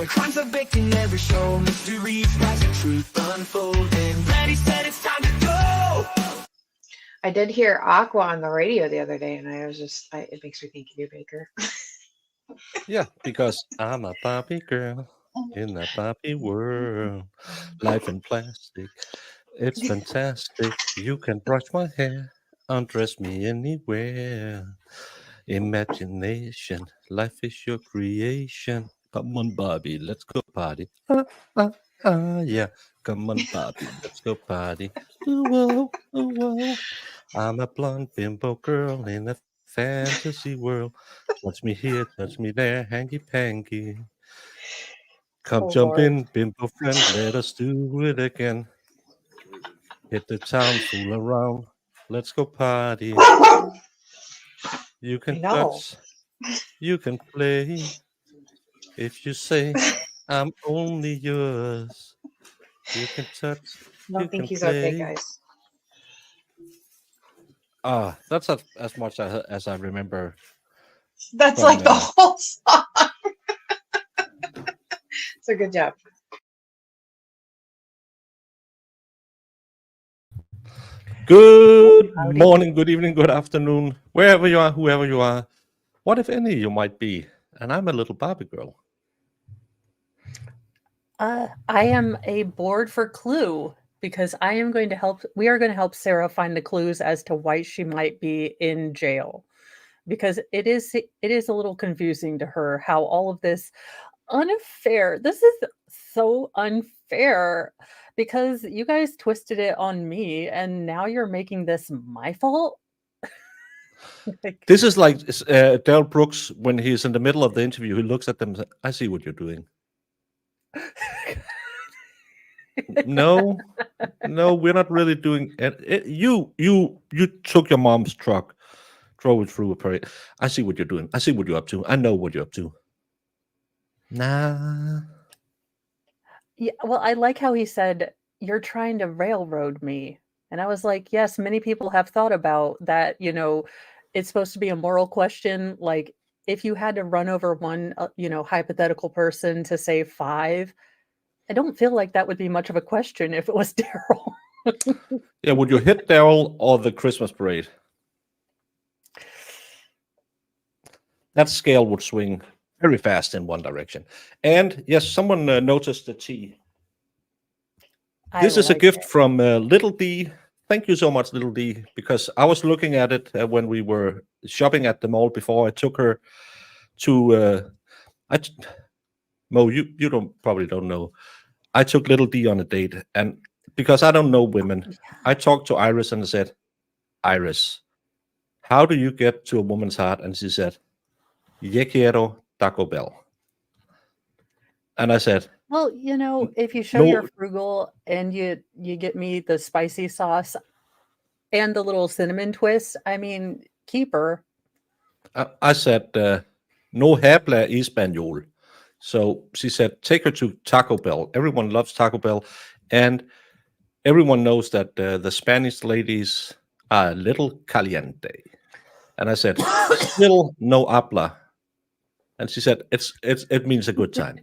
where crimes of victim never show. Mysteries rise and truth unfold. And Ready, said it's time to go. I did hear Aqua on the radio the other day, and I was just, it makes me think of you, Baker. Yeah, because I'm a Barbie girl in a Barbie world. Life in plastic, it's fantastic. You can brush my hair, undress me anywhere. Imagination, life is your creation. Come on, Barbie, let's go party. Yeah. Come on, Barbie, let's go party. Ooh, whoa, ooh, whoa. I'm a blonde bimbo girl in a fantasy world. Touch me here, touch me there, hanky panky. Come Oh, jump Lord. in, bimbo friend, let us do it again. Hit the town, fool around. Let's go party. You I can know. touch, you can play. If you say I'm only yours, you can touch, I you don't think can he's okay, play. guys. That's as much as I remember That's from. like the whole song. It's a good job. Good Howdy. morning, good evening, good afternoon, wherever you are, whoever you are. What if any you might be? And I'm a little Barbie girl. I am a board for Clue because I am going to help. We are going to help Sarah find the clues as to why she might be in jail, because it is a little confusing to her how all of this unfair. This is so unfair because you guys twisted it on me, and now you're making this my fault. Like, This is like Del Brooks when he's in the middle of the interview. He looks at them and says, I see what you're doing. No, no, we're not really doing it. You took your mom's truck, drove it through a parade. I see what you're doing. I see what you're up to. I know what you're up to. Nah. yeah, well, I like how he said, "You're trying to railroad me." And I was like, yes, many people have thought about that, it's supposed to be a moral question. Like, if you had to run over one, hypothetical person to save five, I don't feel like that would be much of a question if it was Daryl. Yeah, would you hit Daryl or the Christmas parade? That scale would swing very fast in one direction. And yes, someone noticed the T. I This is a like gift it. from Little D. Thank you so much, Little D, because I was looking at it when we were shopping at the mall before I took her to. Mo, you probably don't know. I took Little D on a date, and because I don't know women, I talked to Iris and I said, Iris, how do you get to a woman's heart? And she said, Yo quiero Taco Bell. And I said, Well, if you show no. you're frugal and you get me the spicy sauce and the little cinnamon twist, I mean, keep her. I said, no habla español. So she said, take her to Taco Bell. Everyone loves Taco Bell. And everyone knows that the Spanish ladies are a little caliente. And I said, still no habla. And she said, it means a good time.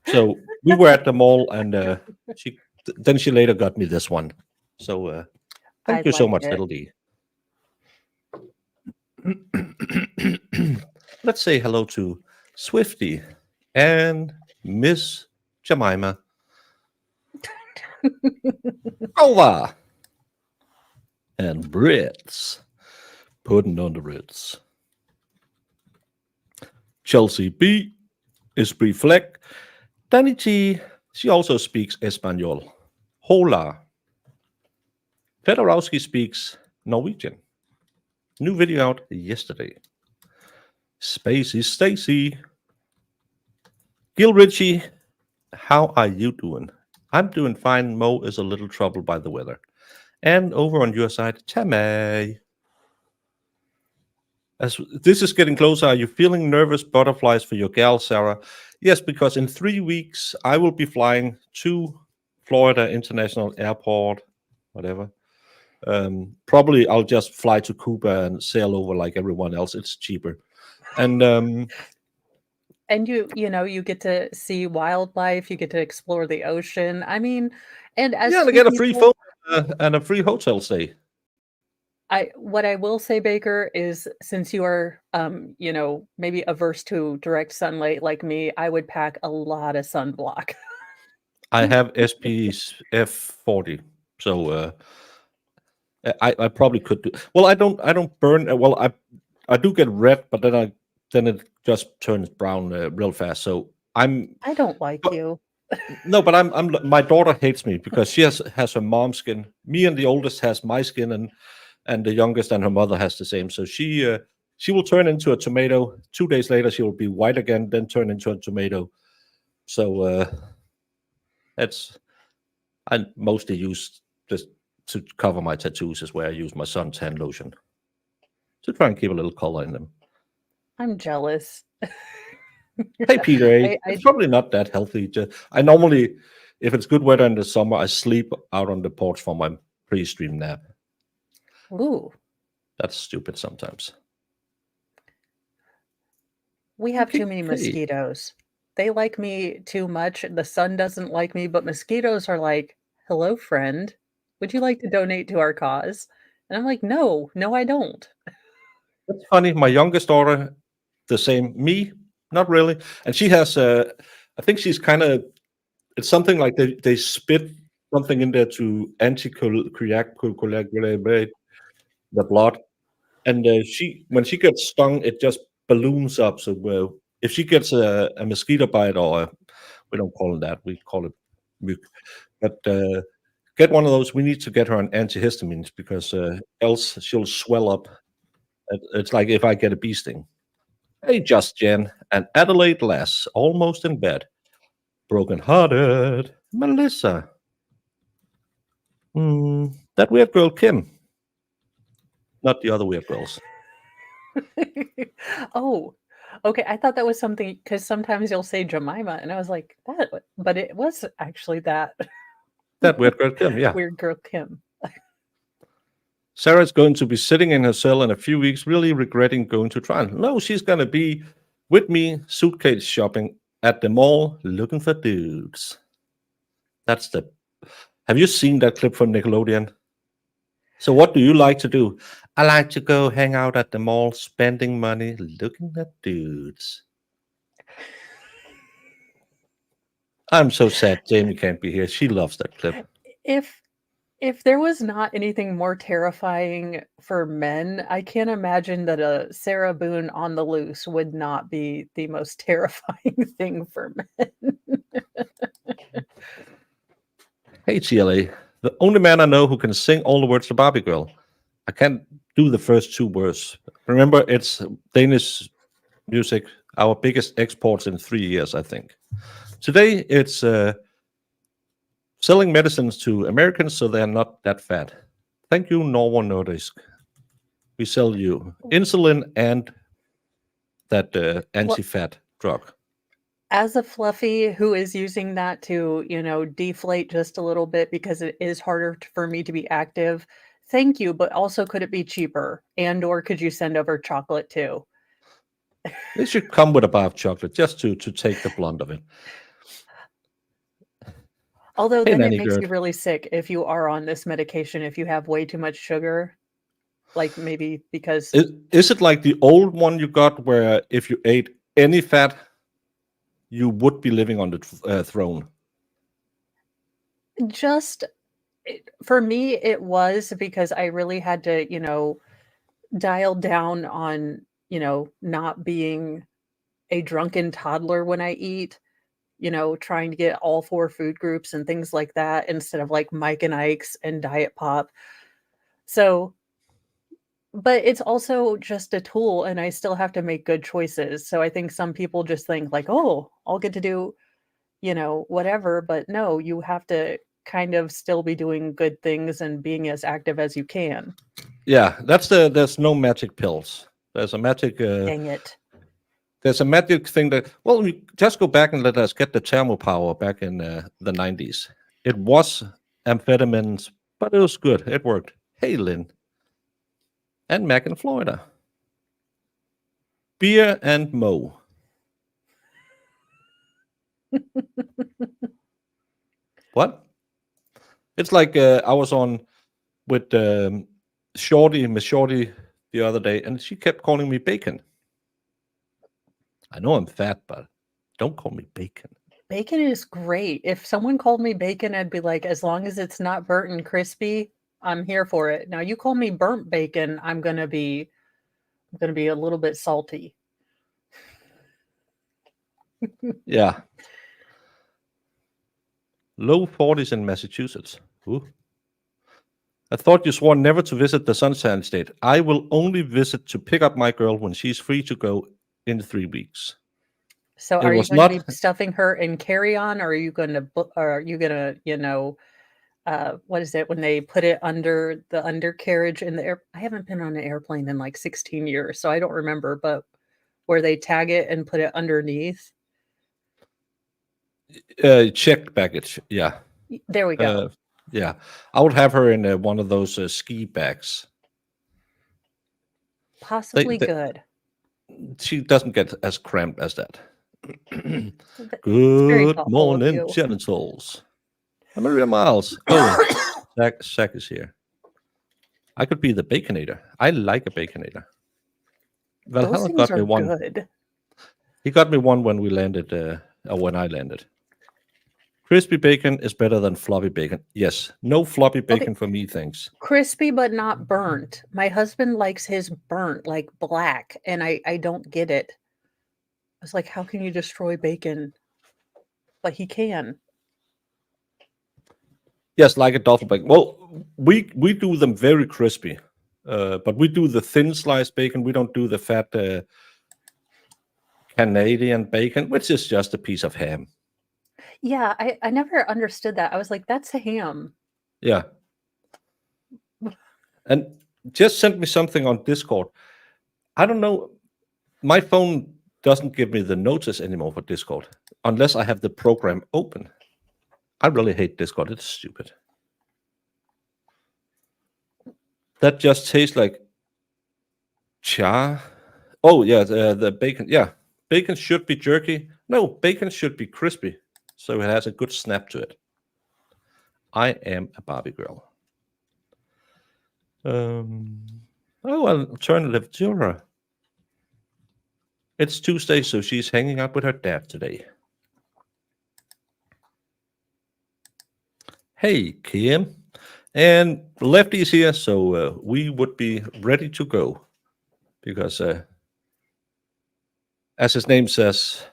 So we were at the mall, and then she later got me this one. So thank I you so like much, it. Little D. Let's say hello to Swifty and Miss Jemima. Over. And Brits. Putting on the Ritz. Chelsea B is Brie Fleck. Danny T, she also speaks Espanol. Hola. Fedorowski speaks Norwegian. New video out yesterday. Spacey Stacy. Gil Ritchie, how are you doing? I'm doing fine. Mo is a little troubled by the weather. And over on your side, Tamay. As this is getting closer, are you feeling nervous butterflies for your gal, Sarah? Yes, because in 3 weeks, I will be flying to Florida International Airport, whatever. Probably I'll just fly to Cuba and sail over like everyone else. It's cheaper. And And you get to see wildlife, you get to explore the ocean. I mean, and as Yeah, and I two get a free people, phone and a free hotel stay. what I will say, Baker, is since you are, maybe averse to direct sunlight like me, I would pack a lot of sunblock. I have SPF 40, so I probably could do. Well, I don't burn. Well, I do get red, but then it just turns brown real fast. So I'm I don't like but, you. no, but I'm my daughter hates me because she has her mom's skin. Me and the oldest has my skin, and the youngest and her mother has the same. So she will turn into a tomato. 2 days later, she will be white again, then turn into a tomato. So that's I mostly use just to cover my tattoos is where I use my suntan lotion to try and keep a little color in them. I'm jealous. Hey, Peter A, I it's probably not that healthy. I normally, if it's good weather in the summer, I sleep out on the porch for my pre-stream nap. ooh, That's stupid sometimes. we have too many Okay. mosquitoes. They like me too much. The sun doesn't like me, but mosquitoes are like, "Hello, friend. Would you like to donate to our cause?" And I'm like, "No, no, I don't." That's funny. My youngest daughter, the same. Me, not really. And she has, I think she's kind of, it's something like they spit something in there to anti-coagulate the blood. And when she gets stung, it just balloons up. So if she gets a mosquito bite, we don't call it that, we call it muc. But get one of those. We need to get her on antihistamines because else she'll swell up. It's like if I get a bee sting. Hey, Just Jen and Adelaide Les, almost in bed. Broken hearted. Melissa. That weird girl Kim. Not the other weird girls. Oh, okay, I thought that was something because sometimes you'll say Jemima, and I was like, "That," but it was actually that That weird girl Kim, yeah. weird girl Kim. Sarah's going to be sitting in her cell in a few weeks, really regretting going to trial. No, she's going to be with me suitcase shopping at the mall looking for dudes. That's the. Have you seen that clip from Nickelodeon? So, what do you like to do? I like to go hang out at the mall, spending money, looking at dudes. I'm so sad Jamie can't be here. She loves that clip. If if there was not anything more terrifying for men, I can't imagine that a Sarah Boone on the loose would not be the most terrifying thing for men. Hey, TLA. The only man I know who can sing all the words to Barbie Girl. I can't do the first two words. Remember, it's Danish music, our biggest exports in 3 years, I think. Today, it's selling medicines to Americans so they're not that fat. Thank you, Novo Nordisk. We sell you insulin and that Well, anti-fat drug. as a fluffy who is using that to, deflate just a little bit because it is harder for me to be active, thank you, but also could it be cheaper? And or could you send over chocolate too? They should come with a bar of chocolate just to take the blunt of it. Although Hey, then it nanny makes girl. you really sick if you are on this medication, if you have way too much sugar, like maybe because Is it like the old one you got where if you ate any fat, you would be living on the throne? just for me, it was because I really had to, dial down on, not being a drunken toddler when I eat, trying to get all four food groups and things like that instead of like Mike and Ike's and Diet Pop. So, but it's also just a tool and I still have to make good choices. So I think some people just think like, "Oh, I'll get to do, whatever," but no, you have to kind of still be doing good things and being as active as you can. Yeah, there's no magic pills. There's a magic Dang it. there's a magic thing that we just go back and let us get the thermal power back in the 90s. It was amphetamines, but it was good. It worked. Hey, Lynn and Mac in Florida. Beer and Mo. What? It's like I was on with Miss Shorty, the other day, and she kept calling me bacon. I know I'm fat, but don't call me bacon. Bacon is great. If someone called me bacon, I'd be like, as long as it's not burnt and crispy, I'm here for it. Now you call me burnt bacon, I'm gonna be a little bit salty. Yeah. Low 40s in Massachusetts. Ooh. I thought you swore never to visit the Sunshine State. I will only visit to pick up my girl when she's free to go in 3 weeks. So It are you was going to not. be stuffing her in carry-on, or are you going to, or are you going to, what is it when they put it under the undercarriage in the air? I haven't been on an airplane in like 16 years, so I don't remember, but where they tag it and put it underneath. Checked baggage. Yeah. There we go. Yeah. I would have her in one of those ski bags. Possibly they- good. She doesn't get as cramped as that. It's very Good thoughtful of morning, you. genitals. Maria Miles. Oh, Zach is here. I could be the Baconator. I like a Baconator. Those Valhalla things got me are one. good. He got me one when we landed, or when I landed. Crispy bacon is better than floppy bacon. Yes, no floppy bacon for me, thanks. Crispy but not burnt. My husband likes his burnt, like black, and I don't get it. I was like, how can you destroy bacon? But he can. Yes, like a duffel bacon. Well, we do them very crispy, but we do the thin sliced bacon. We don't do the fat Canadian bacon, which is just a piece of ham. Yeah, I never understood that. I was like, that's a ham. Yeah. And just sent me something on Discord. I don't know. My phone doesn't give me the notice anymore for Discord unless I have the program open. I really hate Discord. It's stupid. That just tastes like char. Oh, yeah, the bacon. Yeah, bacon should be jerky. No, bacon should be crispy, so it has a good snap to it. I am a Barbie girl. Alternative Jura. It's Tuesday, so she's hanging out with her dad today. Hey, Kim. And Lefty's here, so we would be ready to go. Because, as his name says,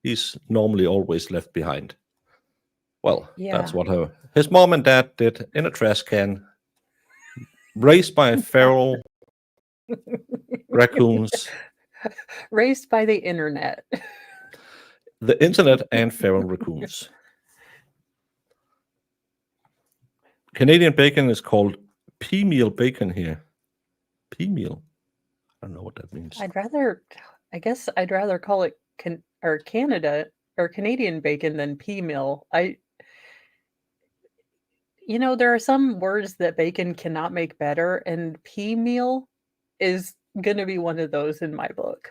he's normally always left behind. Well, that's Yeah. what his mom and dad did in a trash can, raised by feral raccoons, Raised by the internet. the internet, and feral raccoons. Canadian bacon is called pea meal bacon here. Pea meal. I don't know what that means. I guess I'd rather call it Canada or Canadian bacon than pea meal. There are some words that bacon cannot make better, and pea meal is going to be one of those in my book.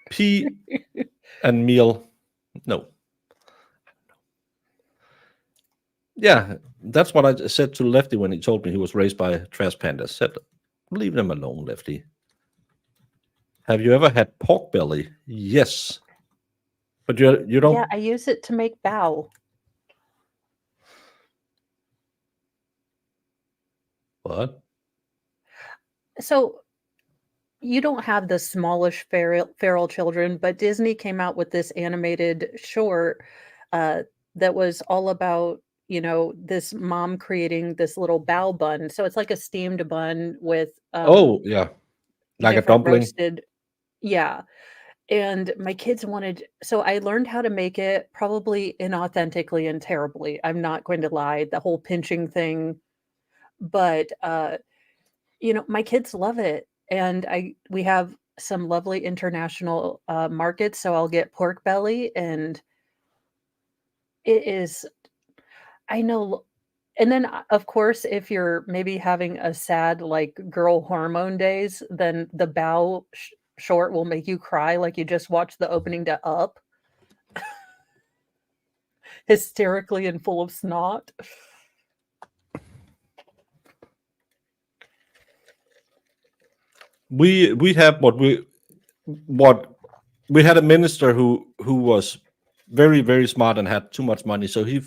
Pea and meal. No. Yeah, that's what I said to Lefty when he told me he was raised by trash pandas. Said, leave them alone, Lefty. Have you ever had pork belly? Yes. But you don't. Yeah, I use it to make bao. What? So you don't have the smallish feral children, but Disney came out with this animated short that was all about, this mom creating this little bao bun. So it's like a steamed bun with Oh, yeah. Like a different dumpling. roasted. Yeah. And my kids so I learned how to make it probably inauthentically and terribly. I'm not going to lie, the whole pinching thing. But my kids love it, and we have some lovely international markets, so I'll get pork belly, and it is, I know. And then of course, if you're maybe having a sad like girl hormone days, then the bao short will make you cry like you just watched the opening to Up. hysterically and full of snot. We have what we had a minister who was very, very smart and had too much money, so he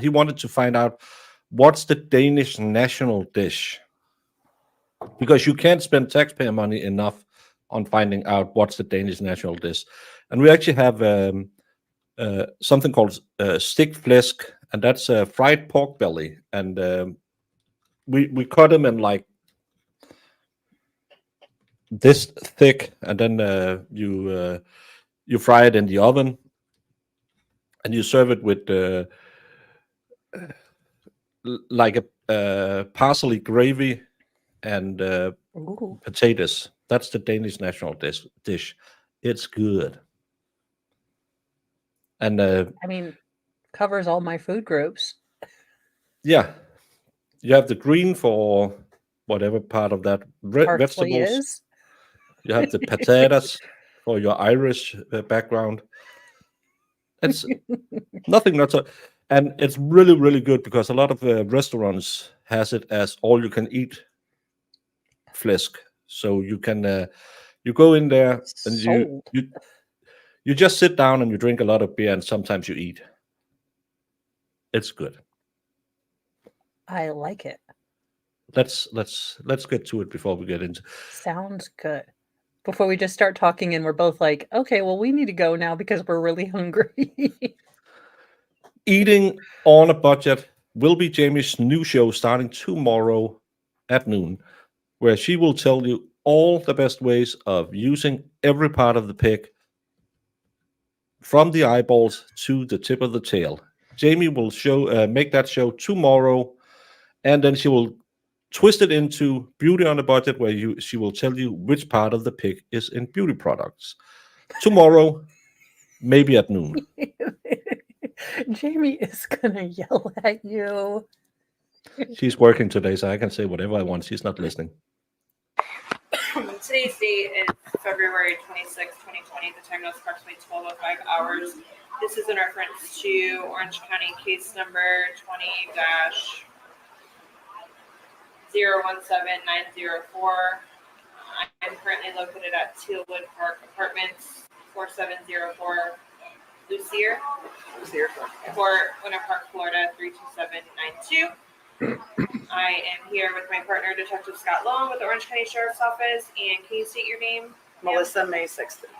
wanted to find out what's the Danish national dish, because you can't spend taxpayer money enough on finding out what's the Danish national dish. And we actually have something called stick flæsk, and that's a fried pork belly, and we cut them in like this thick, and then you fry it in the oven, and you serve it with like a parsley gravy and Ooh. potatoes. That's the Danish national dish. It's good. And I mean, covers all my food groups. yeah, you have the green for whatever part of that Parsley vegetables. is. You have the potatoes for your Irish background. It's nothing not so, and it's really, really good because a lot of restaurants has it as all you can eat flæsk. So you can you go in there and Sold. you just sit down and you drink a lot of beer and sometimes you eat. It's good. I like it. Let's get to it before we get into. Sounds good. Before we just start talking and we're both like, okay, well, we need to go now because we're really hungry. Eating on a Budget will be Jamie's new show starting tomorrow at noon, where she will tell you all the best ways of using every part of the pig, from the eyeballs to the tip of the tail. Jamie will make that show tomorrow, and then she will twist it into Beauty on a Budget, where she will tell you which part of the pig is in beauty products. Tomorrow, maybe at noon. Jamie is gonna yell at you. She's working today, so I can say whatever I want. She's not listening. Today's date is February 26, 2020. The time now is approximately 12:05 hours. This is in reference to Orange County case number 20-017904. I'm currently located at Tealwood Park Apartments, 4704 Lucier Court, Winter Park, Florida, 32792. I am here with my partner, Detective Scott Long, with the Orange County Sheriff's Office. And can you state your name? Melissa May Sexton.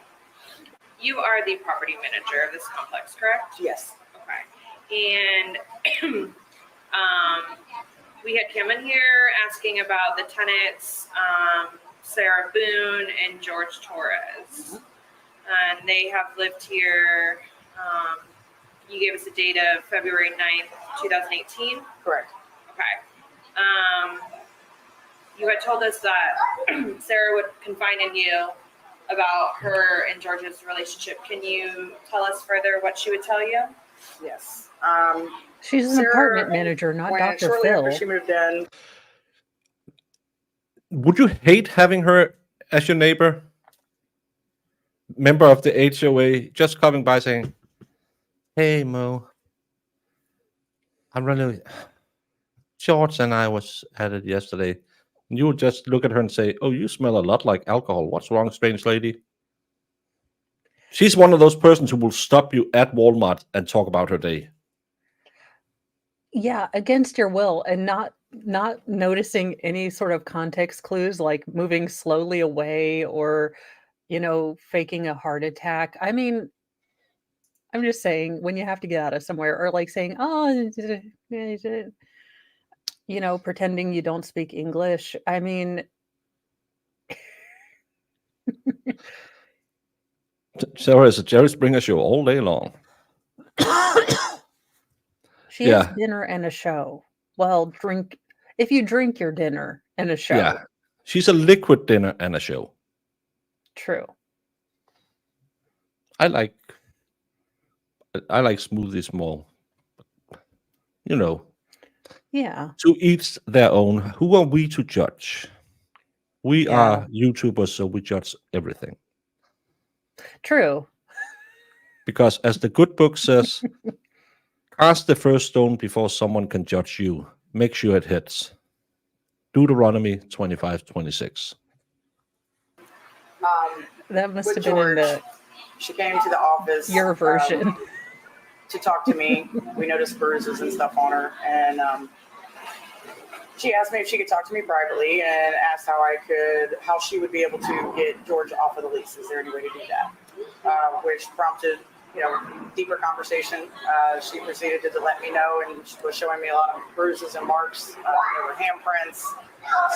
You are the property manager of this complex, correct? Yes. Okay. And we had come in here asking about the tenants, Sarah Boone and George Torres. And they have lived here. You gave us a date of February 9th, 2018. Correct. Okay. You had told us that Sarah would confide in you about her and George's relationship. Can you tell us further what she would tell you? Yes. She's an Sarah, apartment manager, not Dr. shortly Phil. after she moved in, Would you hate having her as your neighbor? Member of the HOA, just coming by saying, "Hey Mo, I'm really George and I was at it yesterday." And you would just look at her and say, "Oh, you smell a lot like alcohol. What's wrong, strange lady?" She's one of those persons who will stop you at Walmart and talk about her day. Yeah, against your will, and not noticing any sort of context clues, like moving slowly away or, faking a heart attack. I mean, I'm just saying, when you have to get out of somewhere, or like saying, "Oh," pretending you don't speak English. I mean, Sarah is a Jerry Springer show all day long. she has Yeah. dinner and a show. Well, if you drink your dinner and a show. Yeah. She's a liquid dinner and a show. True. I like smoothies more. Yeah. To each their own. Who are we to judge? We Yeah. are YouTubers, so we judge everything. True. Because as the good book says, Cast the first stone before someone can judge you. Make sure it hits. Deuteronomy 25:26. That must With have been in George, she came to the office. your version. To talk to me. We noticed bruises and stuff on her, and she asked me if she could talk to me privately, and asked how she would be able to get George off of the lease. Is there any way to do that? Which prompted, deeper conversation. She proceeded to let me know, and she was showing me a lot of bruises and marks. There were handprints,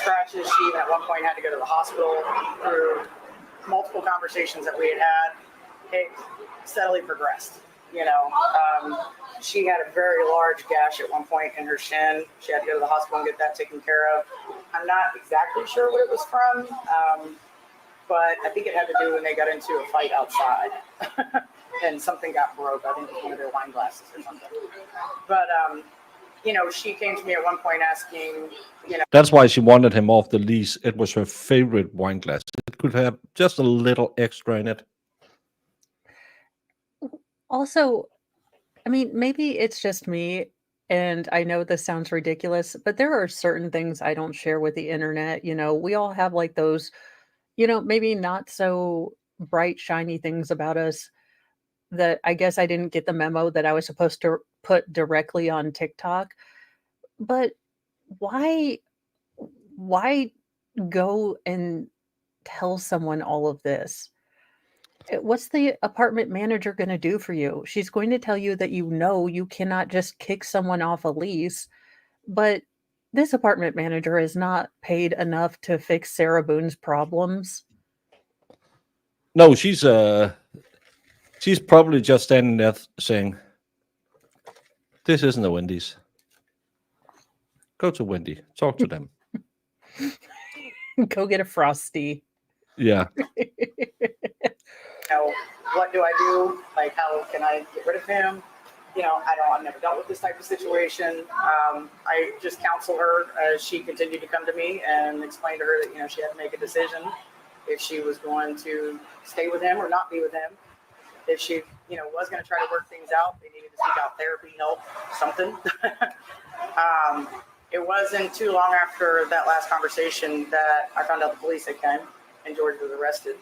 scratches. She even at one point had to go to the hospital. Through multiple conversations that we had had, it steadily progressed. She had a very large gash at one point in her shin. She had to go to the hospital and get that taken care of. I'm not exactly sure what it was from, but I think it had to do when they got into a fight outside and something got broke. I think it was one of their wine glasses or something. But, she came to me at one point asking, That's why she wanted him off the lease. It was her favorite wine glass. It could have just a little extra in it. Also, I mean, maybe it's just me, and I know this sounds ridiculous, but there are certain things I don't share with the internet. We all have like those, maybe not so bright, shiny things about us that I guess I didn't get the memo that I was supposed to put directly on TikTok. But why go and tell someone all of this? What's the apartment manager going to do for you? She's going to tell you that you cannot just kick someone off a lease, but this apartment manager is not paid enough to fix Sarah Boone's problems. No, she's probably just standing there saying, "This isn't a Wendy's. Go to Wendy. Talk to them." Go get a Frosty. Yeah. what do I do? Like, how can I get rid of him? I've never dealt with this type of situation. I just counsel her as she continued to come to me and explain to her that, she had to make a decision if she was going to stay with him or not be with him. If she, was going to try to work things out, they needed to seek out therapy, help, something. It wasn't too long after that last conversation that I found out the police had come and George was arrested.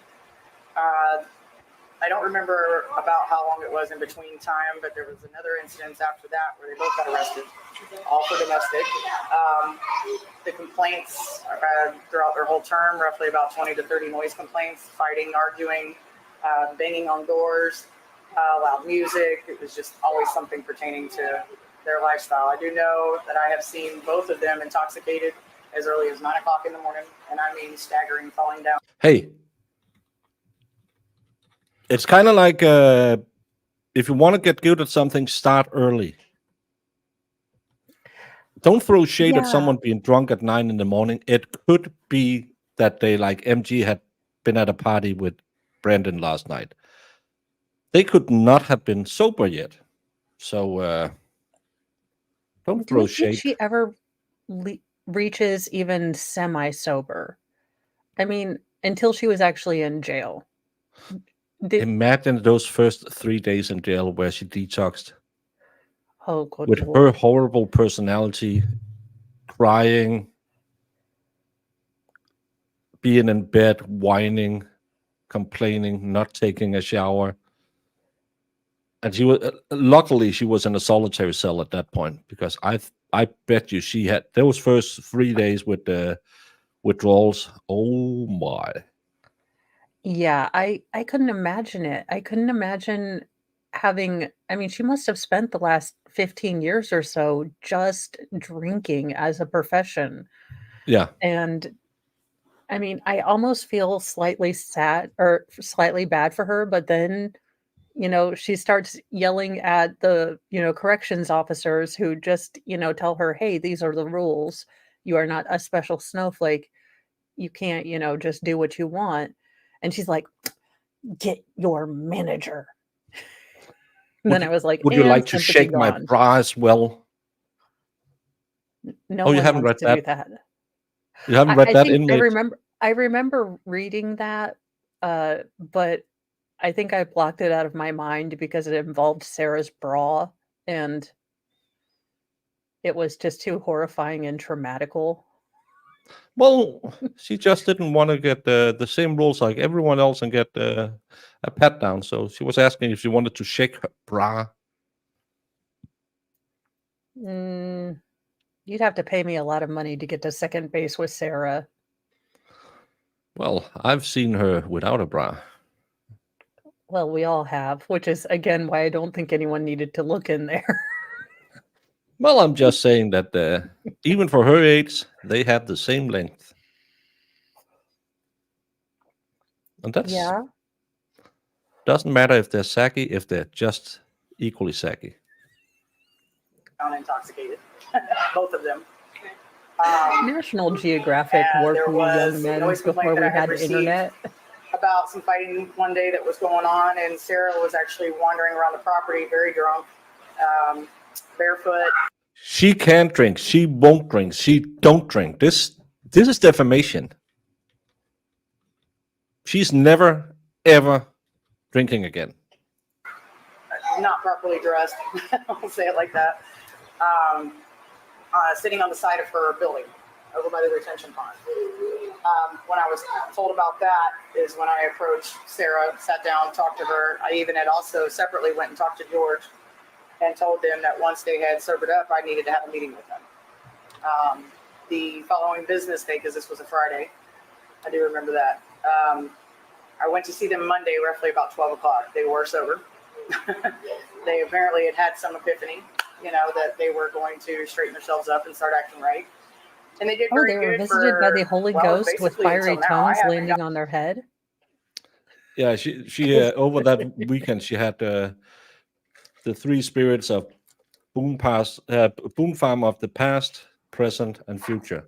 I don't remember about how long it was in between time, but there was another incident after that where they both got arrested, all for domestic. The complaints throughout their whole term, roughly about 20 to 30 noise complaints, fighting, arguing, banging on doors, loud music. It was just always something pertaining to their lifestyle. I do know that I have seen both of them intoxicated as early as 9 o'clock in the morning, and I mean staggering, falling down. Hey, it's kind of like if you want to get good at something, start early. Don't throw shade at someone being drunk at 9 in the morning. It could be that they, like MG, had been at a party with Brandon last night. They could not have been sober yet. So don't throw shade. She ever reaches even semi-sober. I mean, until she was actually in jail. Imagine those first 3 days in jail where she detoxed. Oh, good with Lord. her horrible personality, crying, being in bed, whining, complaining, not taking a shower. And she was luckily she was in a solitary cell at that point, because I bet you she had those first 3 days with the withdrawals. Oh my. Yeah, I couldn't imagine it. I couldn't imagine she must have spent the last 15 years or so just drinking as a profession. Yeah. And I almost feel slightly sad or slightly bad for her, but then, she starts yelling at the, corrections officers who just, tell her, hey, these are the rules. You are not a special snowflake. You can't, just do what you want. And she's like, get your manager. And then I was like, would you and like to sympathy shake my gone. bra as well? No Oh, one you haven't wants read to do that. You haven't read I that, think inmate? I remember reading that, but I think I blocked it out of my mind because it involved Sarah's bra, and it was just too horrifying and traumatical. Well, she just didn't want to get the same rules like everyone else and get a pat down. So she was asking if she wanted to shake her bra. Mm, you'd have to pay me a lot of money to get to second base with Sarah. Well, I've seen her without a bra. Well, we all have, which is again why I don't think anyone needed to look in there. Well, I'm just saying that even for her age, they have the same length. And that's Yeah. doesn't matter if they're saggy, if they're just equally saggy. Found intoxicated, both of them. National Geographic and worked there with was young a men noise complaint before that we I had had received. internet. About some fighting one day that was going on, and Sarah was actually wandering around the property very drunk, barefoot. She can't drink. She won't drink. She don't drink. This is defamation. She's never ever drinking again. Not properly dressed, I'll say it like that, sitting on the side of her building over by the retention pond. When I was told about that is when I approached Sarah, sat down, talked to her. I even had also separately went and talked to George and told them that once they had sobered up, I needed to have a meeting with them. The following business day, because this was a Friday, I do remember that. I went to see them Monday, roughly about 12 o'clock. They were sober. They apparently had some epiphany, that they were going to straighten themselves up and start acting right. And they did Oh, very they were good visited by the Holy Ghost with basically fiery until now. I tongues haven't landing on their head. Yeah, she over that weekend she had the three spirits of Boone Farm of the past, present, and future.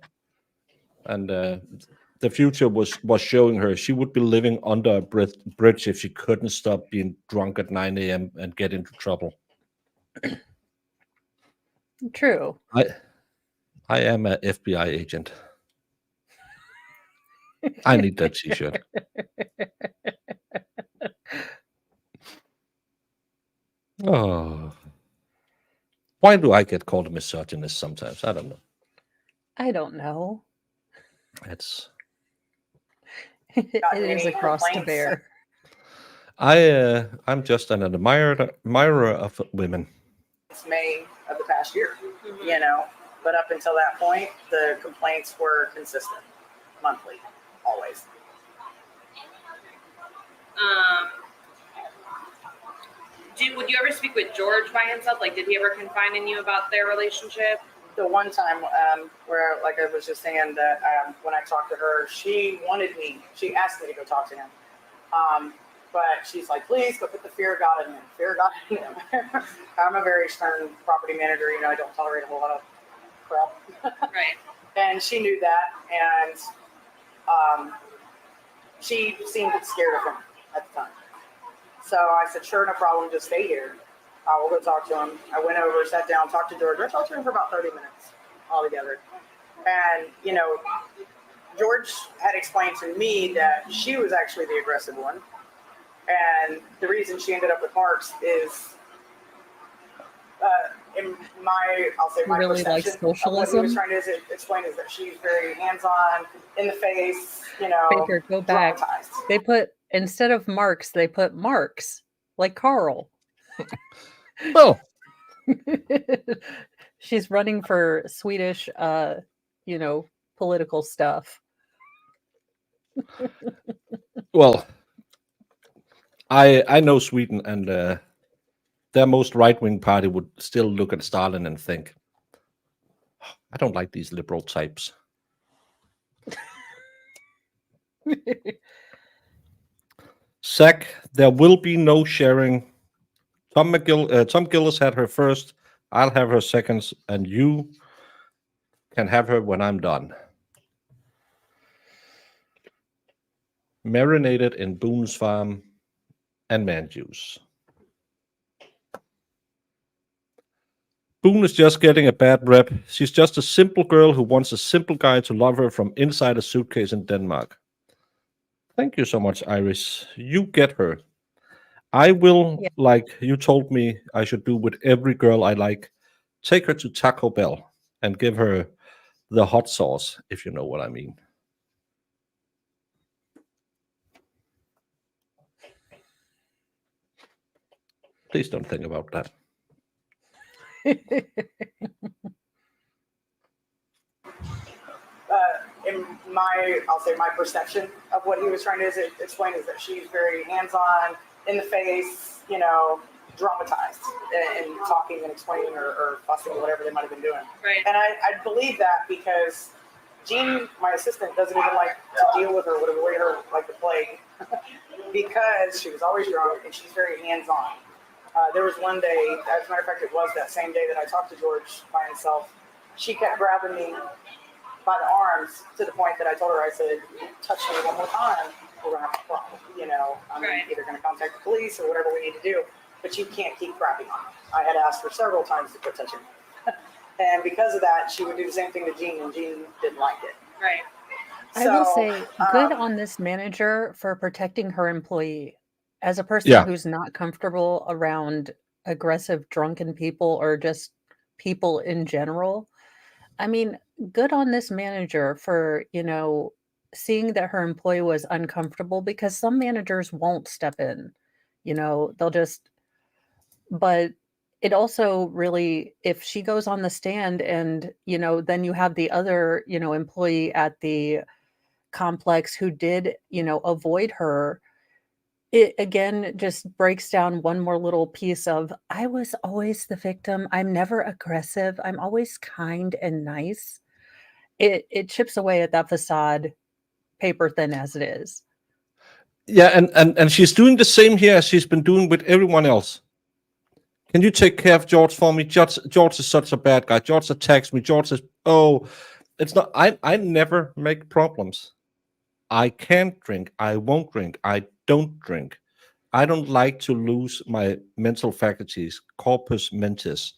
And the future was showing her she would be living under a bridge if she couldn't stop being drunk at 9 a.m. and get into trouble. True. I am a FBI agent. I need that T-shirt. Oh, why do I get called a misogynist sometimes? I don't know. I don't know. It's It is a cross to complaints? bear. I'm just an admirer of women. It's May of the past year, but up until that point, the complaints were consistent, monthly, always. Would you ever speak with George by himself? Like, did he ever confide in you about their relationship? The one time where, like I was just saying, that when I talked to her, she asked me to go talk to him. But she's like, please go put the fear of God in him. Fear of God in him. I'm a very stern property manager. I don't tolerate a whole lot of crap. Right. And she knew that. And she seemed scared of him at the time. So I said, sure, no problem. Just stay here. I will go talk to him. I went over, sat down, talked to George. I talked to him for about 30 minutes altogether. And, George had explained to me that she was actually the aggressive one. And the reason she ended up with Marks is, in my Really likes perception of what he socialism? was trying to explain is that she's very hands-on, in the face, Baker, go back. traumatized. They put, instead of Marks, they put Marks, like Carl. Well, She's running for Swedish, political stuff. well, I know Sweden, and their most right-wing party would still look at Stalin and think, I don't like these liberal types. Zach, there will be no sharing. Tom Gillis had her first. I'll have her seconds, and you can have her when I'm done. Marinated in Boone's Farm and man juice. Boone is just getting a bad rep. She's just a simple girl who wants a simple guy to love her from inside a suitcase in Denmark. Thank you so much, Iris. You get her. I will, Yeah. like you told me I should do with every girl I like, take her to Taco Bell and give her the hot sauce, if you know what I mean. Please don't think about that. In I'll say my perception of what he was trying to explain is that she's very hands-on, in the face, dramatized and talking and explaining or fussing or whatever they might have been doing. Right. And I believe that because Jean, my assistant, doesn't even like to deal with her, would avoid her like the plague, because she was always drunk and she's very hands-on. There was one day, as a matter of fact, it was that same day that I talked to George by himself. She kept grabbing me by the arms to the point that I told her, I said, touch me one more time, we're going to have a problem. I'm either going to contact the police or whatever we need to do, but you can't keep crapping on me. I had asked her several times to quit touching me. And because of that, she would do the same thing to Jean, and Jean didn't like it. Right. I will say, good on this manager for protecting her employee. As a person Yeah. who's not comfortable around aggressive, drunken people or just people in general, I mean, good on this manager for, seeing that her employee was uncomfortable, because some managers won't step in. They'll just, but it also really, if she goes on the stand and, then you have the other, employee at the complex who did, avoid her, it again just breaks down one more little piece of, I was always the victim. I'm never aggressive. I'm always kind and nice. It chips away at that facade, paper thin as it is. Yeah, and she's doing the same here as she's been doing with everyone else. Can you take care of George for me? George is such a bad guy. George attacks me. George says, "Oh, it's not. I never make problems. I can't drink. I won't drink. I don't drink. I don't like to lose my mental faculties, corpus mentis.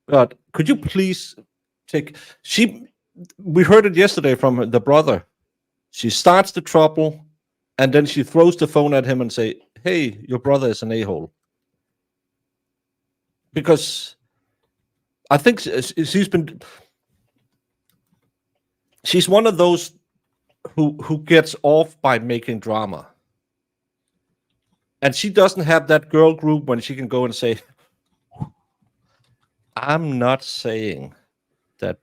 But could you please take?" We heard it yesterday from the brother. She starts the trouble, and then she throws the phone at him and say, "Hey, your brother is an a-hole." Because I think she's one of those who gets off by making drama, and she doesn't have that girl group when she can go and say, "I'm not saying that."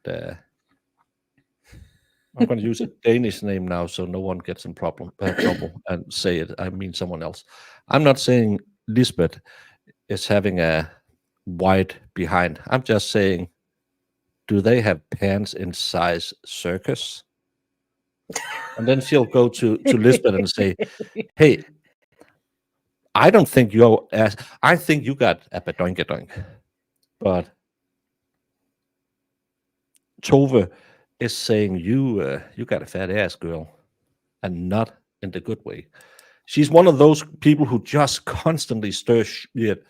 I'm going to use a Danish name now, so no one gets in trouble and say it. I mean someone else. I'm not saying Lisbeth is having a wide behind. I'm just saying, do they have pants in size circus? And then she'll go to Lisbeth and say, "Hey, I don't think you're ass. I think you got a badoink, but Tove is saying you got a fat ass, girl, and not in the good way." She's one of those people who just constantly stirs shit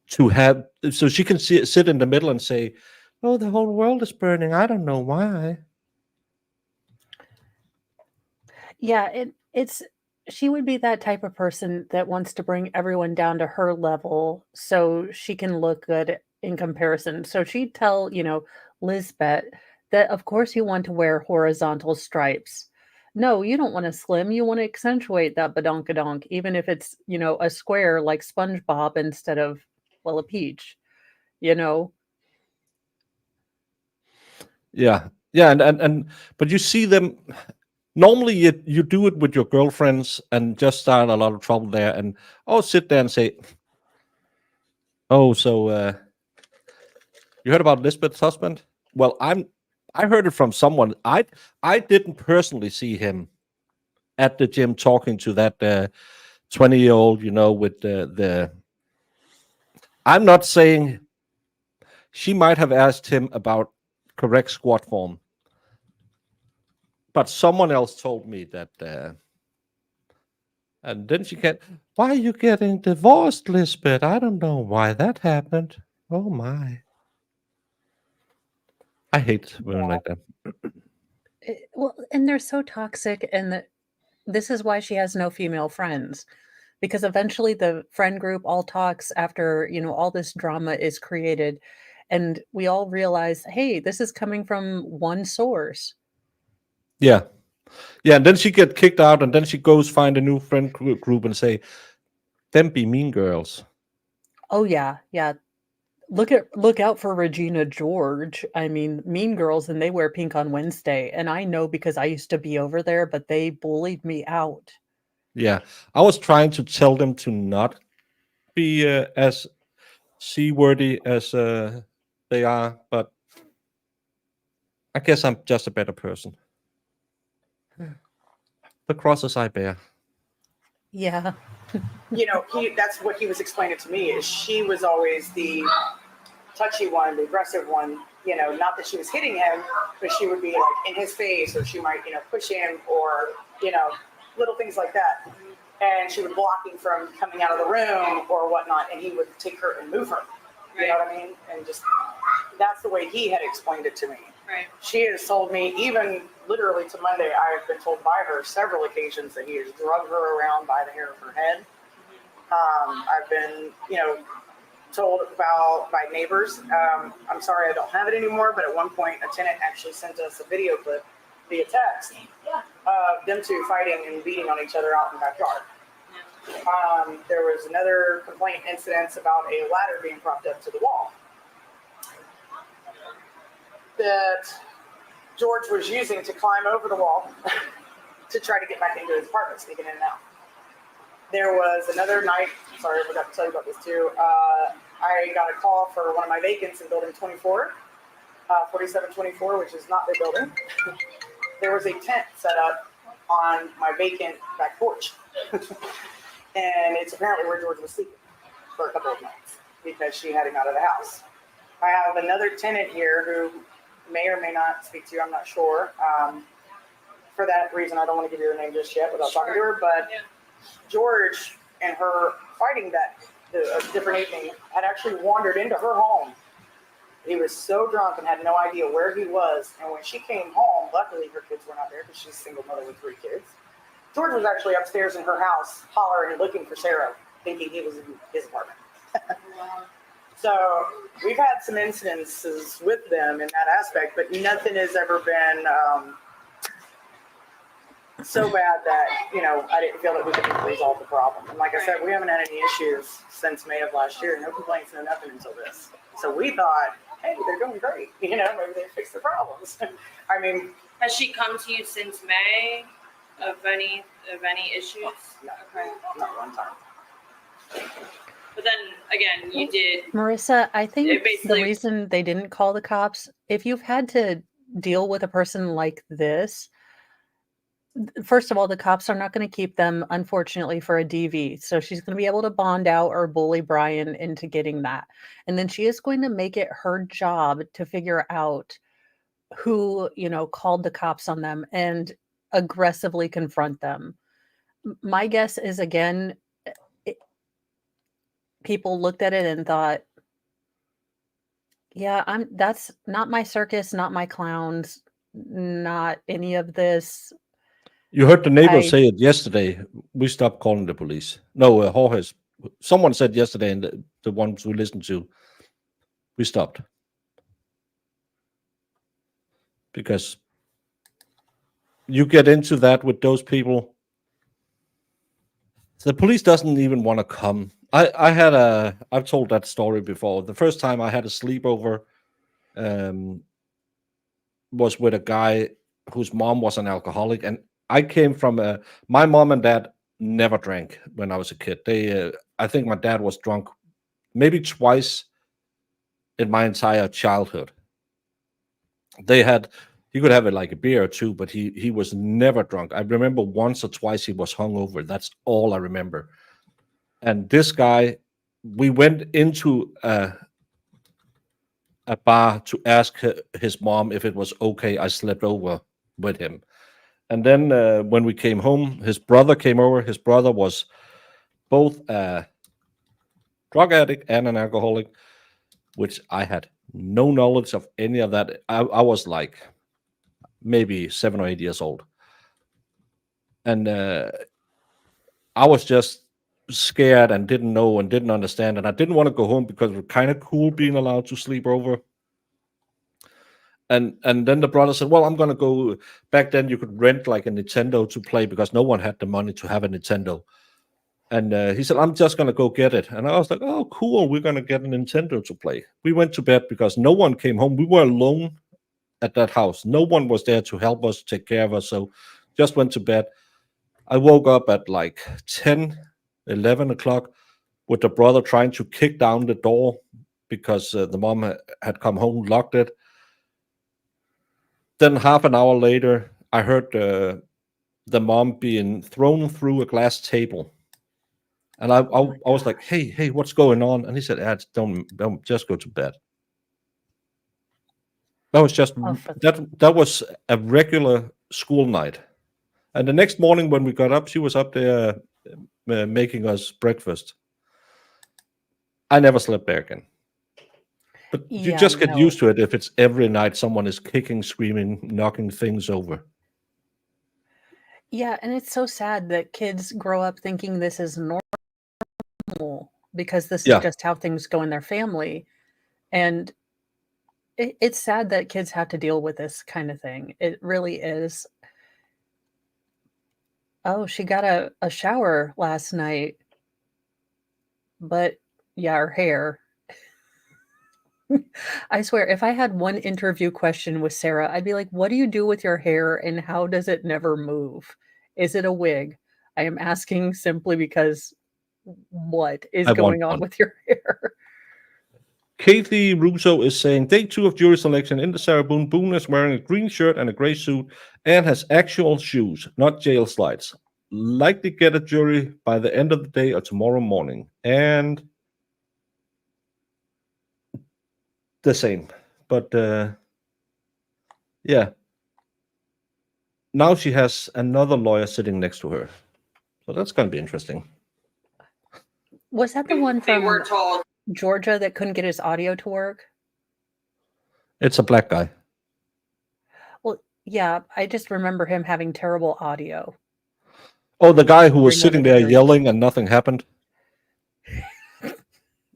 to have, so she can sit in the middle and say, "Oh, the whole world is burning. I don't know why." Yeah, she would be that type of person that wants to bring everyone down to her level so she can look good in comparison. So she'd tell, Lisbeth that of course you want to wear horizontal stripes. No, you don't want to slim. You want to accentuate that badonkadonk, even if it's, a square like SpongeBob instead of, well, a peach, Yeah, and but you see them. Normally, you do it with your girlfriends and just start a lot of trouble there, and sit there and say, "Oh, so you heard about Lisbeth's husband?" Well, I heard it from someone. I didn't personally see him at the gym talking to that 20-year-old, with the. I'm not saying she might have asked him about correct squat form, but someone else told me that. And then she can't. "Why are you getting divorced, Lisbeth? I don't know why that happened." Oh my! I hate women like that. Well, and they're so toxic, and this is why she has no female friends, because eventually the friend group all talks after, all this drama is created, and we all realize, hey, this is coming from one source. Yeah. Yeah, and then she get kicked out, and then she goes find a new friend group and say, "Them be mean girls." Oh yeah, yeah. Look out for Regina George. I mean, Mean Girls, and they wear pink on Wednesday. And I know because I used to be over there, but they bullied me out. Yeah, I was trying to tell them to not be as C-wordy as they are, but I guess I'm just a better person. The crosses I bear. Yeah. You know, that's what he was explaining to me, is she was always the touchy one, the aggressive one, you know, not that she was hitting him, but she would be like in his face, or she might, you know, push him, or, you know, little things like that. And she would block him from coming out of the room or whatnot, and he would take her and move her. You know what I mean? And just, that's the way he had explained it to me. Right. She has told me, even literally to Monday, I have been told by her several occasions that he has drugged her around by the hair of her head. I've been, you know, told about by neighbors. I'm sorry I don't have it anymore, but at one point a tenant actually sent us a video clip via text of them two fighting and beating on each other out in the backyard. There was another complaint incident about a ladder being propped up to the wall that George was using to climb over the wall to try to get back into his apartment, sneaking in and out. There was another night, sorry, I forgot to tell you about this too. I got a call for one of my vacants in building 24, 4724, which is not the building. There was a tent set up on my vacant back porch. And it's apparently where George was sleeping for a couple of nights because she had him out of the house. I have another tenant here who may or may not speak to you, I'm not sure. For that reason, I don't want to give you her name just yet without talking to her, but George and her fighting that different evening had actually wandered into her home. He was so drunk and had no idea where he was. And when she came home, luckily her kids were not there because she's a single mother with 3 kids. George was actually upstairs in her house hollering and looking for Sarah, thinking he was in his apartment. So we've had some incidences with them in that aspect, but nothing has ever been so bad that, you know, I didn't feel that we could resolve the problem. And like I said, we haven't had any issues since May of last year. No complaints, no nothing until this. So we thought, hey, they're doing great. You know, maybe they fixed their problems. I mean, Has she come to you since May of any issues? No. Okay. not one time. But then again, you did. Marissa, I think the basically- reason they didn't call the cops, if you've had to deal with a person like this, first of all, the cops are not going to keep them, unfortunately, for a DV. So she's going to be able to bond out or bully Brian into getting that. And then she is going to make it her job to figure out who, you know, called the cops on them and aggressively confront them. My guess is, again, people looked at it and thought, yeah, that's not my circus, not my clowns, not any of this. You heard the neighbors I- say it yesterday. We stopped calling the police. No, Jorge. Someone said yesterday, and the ones we listened to, we stopped because you get into that with those people. The police doesn't even want to come. I've told that story before. The first time I had a sleepover was with a guy whose mom was an alcoholic, and I came from my mom and dad never drank when I was a kid. I think my dad was drunk maybe twice in my entire childhood. He could have it like a beer or two, but he was never drunk. I remember once or twice he was hungover. That's all I remember. And this guy, we went into a bar to ask his mom if it was okay I slept over with him. And then when we came home, his brother came over. His brother was both a drug addict and an alcoholic, which I had no knowledge of any of that. I was like maybe 7 or 8 years old. And I was just scared and didn't know and didn't understand, and I didn't want to go home because it was kind of cool being allowed to sleep over. And then the brother said, well, I'm going to go. Back then you could rent like a Nintendo to play because no one had the money to have a Nintendo. And he said, I'm just going to go get it. And I was like, oh, cool. We're going to get a Nintendo to play. We went to bed because no one came home. We were alone at that house. No one was there to help us, take care of us. So just went to bed. I woke up at like 10, 11 o'clock with the brother trying to kick down the door because the mom had come home, locked it. Then half an hour later, I heard the mom being thrown through a glass table. And I was like, hey, what's going on? And he said, don't just go to bed. That was just that was a regular school night. And the next morning when we got up, she was up there making us breakfast. I never slept there again. But you just get used to it if it's every night someone is kicking, screaming, knocking things over. Yeah, and it's so sad that kids grow up thinking this is normal because this is just how things go in their family. And it's sad that kids have to deal with this kind of thing. It really is. Oh, she got a shower last night. But yeah, her hair. I swear, if I had one interview question with Sarah, I'd be like, what do you do with your hair and how does it never move? Is it a wig? I am asking simply because what is going on with your hair? Kathy Russo is saying, day 2 of jury selection in the Sarah Boone. Boone is wearing a green shirt and a gray suit and has actual shoes, not jail slides. Likely get a jury by the end of the day or tomorrow morning. And the same. But yeah. Now she has another lawyer sitting next to her. So that's going to be interesting. Was that the one from Georgia that couldn't get his audio to work? It's a black guy. Well, yeah, I just remember him having terrible audio. Oh, the guy who was sitting there yelling and nothing happened?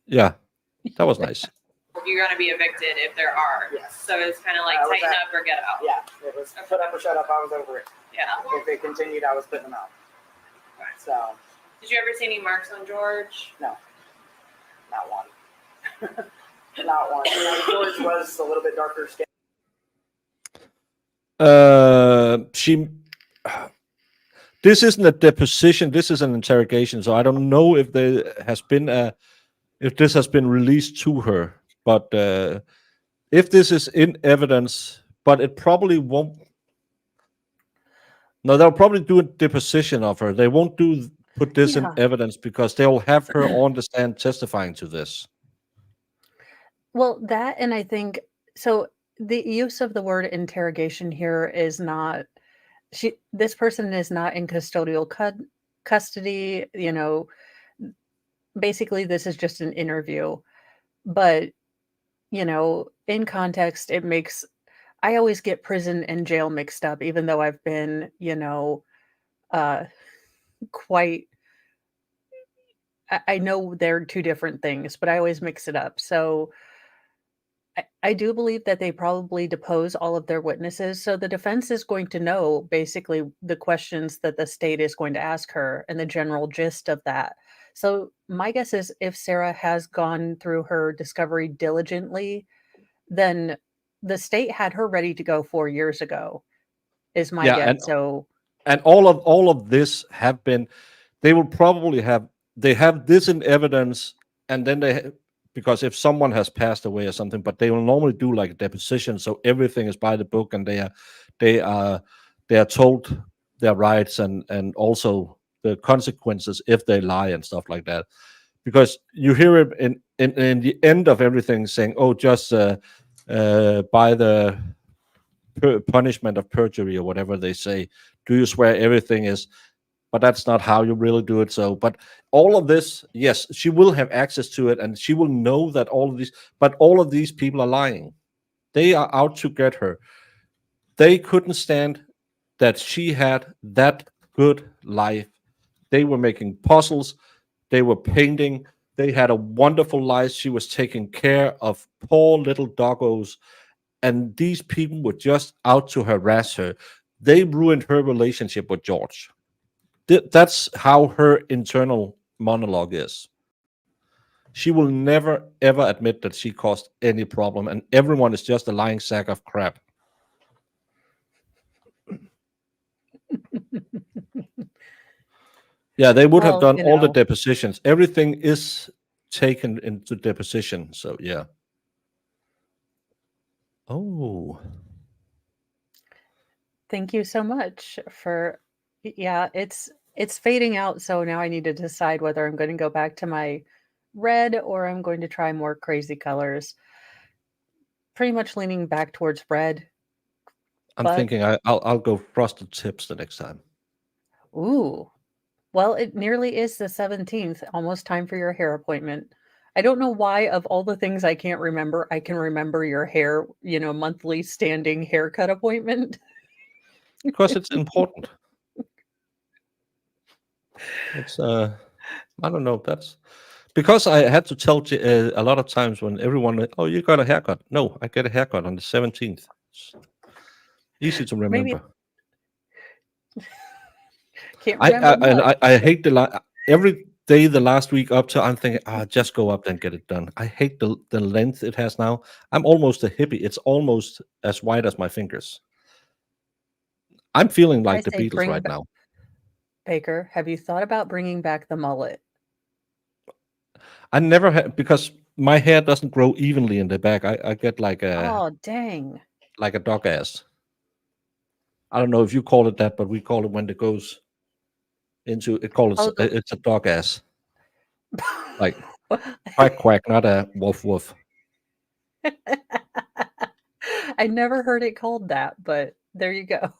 Yeah, that was nice. You're going to be evicted if there are. Yes. So it's kind of like tighten up or get out. Yeah, it was put up or shut up. I was over it. Yeah. If it continued, I was putting them out. Right. So. Did you ever see any marks on George? No. Not one. Not one. George was a little bit darker skin. This isn't a deposition. This is an interrogation. So I don't know if this has been released to her. But if this is in evidence, but it probably won't. No, they'll probably do a deposition of her. They won't put this in evidence because they'll have her on the stand testifying to this. Well, that, and I think so. The use of the word interrogation here is not. This person is not in custodial custody. You know, basically, this is just an interview. But you know, in context, it makes. I always get prison and jail mixed up, even though I've been, you know, quite. I know they're two different things, but I always mix it up. So I do believe that they probably depose all of their witnesses. So the defense is going to know basically the questions that the state is going to ask her and the general gist of that. So my guess is if Sarah has gone through her discovery diligently, then the state had her ready to go 4 years ago, is my guess. And all of this have been, they will probably have, they have this in evidence, and then because if someone has passed away or something, but they will normally do like a deposition, so everything is by the book, and they are told their rights and also the consequences if they lie and stuff like that. Because you hear it in the end of everything saying, oh, just by the punishment of perjury or whatever they say, do you swear everything is? But that's not how you really do it. So, but all of this, yes, she will have access to it, and she will know that all of these people are lying. They are out to get her. They couldn't stand that she had that good life. They were making puzzles. They were painting. They had a wonderful life. She was taking care of poor little doggos, and these people were just out to harass her. They ruined her relationship with George. That's how her internal monologue is. She will never ever admit that she caused any problem, and everyone is just a lying sack of crap. Yeah, they would have Well, done you all the know, depositions. Everything is taken into deposition. So yeah. Oh, thank you so much for yeah, it's fading out, so now I need to decide whether I'm going to go back to my red or I'm going to try more crazy colors. Pretty much leaning back towards red, I'm but thinking I'll go frosted tips the next time. ooh, well, it nearly is the 17th, almost time for your hair appointment. I don't know why, of all the things I can't remember, I can remember your hair, monthly standing haircut appointment. Because it's important. It's I don't know. That's because I had to tell a lot of times when everyone, oh, you got a haircut. No, I get a haircut on the 17th. It's easy to Maybe remember. can't remember much. I hate every day the last week up to I'm thinking, just go up and get it done. I hate the length it has now. I'm almost a hippie. It's almost as wide as my fingers. I'm feeling I like the say Beatles bring right back now. Baker. Have you thought about bringing back the mullet? I never had because my hair doesn't grow evenly in the back. I get Oh, dang. like a dog ass. I don't know if you call it that, but we call it when it goes into it. Call it Oh, it's a dog ass, like quack quack, not a woof woof. I never heard it called that, but there you go.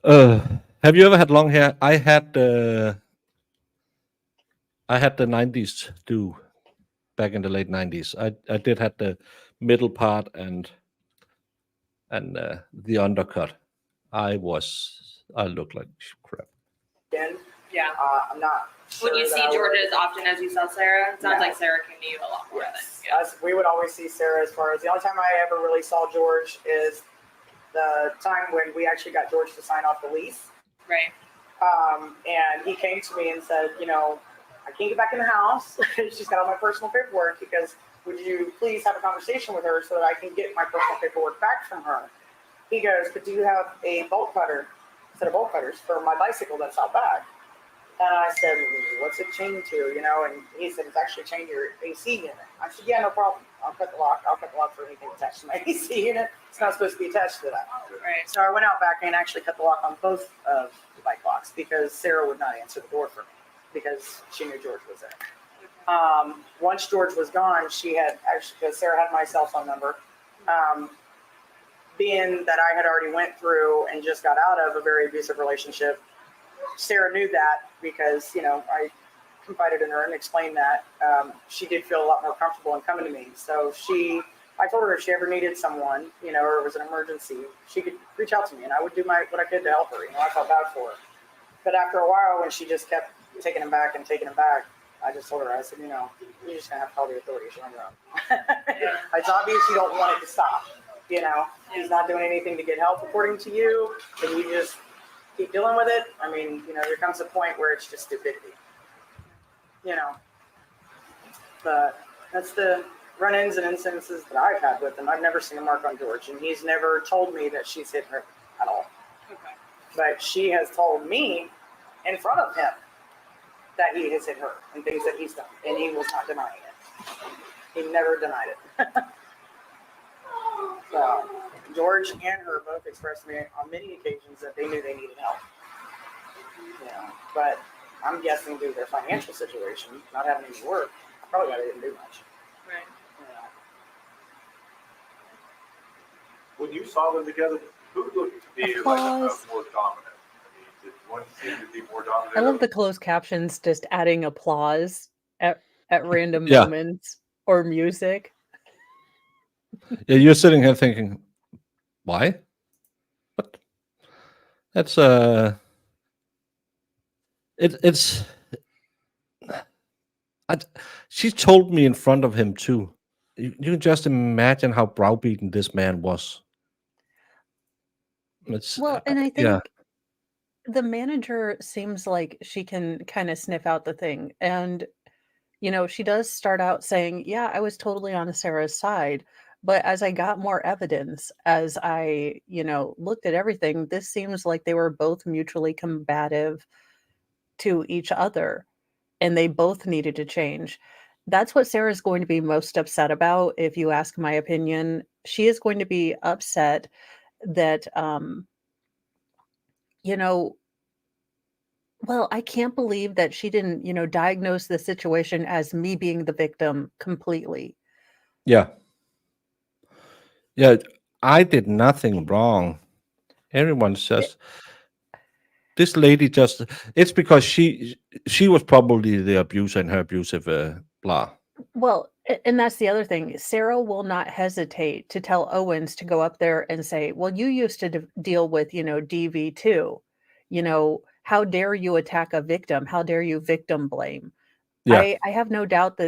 Uh, have you ever had long hair? I had the 90s do back in the late 90s. I did had the middle part and the undercut. I looked like crap. Again, Yeah. I'm not. Would you sure see that I Georgia would- as often as you saw Sarah? It sounds No. like Sarah came to you a lot more Yes. than. Yeah. We would always see Sarah. As far as the only time I ever really saw George is the time when we actually got George to sign off the lease. Right. And he came to me and said, I can't get back in the house. She's got all my personal paperwork because would you please have a conversation with her so that I can get my personal paperwork back from her? He goes, but do you have a bolt cutter, set of bolt cutters for my bicycle that's out back? And I said, what's it chained to, And he said, it's actually chained to your AC unit. I said, yeah, no problem. I'll cut the lock. I'll cut the lock for anything attached to my AC unit. It's not supposed to be attached to that. Right. So I went out back and actually cut the lock on both of the bike locks because Sarah would not answer the door for me because she knew George was there. Once George was gone, she had actually, because Sarah had my cell phone number, being that I had already went through and just got out of a very abusive relationship, Sarah knew that because, I confided in her and explained that. She did feel a lot more comfortable in coming to me. So I told her if she ever needed someone, or it was an emergency, she could reach out to me and I would do what I could to help her. I felt bad for her. But after a while, when she just kept taking him back, I just told her, I said, you're just going to have to call the authorities on your own. It's obvious you don't want it to stop. He's not doing anything to get help according to you, and you just keep dealing with it. I mean, there comes a point where it's just stupidity. But that's the run-ins and incidences that I've had with him. I've never seen a mark on George, and he's never told me that she's hit her at all. Okay. But she has told me in front of him that he has hit her and things that he's done, and he was not denying it. He never denied it. So George and her both expressed to me on many occasions that they knew they needed help. But I'm guessing due to their financial situation, not having any work, probably they didn't do much. Right. When you saw them together, who looked to be like a more dominant? I mean, did one seem to be more dominant? I love the closed captions just adding applause at random Yeah. moments or music. Yeah, you're sitting here thinking, why? But that's it's. She told me in front of him too. You can just imagine how browbeaten this man was. It's Well, and I yeah, think the manager seems like she can kind of sniff out the thing. And, she does start out saying, yeah, I was totally on Sarah's side. But as I got more evidence, as I, looked at everything, this seems like they were both mutually combative to each other and they both needed to change. That's what Sarah's going to be most upset about, if you ask my opinion. She is going to be upset that, you know, well, I can't believe that she didn't, diagnose the situation as me being the victim completely. yeah, yeah. I did nothing wrong. Everyone says this lady just. It's because she was probably the abuser in her abusive blah. Well, and that's the other thing. Sarah will not hesitate to tell Owens to go up there and say, well, you used to deal with, DV too. How dare you attack a victim? How dare you victim blame? Yeah, I have no doubt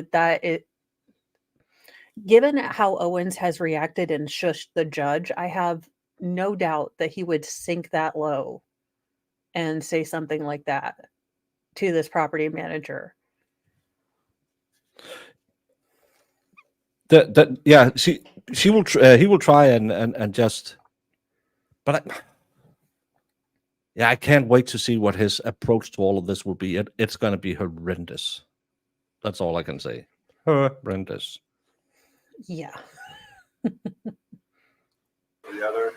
given how Owens has reacted and shushed the judge, I have no doubt that he would sink that low and say something like that to this property manager. that yeah. She will. He will try and just. But yeah, I can't wait to see what his approach to all of this will be. It's going to be horrendous. That's all I can say. Horrendous. Yeah. The other,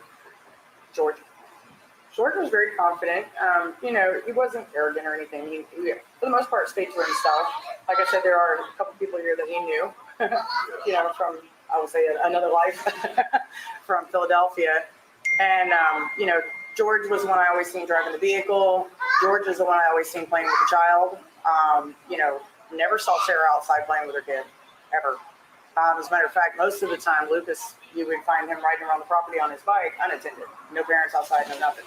George. George was very confident. He wasn't arrogant or anything. He, for the most part, stayed to himself. Like I said, there are a couple people here that he knew, from, I would say, another life from Philadelphia. And, George was the one I always seen driving the vehicle. George is the one I always seen playing with the child. Never saw Sarah outside playing with her kid, ever. As a matter of fact, most of the time, Lucas, you would find him riding around the property on his bike, unattended. No parents outside, no nothing.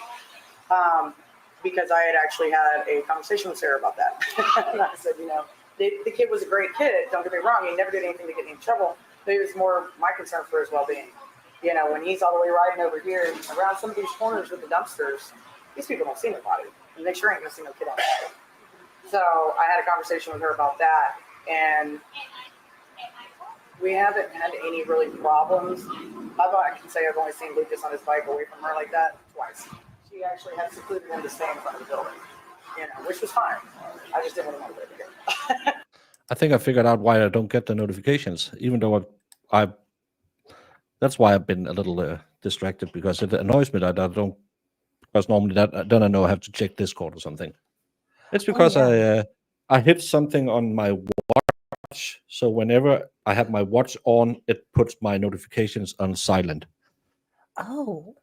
Because I had actually had a conversation with Sarah about that. And I said, the kid was a great kid, don't get me wrong, he never did anything to get in trouble, but it was more my concern for his well-being. When he's all the way riding over here around some of these corners with the dumpsters, these people don't see nobody, and they sure ain't gonna see no kid outside. So I had a conversation with her about that, and we haven't had any really problems. I can say I've only seen Lucas on his bike away from her like that twice. She actually had secluded him to stay in front of the building, which was fine. I just didn't want to live here. I think I figured out why I don't get the notifications, even though I that's why I've been a little distracted, because it annoys me that I don't. Because normally then I know I have to check Discord or something. It's because I hit something on my watch, so whenever I have my watch on, it puts my notifications on silent. Oh.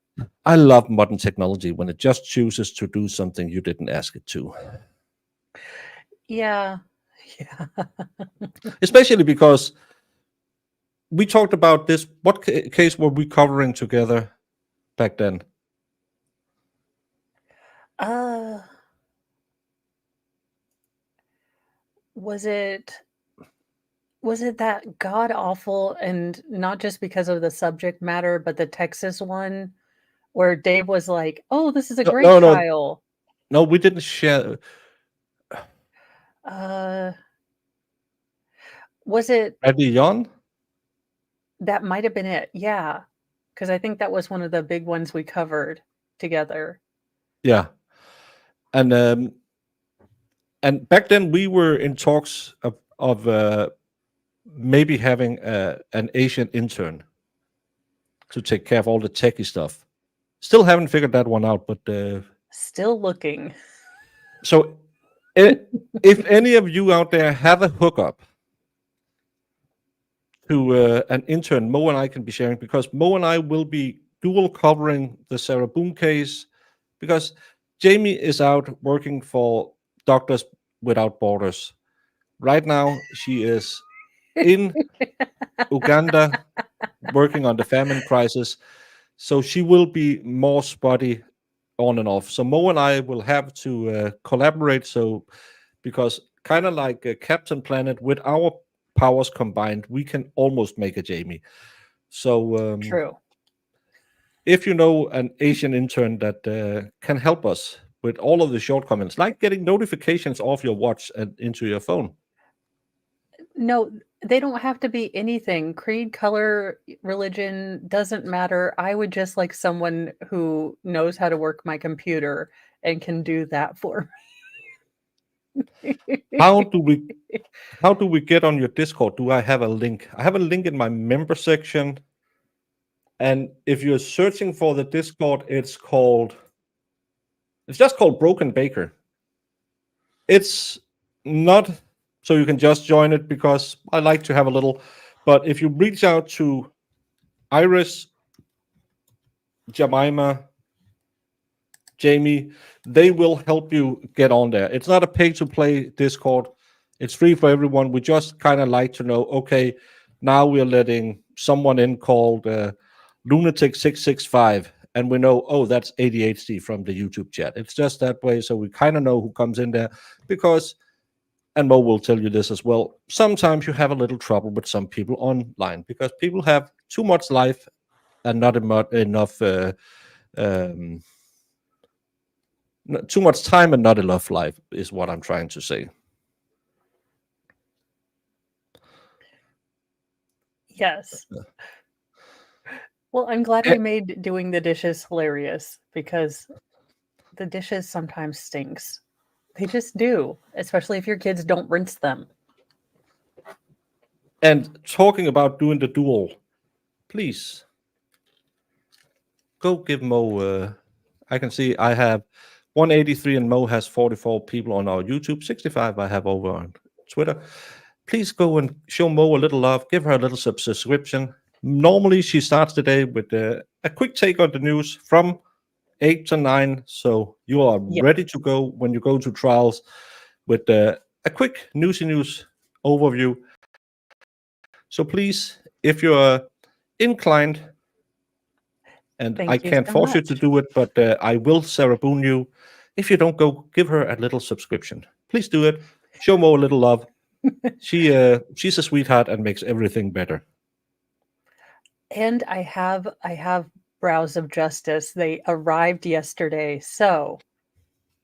I love modern technology when it just chooses to do something you didn't ask it to. Yeah. Yeah. Especially because we talked about this. What case were we covering together back then? Was it that god awful, and not just because of the subject matter, but the Texas one where Dave was like, "Oh, this is a great No, trial." no, we didn't share. Was it Eddie Yon? that might have been it? Yeah, because I think that was one of the big ones we covered together. Yeah, and back then we were in talks of maybe having an Asian intern to take care of all the techie stuff. Still haven't figured that one out, but Still looking. so if any of you out there have a hookup to an intern, Mo and I can be sharing, because Mo and I will be dual covering the Sarah Boone case, because Jamie is out working for Doctors Without Borders. Right now, she is in Uganda working on the famine crisis. So she will be more spotty on and off. So Mo and I will have to collaborate. So because kind of like Captain Planet, with our powers combined, we can almost make a Jamie. So True. if you know an Asian intern that can help us with all of the shortcomings, like getting notifications off your watch and into your phone. No, they don't have to be anything. Creed, color, religion doesn't matter. I would just like someone who knows how to work my computer and can do that for me. How do we get on your Discord? Do I have a link? I have a link in my member section. And if you're searching for the Discord, it's just called Broken Baker. It's not so you can just join it because I like to have a little, but if you reach out to Iris, Jemima, Jamie, they will help you get on there. It's not a pay to play Discord. It's free for everyone. We just kind of like to know, okay, now we're letting someone in called Lunatic665, and we know, oh, that's ADHD from the YouTube chat. It's just that way. So we kind of know who comes in there because, and Mo will tell you this as well, sometimes you have a little trouble with some people online because people have too much life and not enough too much time and not enough life is what I'm trying to say. Yes. Well, I'm glad we made doing the dishes hilarious because the dishes sometimes stinks. They just do, especially if your kids don't rinse them. And talking about doing the duel, please go give Mo. I can see I have 183 and Mo has 44 people on our YouTube, 65 I have over on Twitter. Please go and show Mo a little love, give her a little subscription. Normally she starts the day with a quick take on the news from 8 to 9, so you are ready to go when you go to trials with a quick news overview. So please, if you're inclined, and I can't force you to do it, but I will Sarah Boone you. If you don't go, give her a little subscription. Please do it. Show Mo a little love. She's a sweetheart and makes everything better. And I have Brows of Justice. They arrived yesterday. So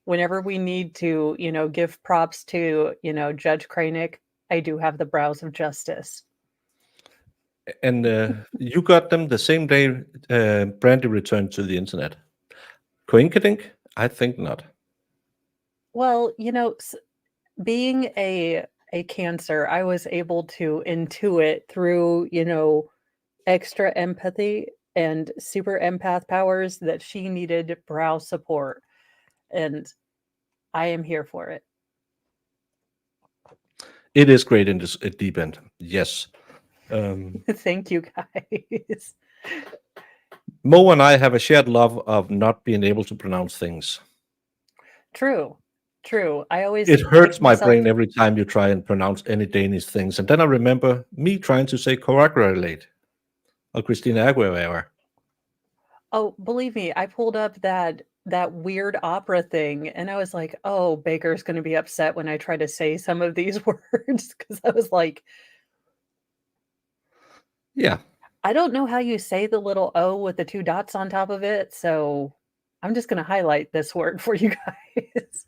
whenever we need to, give props to, Judge Kranick, I do have the Brows of Justice. And you got them the same day Brandy returned to the internet. Coincidence? I think not. Well, being a Cancer, I was able to intuit through, extra empathy and super empath powers that she needed brow support. And I am here for it. It is great in this deep end. Yes. Thank you, guys. Mo and I have a shared love of not being able to pronounce things. True. It hurts my brain every time you try and pronounce any Danish things. And then I remember me trying to say coagulate or Christina Aguilera. Oh, believe me, I pulled up that weird opera thing and I was like, oh, Baker's going to be upset when I try to say some of these words because I was like, yeah, I don't know how you say the little O with the 2 dots on top of it. So I'm just going to highlight this word for you guys.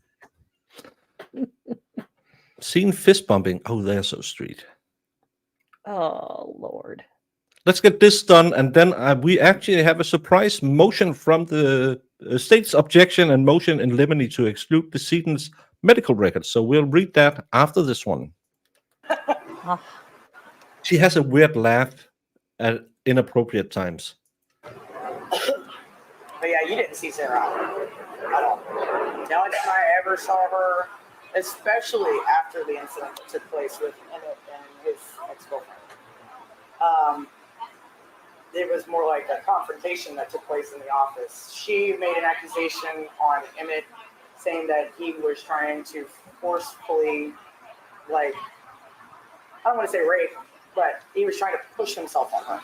Seen fist bumping. Oh, they're so street. Oh, Lord. Let's get this done. And then we actually have a surprise motion from the state's objection and motion in limine to exclude decedent's medical records. So we'll read that after this one. She has a weird laugh at inappropriate times. But yeah, you didn't see Sarah at all. The only time I ever saw her, especially after the incident that took place with Emmett and his ex-girlfriend, it was more like a confrontation that took place in the office. She made an accusation on Emmett saying that he was trying to forcefully, I don't want to say rape, but he was trying to push himself on her.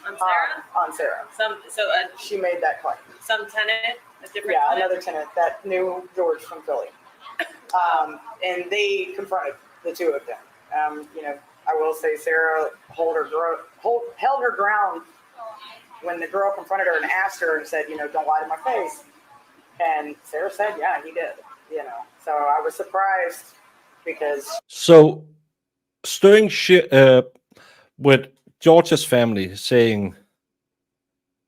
On Sarah? On Sarah. She made that claim. Some tenant, a different Yeah, tenant? another tenant that knew George from Philly. And they confronted the two of them. I will say Sarah held her ground when the girl confronted her and asked her and said, don't lie to my face. And Sarah said, yeah, he did. So I was surprised because So stirring shit with George's family, saying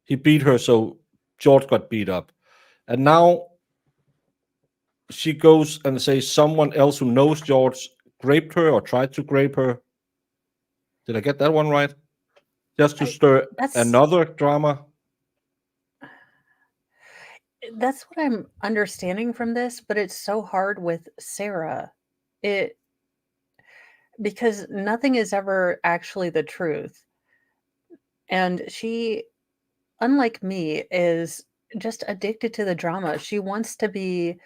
he beat her, so George got beat up, and now she goes and says someone else who knows George raped her or tried to rape her. Did I get that one right? Just to stir another drama. That's what I'm understanding from this, but it's so hard with Sarah. Because nothing is ever actually the truth. And she, unlike me, is just addicted to the drama. She wants to be,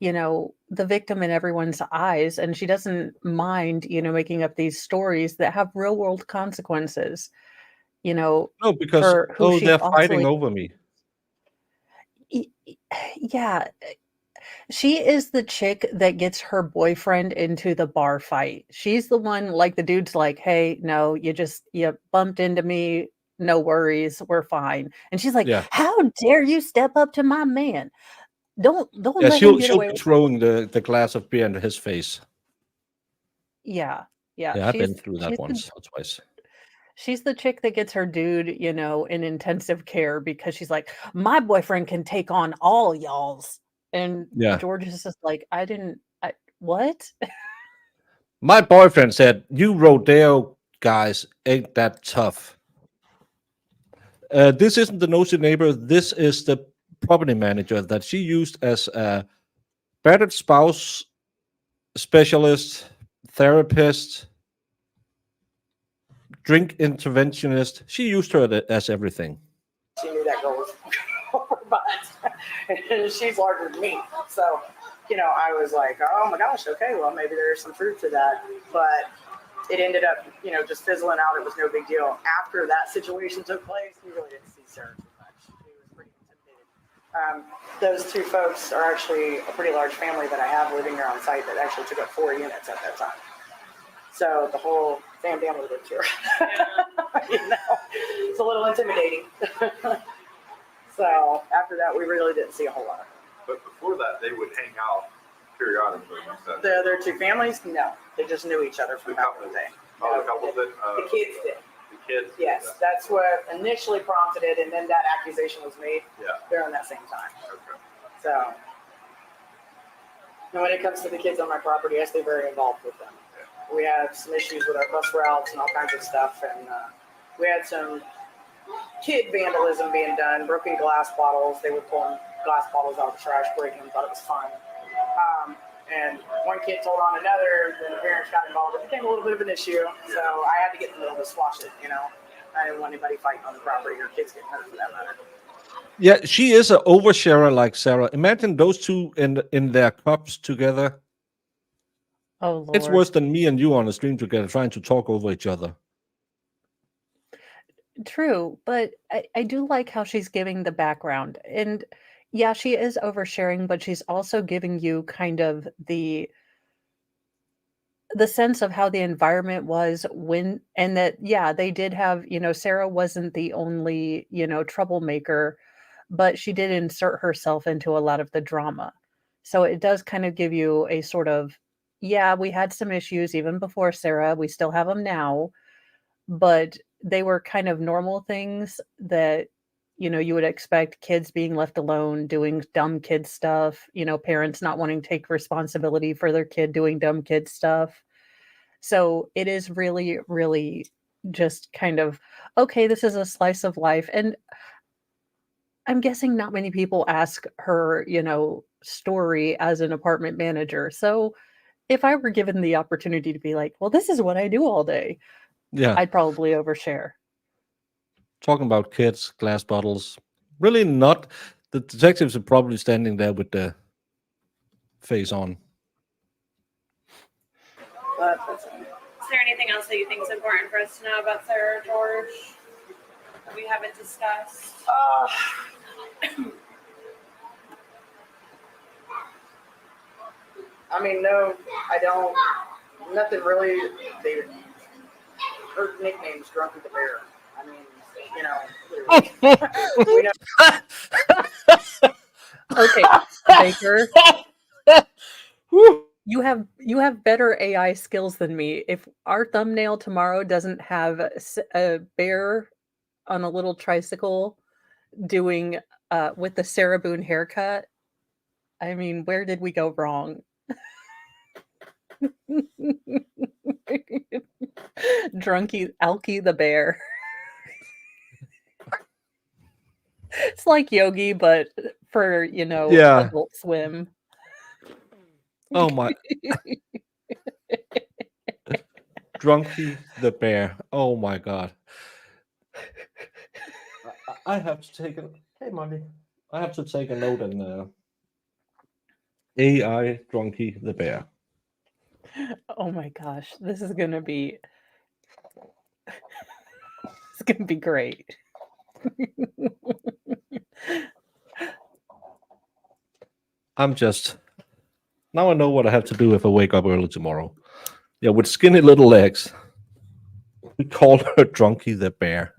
the victim in everyone's eyes, and she doesn't mind, making up these stories that have real world consequences, No, because for who she they're also. fighting over me. Yeah, she is the chick that gets her boyfriend into the bar fight. She's the one, like, the dude's like, hey, no, you bumped into me. No worries. We're fine. And she's like, Yeah. how dare you step up to my man? Don't Yeah, let him she'll get be away with. throwing the glass of beer into his face. Yeah. Yeah, I've been through that once or twice. She's the chick that gets her dude, in intensive care because she's like, my boyfriend can take on all y'all's. And Yeah. George is just like, what? My boyfriend said, you rodeo guys ain't that tough. This isn't the nosy neighbor. This is the property manager that she used as a battered spouse specialist, therapist, drink interventionist. She used her as everything. she knew that girl was but and she's larger than me. So, I was like, oh my gosh, okay, well, maybe there's some truth to that. But it ended up, just fizzling out. It was no big deal. After that situation took place, we really didn't see Sarah too much. She was pretty intimidated. Those two folks are actually a pretty large family that I have living here on site that actually took up 4 units at that time. So the whole family lived here. It's a little intimidating. So after that, we really didn't see a whole lot. But before that, they would hang out periodically. The other two families, no, they just knew each other from back in the day. Oh, the couple did? The kids did. The kids? Yes, that's what initially prompted it, and then that accusation was made during that same time. Okay. So, and when it comes to the kids on my property, I stay very involved with them. We have some issues with our bus routes and all kinds of stuff, and we had some kid vandalism being done, broken glass bottles. They were pulling glass bottles out of the trash, breaking them, thought it was fun. And one kid told on another, then the parents got involved. It became a little bit of an issue, so I had to get in the middle to squash it, I didn't want anybody fighting on the property or kids getting hurt for that matter. Yeah, she is an oversharer like Sarah. Imagine those two in their cups together. Oh, Lord. It's worse than me and you on a stream together trying to talk over each other. True, but I do like how she's giving the background. And yeah, she is oversharing, but she's also giving you kind of the sense of how the environment was when, and that, yeah, they did have, Sarah wasn't the only, troublemaker, but she did insert herself into a lot of the drama. So it does kind of give you a sort of, yeah, we had some issues even before Sarah. We still have them now, but they were kind of normal things that, you would expect: kids being left alone, doing dumb kid stuff, parents not wanting to take responsibility for their kid doing dumb kid stuff. So it is really, really just kind of, okay, this is a slice of life. And I'm guessing not many people ask her, story as an apartment manager. So if I were given the opportunity to be like, well, this is what I do all day, Yeah. I'd probably overshare. Talking about kids, glass bottles. Really not. The detectives are probably standing there with the face on. But Is there anything else that you think is important for us to know about Sarah or George? we haven't discussed? I mean, no, I don't. Nothing really. Her nickname's Grumpy the Bear. I mean, you know, we know. Okay, Baker, Whew. you have better AI skills than me. If our thumbnail tomorrow doesn't have a bear on a little tricycle doing with the Sarah Boone haircut, I mean, where did we go wrong? Drunky Alky the bear. It's like Yogi, but for, Yeah. Adult Swim. Oh my. Drunky the bear. Oh my god. I have to take a. Hey, mommy. I have to take a note in AI Drunky the bear. Oh my gosh, this is gonna be it's gonna be great. I'm just. Now I know what I have to do if I wake up early tomorrow. Yeah, with skinny little legs. We call her Drunky the bear.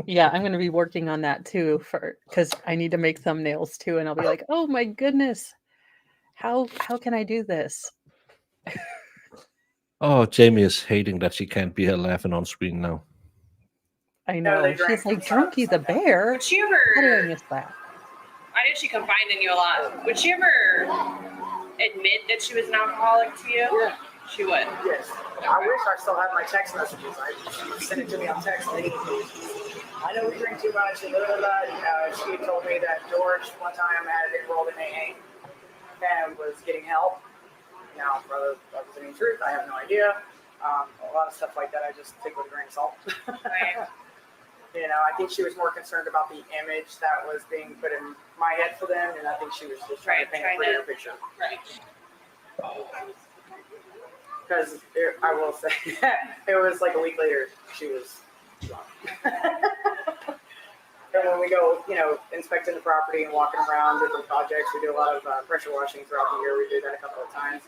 Yeah, I'm gonna be working on that too because I need to make thumbnails too, and I'll be like, oh my goodness, how can I do this? Oh, Jamie is hating that she can't be here laughing on screen now. I No, know. they drank She's like, themselves Drunky the like that. bear? Would she How did I ever, miss that? I know she confided in you a lot. Would she ever admit that she was an alcoholic to you? Yeah. She would. Yes. I wish I still had my text messages. She sent it to me on text. I know we drink too much and blah, blah, blah. She had told me that George one time had enrolled in AA and was getting help. Now, whether that was any truth, I have no idea. A lot of stuff like that I just take with a grain of salt. Right. I think she was more concerned about the image that was being put in my head for them, and I think she was just trying to paint a prettier picture. Right. Because I will say, it was like a week later, she was drunk. And when we go, inspecting the property and walking around different projects, we do a lot of pressure washing throughout the year. We do that a couple of times.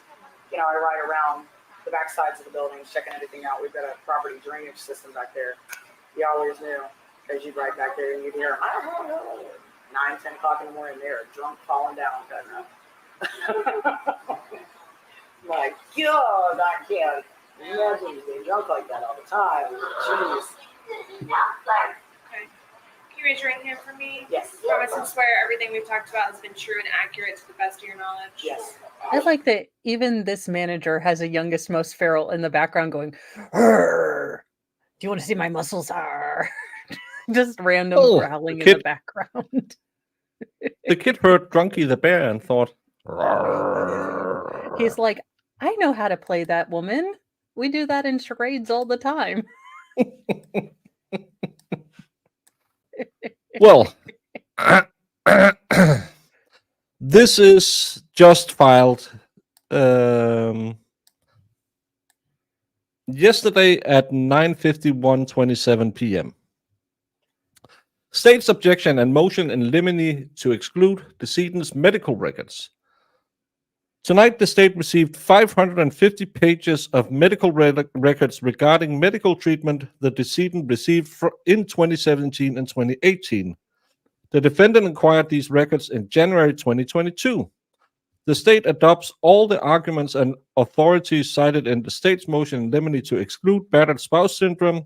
I ride around the back sides of the buildings, checking everything out. We've got a property drainage system back there. You always knew, as you'd ride back there and you'd hear 9, 10 o'clock in the morning, they're drunk, falling down, cutting up. My God, I can't imagine you being drunk like that all the time. Jeez. Okay. Can you raise your right hand for me? Yes. Promise and swear everything we've talked about has been true and accurate to the best of your knowledge. Yes. I like that even this manager has a youngest, most feral in the background going, "Arr! Do you want to see my muscles? Arr!" Just random Oh, growling the in the kid- background. The kid heard Drunky the bear and thought, "Rrrr." He's like, I know how to play that woman. We do that in charades all the time. Well, this is just filed yesterday at 9:51:27 p.m. State's objection and motion in limine to exclude decedent's medical records. Tonight, the state received 550 pages of medical records regarding medical treatment the decedent received in 2017 and 2018. The defendant acquired these records in January 2022. The state adopts all the arguments and authorities cited in the state's motion in limine to exclude battered spouse syndrome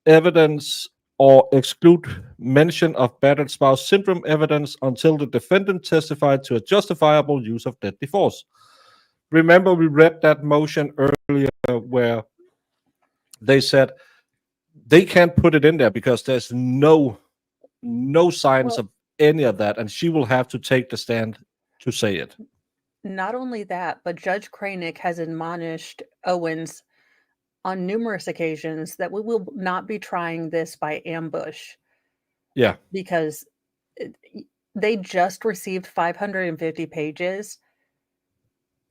evidence or exclude mention of battered spouse syndrome evidence until the defendant testified to a justifiable use of deadly force. Remember, we read that motion earlier where they said they can't put it in there because there's no signs of any of that, and she will have to take the stand to say it. Not only that, but Judge Kranick has admonished Owens on numerous occasions that we will not be trying this by ambush. Yeah. Because they just received 550 pages.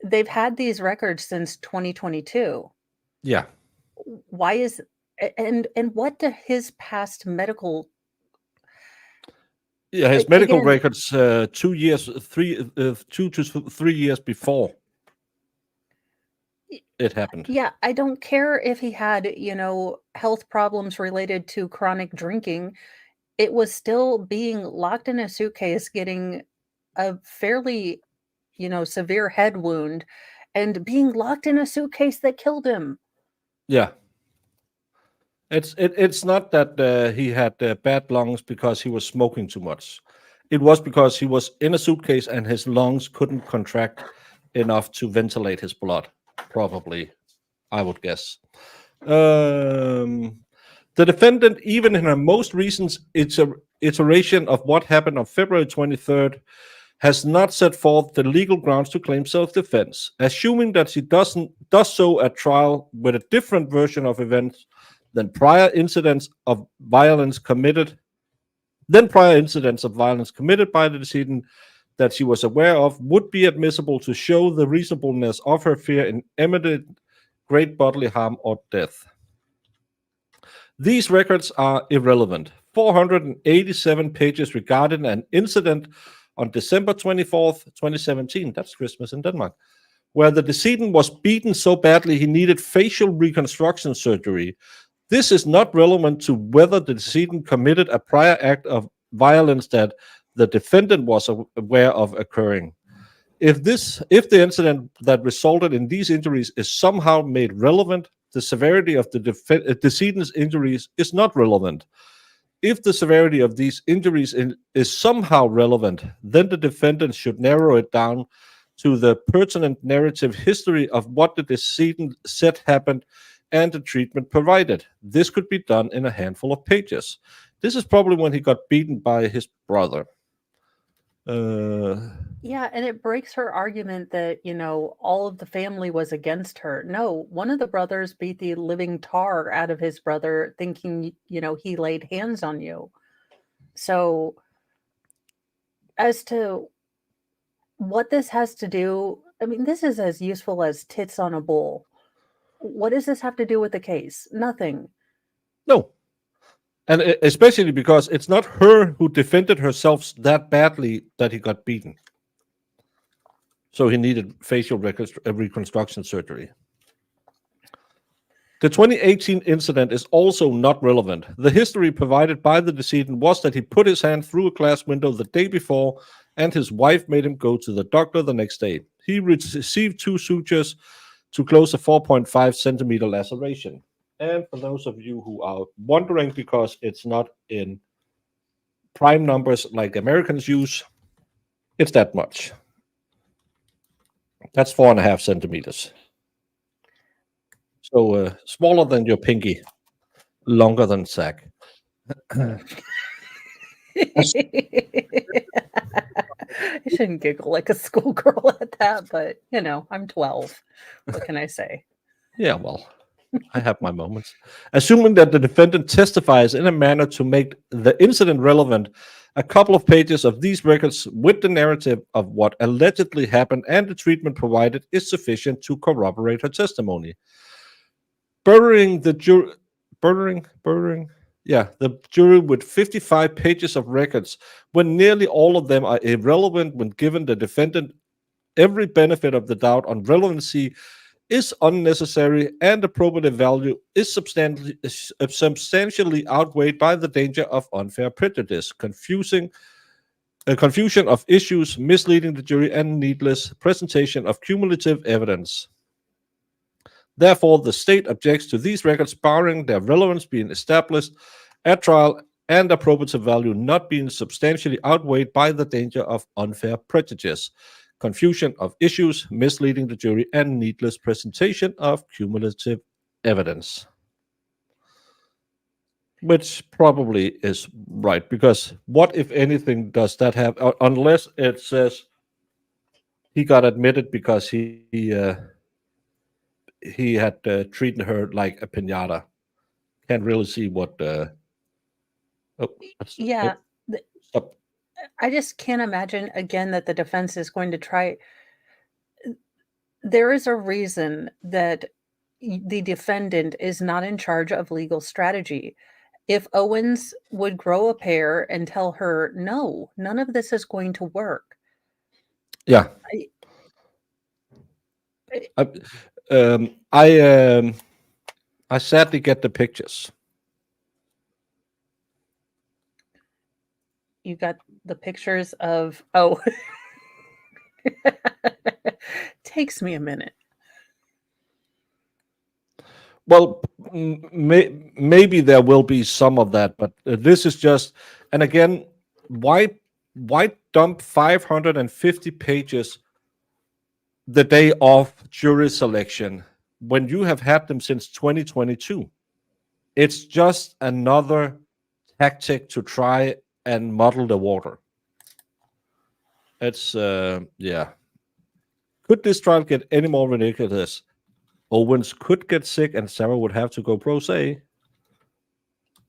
They've had these records since 2022. Yeah. why is and what do his past medical Yeah, his medical again, records 2 years, 2 to 3 years before it happened. yeah, I don't care if he had, health problems related to chronic drinking. It was still being locked in a suitcase, getting a fairly, severe head wound, and being locked in a suitcase that killed him. Yeah. It's not that he had bad lungs because he was smoking too much. It was because he was in a suitcase and his lungs couldn't contract enough to ventilate his blood. Probably, I would guess. The defendant, even in her most recent iteration of what happened on February 23rd, has not set forth the legal grounds to claim self-defense, assuming that she does so at trial with a different version of events than prior incidents of violence committed by the decedent that she was aware of would be admissible to show the reasonableness of her fear in imminent great bodily harm or death. These records are irrelevant. 487 pages regarding an incident on December 24th, 2017, that's Christmas in Denmark, where the decedent was beaten so badly he needed facial reconstruction surgery. This is not relevant to whether the decedent committed a prior act of violence that the defendant was aware of occurring. If the incident that resulted in these injuries is somehow made relevant, the severity of the decedent's injuries is not relevant. If the severity of these injuries is somehow relevant, then the defendant should narrow it down to the pertinent narrative history of what the decedent said happened and the treatment provided. This could be done in a handful of pages. This is probably when he got beaten by his brother. Yeah, and it breaks her argument that, all of the family was against her. No, one of the brothers beat the living tar out of his brother, thinking, he laid hands on you. So, as to what this has to do, I mean, this is as useful as tits on a bowl. What does this have to do with the case? Nothing. No. And especially because it's not her who defended herself that badly that he got beaten. So he needed facial reconstruction surgery. The 2018 incident is also not relevant. The history provided by the decedent was that he put his hand through a glass window the day before, and his wife made him go to the doctor the next day. He received 2 sutures to close a 4.5 centimeter laceration. And for those of you who are wondering, because it's not in prime numbers like Americans use, it's that much. That's 4.5 centimeters. So smaller than your pinky, longer than sack. I shouldn't giggle like a schoolgirl at that, but I'm 12. What can I say? Yeah, well, I have my moments. Assuming that the defendant testifies in a manner to make the incident relevant, a couple of pages of these records with the narrative of what allegedly happened and the treatment provided is sufficient to corroborate her testimony. The jury with 55 pages of records, when nearly all of them are irrelevant when given the defendant every benefit of the doubt on relevancy, is unnecessary, and the probative value is substantially outweighed by the danger of unfair prejudice, confusion of issues, misleading the jury, and needless presentation of cumulative evidence. Therefore, the state objects to these records barring their relevance being established at trial and their probative value not being substantially outweighed by the danger of unfair prejudice, confusion of issues, misleading the jury, and needless presentation of cumulative evidence. Which probably is right, because what, if anything, does that have, unless it says he got admitted because he had treated her like a piñata. Can't really see what. Yeah, Stop. I just can't imagine again that the defense is going to try. There is a reason that the defendant is not in charge of legal strategy. If Owens would grow a pair and tell her, no, none of this is going to work. Yeah. I- I sadly get the pictures. You got the pictures of, oh, takes me a minute. Well, maybe there will be some of that, but this is just, and again, why dump 550 pages the day of jury selection when you have had them since 2022? It's just another tactic to try and muddle the water. It's yeah. Could this trial get any more ridiculous? Owens could get sick and Sarah would have to go pro se.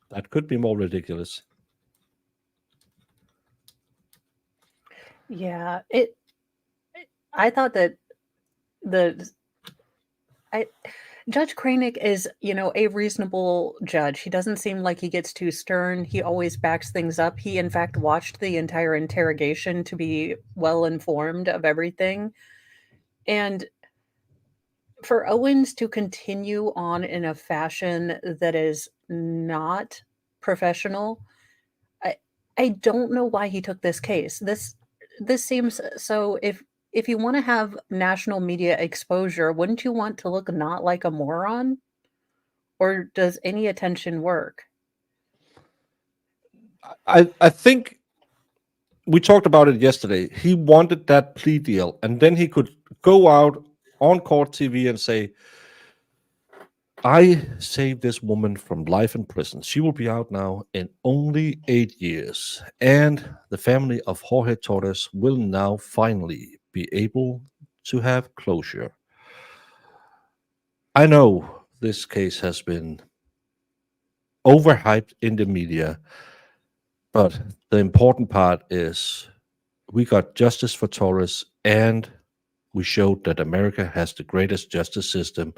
That could be more ridiculous. Yeah, I thought that Judge Kranick is, a reasonable judge. He doesn't seem like he gets too stern. He always backs things up. He, in fact, watched the entire interrogation to be well informed of everything. And for Owens to continue on in a fashion that is not professional, I don't know why he took this case. This seems so. If you want to have national media exposure, wouldn't you want to look not like a moron? Or does any attention work? I think we talked about it yesterday. He wanted that plea deal, and then he could go out on court TV and say, I saved this woman from life in prison. She will be out now in only 8 years. And the family of Jorge Torres will now finally be able to have closure. I know this case has been overhyped in the media, but the important part is we got justice for Torres, and we showed that America has the greatest justice system,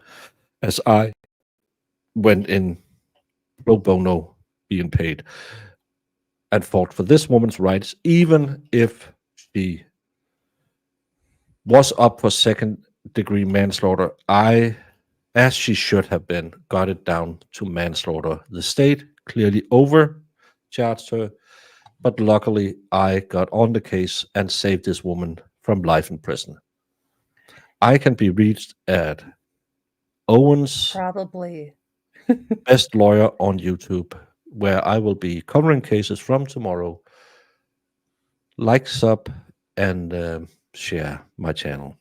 as I went in pro bono being paid and fought for this woman's rights, even if she was up for second-degree manslaughter. I, as she should have been, got it down to manslaughter. The state clearly overcharged her, but luckily I got on the case and saved this woman from life in prison. I can be reached at Owens Probably. Best Lawyer on YouTube, where I will be covering cases from tomorrow. Like, sub, and share my channel.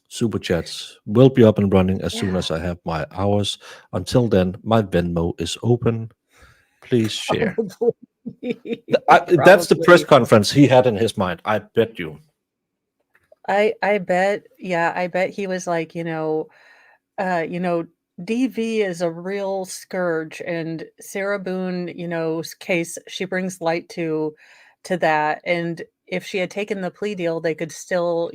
Super chats will be up and running as soon as I have my hours. Until then, my Venmo is open. Please share. That's the press conference he had in his mind. I bet you. I bet, yeah, I bet he was like, DV is a real scourge, and Sarah Boone's case, she brings light to that. And if she had taken the plea deal, they could still,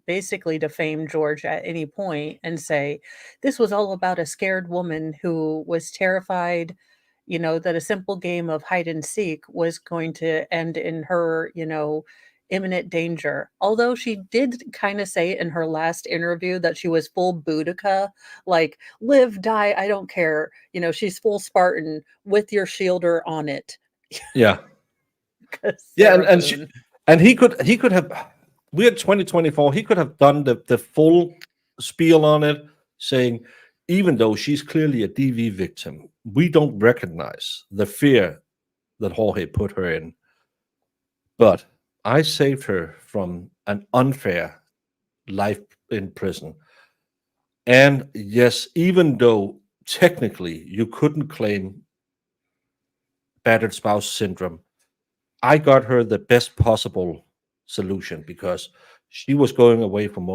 basically defame George at any point and say this was all about a scared woman who was terrified, that a simple game of hide and seek was going to end in her, imminent danger. Although she did kind of say in her last interview that she was full Boudica, like live, die, I don't care. She's full Spartan with your shielder on it. Yeah. Yeah, and he could have, we're 2024, he could have done the full spiel on it, saying, even though she's clearly a DV victim, we don't recognize the fear that Jorge put her in. But I saved her from an unfair life in prison. And yes, even though technically you couldn't claim battered spouse syndrome, I got her the best possible solution because she was going away from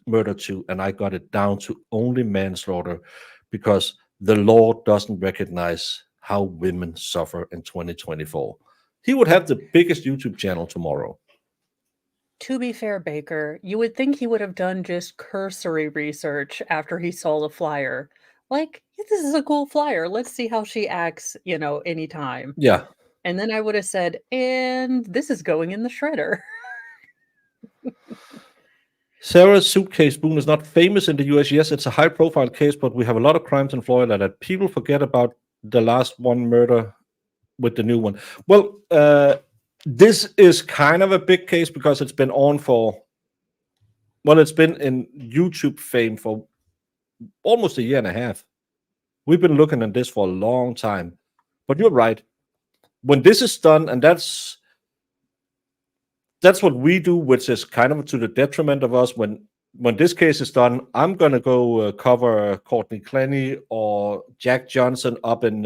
murder too, and I got it down to only manslaughter because the law doesn't recognize how women suffer in 2024. He would have the biggest YouTube channel tomorrow. To be fair, Baker, you would think he would have done just cursory research after he saw the flyer. Like, "Yeah, this is a cool flyer. Let's see how she acts, anytime." Yeah. And then I would have said, "And this is going in the shredder." Sarah's suitcase Boone is not famous in the US. Yes, it's a high profile case, but we have a lot of crimes in Florida that people forget about the last one murder with the new one. Well, this is kind of a big case because it's been on for, well, it's been in YouTube fame for almost a year and a half. We've been looking at this for a long time. But you're right. When this is done, and that's what we do, which is kind of to the detriment of us. When this case is done, I'm gonna go cover Courtney Clenny or Jack Johnson up in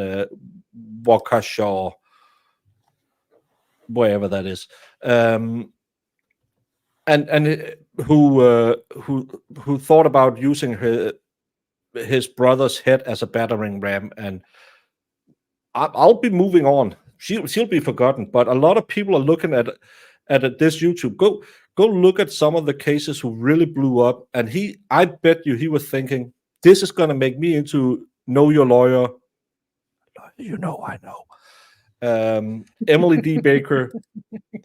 Waukesha, wherever that is, and who thought about using his brother's head as a battering ram, and I'll be moving on. She'll be forgotten, but a lot of people are looking at this YouTube. Go look at some of the cases who really blew up, and I bet you he was thinking, this is gonna make me into Know Your Lawyer. You know, I know. Emily D. Baker,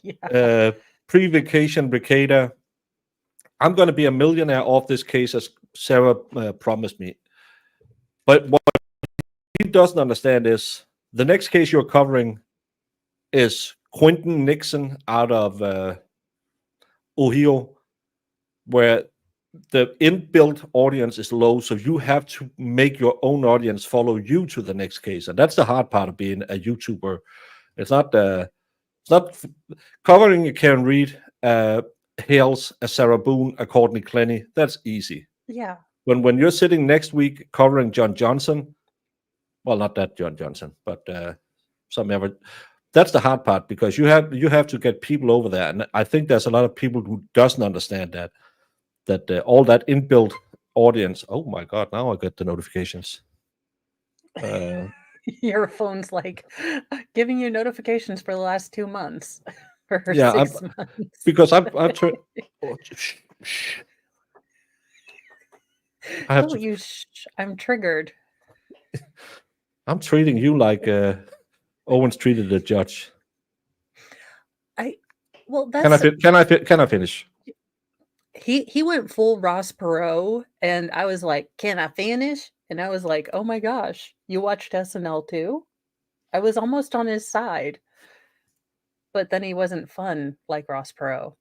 Yeah. pre-vacation Ricada. I'm gonna be a millionaire off this case, as Sarah promised me. But what he doesn't understand is the next case you're covering is Quentin Nixon out of Ohio, where the inbuilt audience is low, so you have to make your own audience follow you to the next case, and that's the hard part of being a YouTuber. It's not covering a Karen Reed, Hales, a Sarah Boone, a Courtney Clenny. That's easy. Yeah. When you're sitting next week covering John Johnson, well, not that John Johnson, but some ever. That's the hard part, because you have to get people over there, and I think there's a lot of people who doesn't understand that all that inbuilt audience. Oh my God! Now I get the notifications. Your phone's like giving you notifications for the last 2 months or Yeah, 6 months. because I've turned. Oh, shh. I have Don't to. you I'm triggered. I'm treating you like Owens treated the judge. Well, Can I finish? he went full Ross Perot, and I was like, "Can I finish?" And I was like, "Oh my gosh, you watched SNL too?" I was almost on his side, but then he wasn't fun like Ross Perot.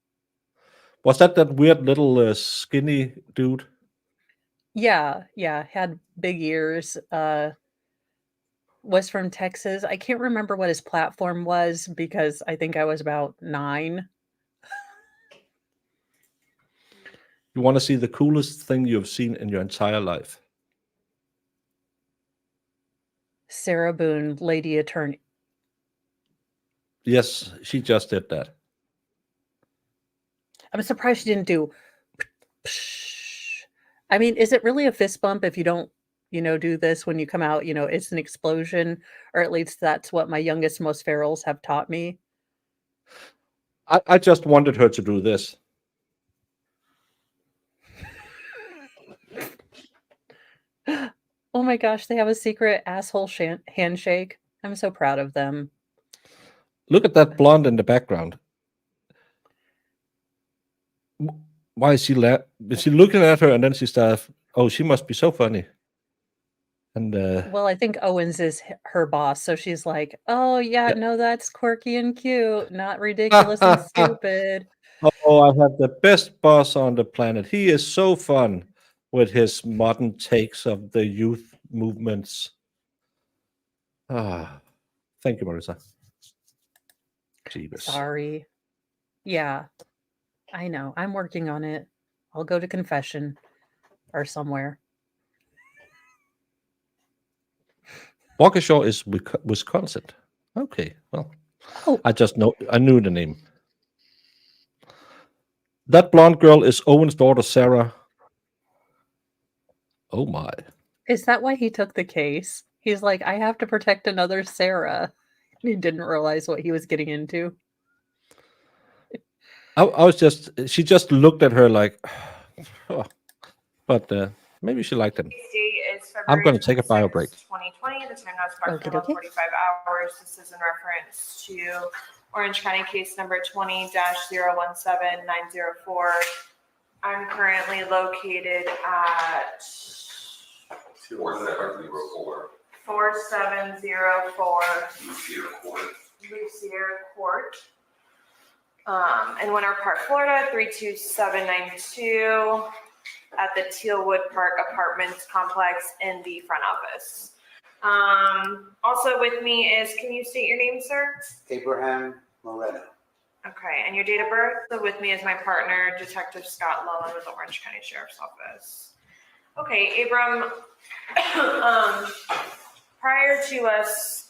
Was that weird little skinny dude? Yeah, had big ears. Was from Texas. I can't remember what his platform was because I think I was about 9. You want to see the coolest thing you've seen in your entire life? Sarah Boone, lady attorney. Yes, she just did that. I'm surprised she didn't do. I mean, is it really a fist bump if you don't, do this when you come out? It's an explosion, or at least that's what my youngest, most ferals have taught me. I just wanted her to do this. Oh my gosh, they have a secret asshole handshake. I'm so proud of them. Look at that blonde in the background. Why is she is she looking at her, and then she starts, oh, she must be so funny. And Well, I think Owens is her boss, so she's like, "Oh yeah, no, that's quirky and cute, not ridiculous and stupid." Oh, I have the best boss on the planet. He is so fun with his modern takes of the youth movements. Thank you, Marissa. Jeebus. Sorry. Yeah, I know. I'm working on it. I'll go to confession or somewhere. Waukesha is Wisconsin. Okay, well, Oh, I knew the name. That blonde girl is Owen's daughter, Sarah. Oh my. is that why he took the case? He's like, I have to protect another Sarah. He didn't realize what he was getting into. I was just, she just looked at her like, oh, but maybe she liked him. Today's date is I'm February going to take a bio 26th, break. 2020. The time now is approximately Okey-dokey. 45 hours. This is in reference to Orange County case number 20-017904. I'm currently located at 4704. 4704 Lucia Court. Lucier Court. In Winter Park, Florida, 32792 at the Tealwood Park Apartments Complex in the front office. Also with me is, can you state your name, sir? Abraham Morena. Okay, and your date of birth? So with me is my partner, Detective Scott Lowen with the Orange County Sheriff's Office. Okay, Abram, prior to us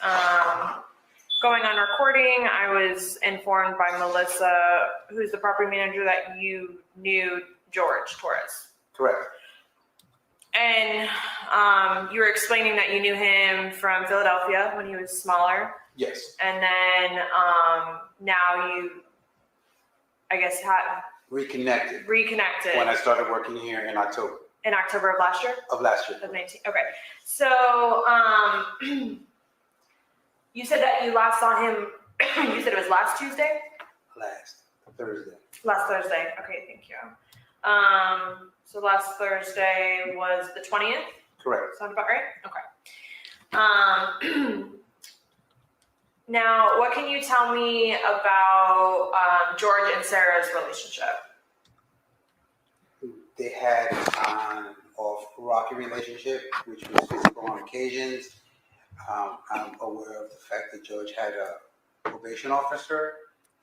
going on recording, I was informed by Melissa, who's the property manager, that you knew George Torres. Correct. And you were explaining that you knew him from Philadelphia when he was smaller. Yes. And then now you, I guess, have Reconnected reconnected when I started working here in October in October of last year, of last year. of 19. Okay. So you said that you last saw him, you said it was last Tuesday? Last Thursday. Last Thursday. Okay, thank you. So last Thursday was the 20th? Correct. Sound about right? Okay. Now, what can you tell me about George and Sarah's relationship? They had an off rocky relationship, which was physical on occasions. I'm aware of the fact that George had a probation officer.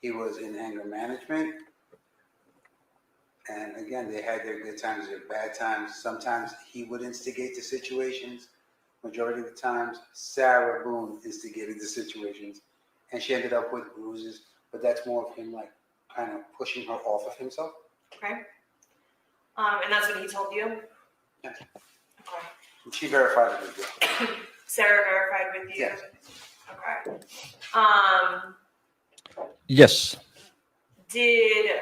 He was in anger management. And again, they had their good times, their bad times. Sometimes he would instigate the situations. Majority of the times, Sarah Boone instigated the situations. And she ended up with bruises. But that's more of him like kind of pushing her off of himself. Okay. And that's what he told you? Yes. Okay. She verified it as well. Sarah verified with you? Yes. Okay. Yes. Did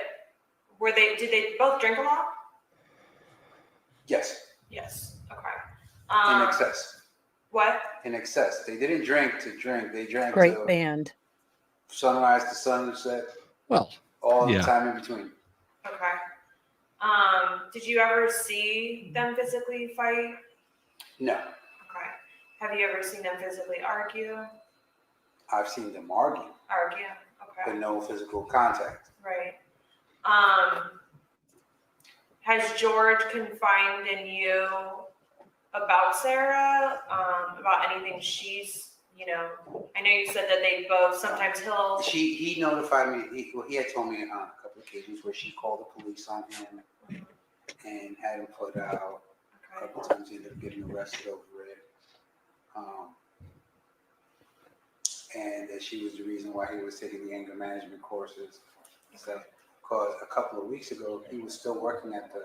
they both drink a lot? Yes. Yes. Okay. In excess. What? In excess. They didn't drink to drink. They drank Great to band. sunrise to sunset, Well, all Yeah. the time in between. Okay. Did you ever see them physically fight? No. Okay. Have you ever seen them physically argue? I've seen them argue, Okay. but no physical contact. Right. Has George confided in you about Sarah? About anything she's, I know you said that they both, sometimes He notified me, he had told me on a couple of occasions where she called the police on him and had him put out. A Okay. couple times he ended up getting arrested over it. And that she was the reason why he was taking the anger management courses. So, because a couple of weeks ago, he was still working at the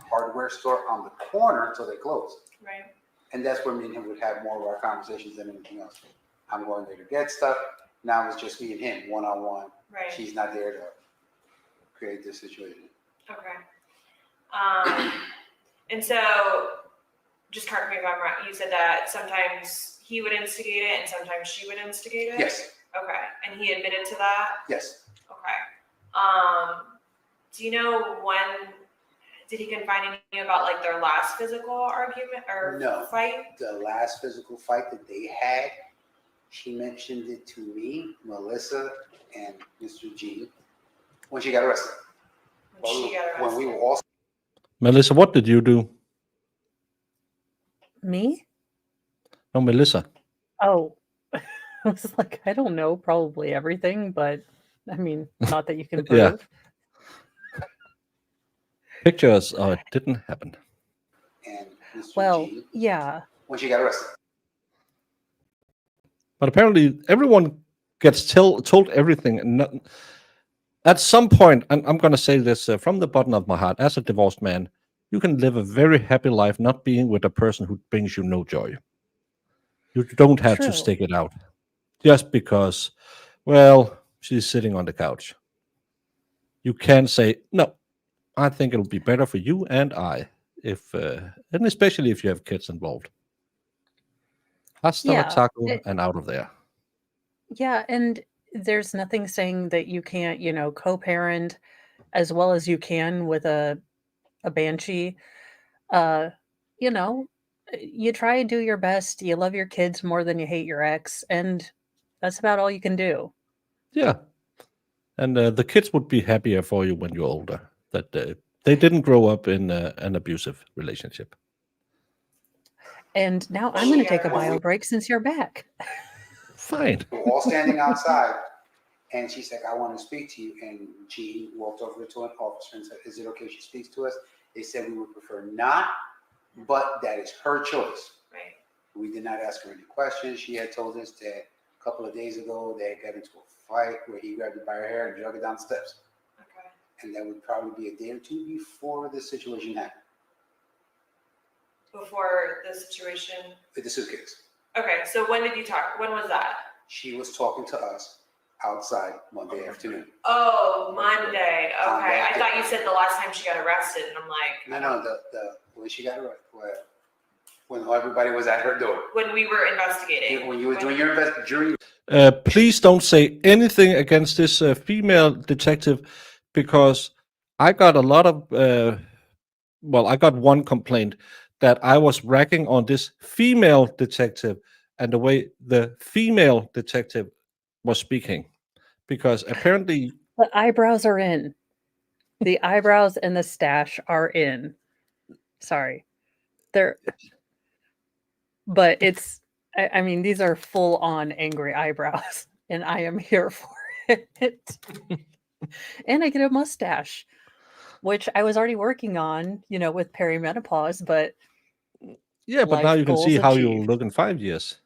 hardware store on the corner until they closed. Right. And that's where me and him would have more of our conversations than anything else. I'm going there to get stuff. Now it's just me and him, one-on-one. Right. She's not there to create this situation. Okay. And so, just correct me if I'm wrong, you said that sometimes he would instigate it and sometimes she would instigate it? Yes, Okay, and he admitted to that? yes. Okay. Do you know when, did he confide in you about like their last physical argument or No. fight? The last physical fight that they had, she mentioned it to me, Melissa, and Mr. G when she got arrested. When she got When we arrested? were all Melissa, what did you do? Me? No, Melissa. Oh, I was like, I don't know, probably everything, but I mean, not that you can prove. Yeah. Pictures, it didn't happen. and Mr. Well, G yeah. when she got arrested. But apparently, everyone gets told everything. And at some point, and I'm going to say this from the bottom of my heart, as a divorced man, you can live a very happy life not being with a person who brings you no joy. You don't have to True. stick it out just because, well, she's sitting on the couch. you can say, no, I think it'll be better for you and I, if and especially if you have kids involved. Hasta la Yeah. taco and out of there. Yeah, and there's nothing saying that you can't, co-parent as well as you can with a banshee. Uh, you know, you try and do your best. You love your kids more than you hate your ex, and that's about all you can do. Yeah. And the kids would be happier for you when you're older that they didn't grow up in an abusive relationship. And now I'm going to take a bio break since you're back. Fine. We were all standing outside, and she's like, I want to speak to you. And Jean walked over to an officer and said, is it okay if she speaks to us? They said we would prefer not, but that is her choice. Right. We did not ask her any questions. She had told us that a couple of days ago they got into a fight where he grabbed her by her hair and dragged her down the steps. Okay. And that would probably be a day or two before the situation happened Before the situation. with the suitcase. Okay, so when did you talk? When was that? She was talking to us outside Monday afternoon. Oh, Monday. On Okay, that I thought you day. said the last time she got arrested, and I'm like, No, when she got arrested, when everybody was at her door. when we were investigating. When you were doing your during Please don't say anything against this female detective, because I got a lot of, I got one complaint that I was ragging on this female detective and the way the female detective was speaking, because apparently, The eyebrows are in. The eyebrows and the stash are in. Sorry. But I mean, these are full on angry eyebrows, and I am here for it. And I get a mustache, which I was already working on, with perimenopause, but yeah, but now life you can see goals how you'll achieved. look in 5 years.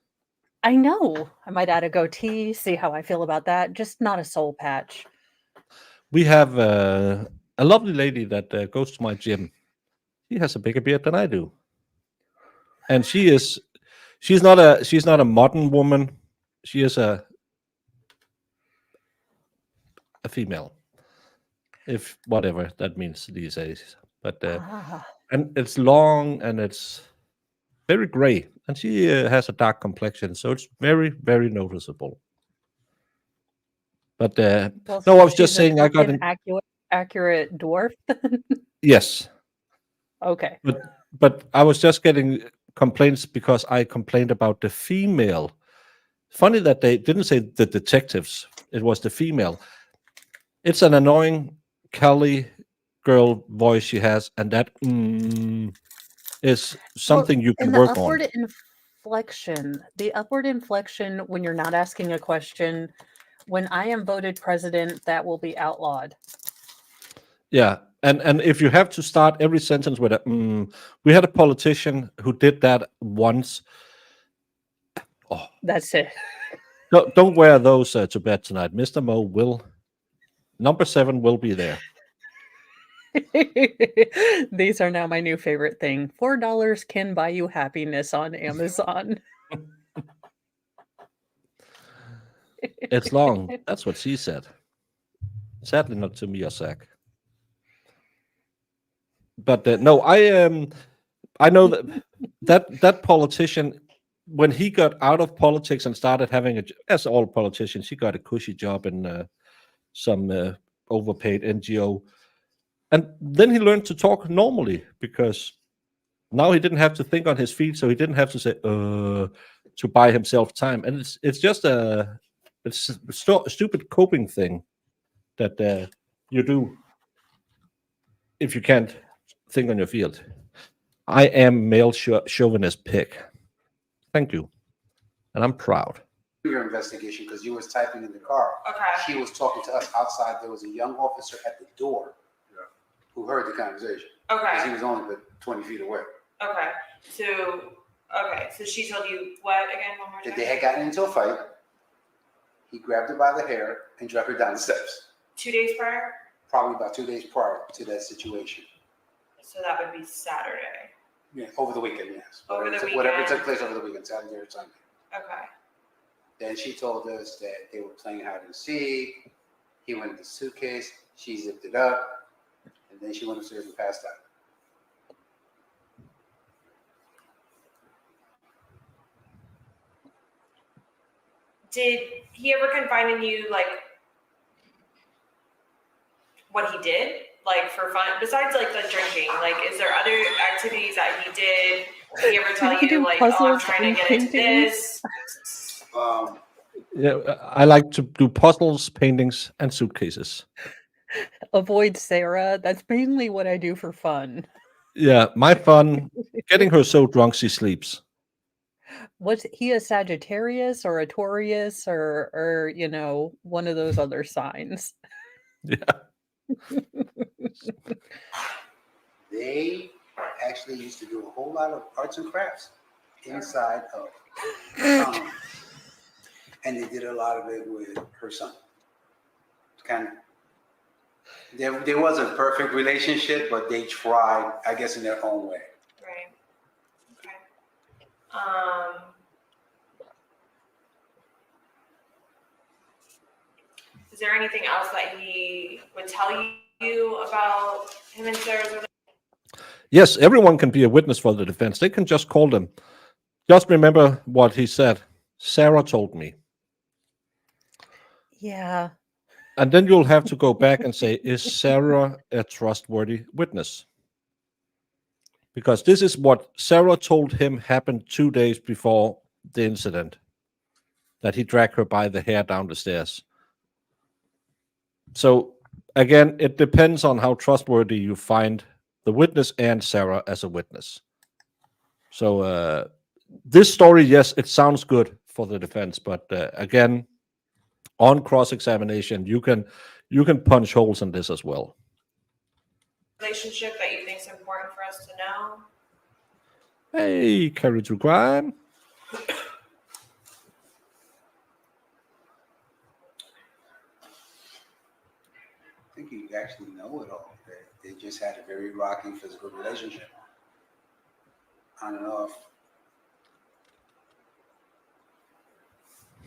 I know. I might add a goatee, see how I feel about that. Just not a soul patch. We have a lovely lady that goes to my gym. She has a bigger beard than I do, and she's not a modern woman. She is a female, if whatever that means these days. But Ah, and it's long and it's very gray, and she has a dark complexion, so it's very, very noticeable. But well, no, so I was just she's a saying I got token an accurate dwarf. yes, Okay. but I was just getting complaints because I complained about the female. Funny that they didn't say the detectives; it was the female. It's an annoying Kelly girl voice she has, and that is something you can And the work on. upward inflection when you're not asking a question, when I am voted president, that will be outlawed. Yeah, and if you have to start every sentence with a we had a politician who did that once. Oh, That's it. don't wear those to bed tonight. Mr. Mo will number 7 will be there. These are now my new favorite thing. $4 can buy you happiness on Amazon. It's long. That's what she said. Sadly, not to me or Zach. But no, I know that politician, when he got out of politics and started having as all politicians, he got a cushy job in some overpaid NGO, and then he learned to talk normally because now he didn't have to think on his feet, so he didn't have to say to buy himself time, and it's just a stupid coping thing that you do if you can't think on your field. I am male chauvinist pick. Thank you, and I'm proud. Your investigation because you was typing in the car. Okay. She was talking to us outside. There was a young officer at the door who heard the conversation because he Okay. was only but 20 feet away. Okay. So she told you what again? One more That time. they had gotten into a fight. He grabbed her by the hair and dragged her down the steps. 2 days prior. Probably about 2 days prior to that situation. So that would be Saturday. Yeah, over the weekend, yes. Over the Whatever weekend. took place over the weekend, Saturday or Sunday. Okay. Then she told us that they were playing hide and seek. He went in the suitcase. She zipped it up, and then she went upstairs and passed out. Did he ever confide in you, like, what he did, like, for fun? Besides, like, the drinking, like, is there other activities that he did? Did he ever tell Did he you, do like, oh, I'm puzzles trying and to get into paintings? this? Yeah, I like to do puzzles, paintings, and suitcases. Avoid Sarah. That's mainly what I do for fun. Yeah, my fun, getting her so drunk she sleeps. Was he a Sagittarius or a Taurus or one of those other signs? Yeah. They actually used to do a whole lot of arts and crafts inside of and they did a lot of it with her son. Kind of, there wasn't a perfect relationship, but they tried, I guess, in their own way. Right. Okay. Is there anything else that he would tell you about him and Sarah's relationship? Yes, everyone can be a witness for the defense. They can just call them. Just remember what he said. Sarah told me. Yeah. And then you'll have to go back and say, is Sarah a trustworthy witness? Because this is what Sarah told him happened 2 days before the incident, that he dragged her by the hair down the stairs. So again, it depends on how trustworthy you find the witness and Sarah as a witness. So this story, yes, it sounds good for the defense, but again, on cross-examination, you can punch holes in this as well. Relationship that you think is important for us to know? Hey, carry to crime. I think you actually know it all. They just had a very rocky physical relationship. I don't know if.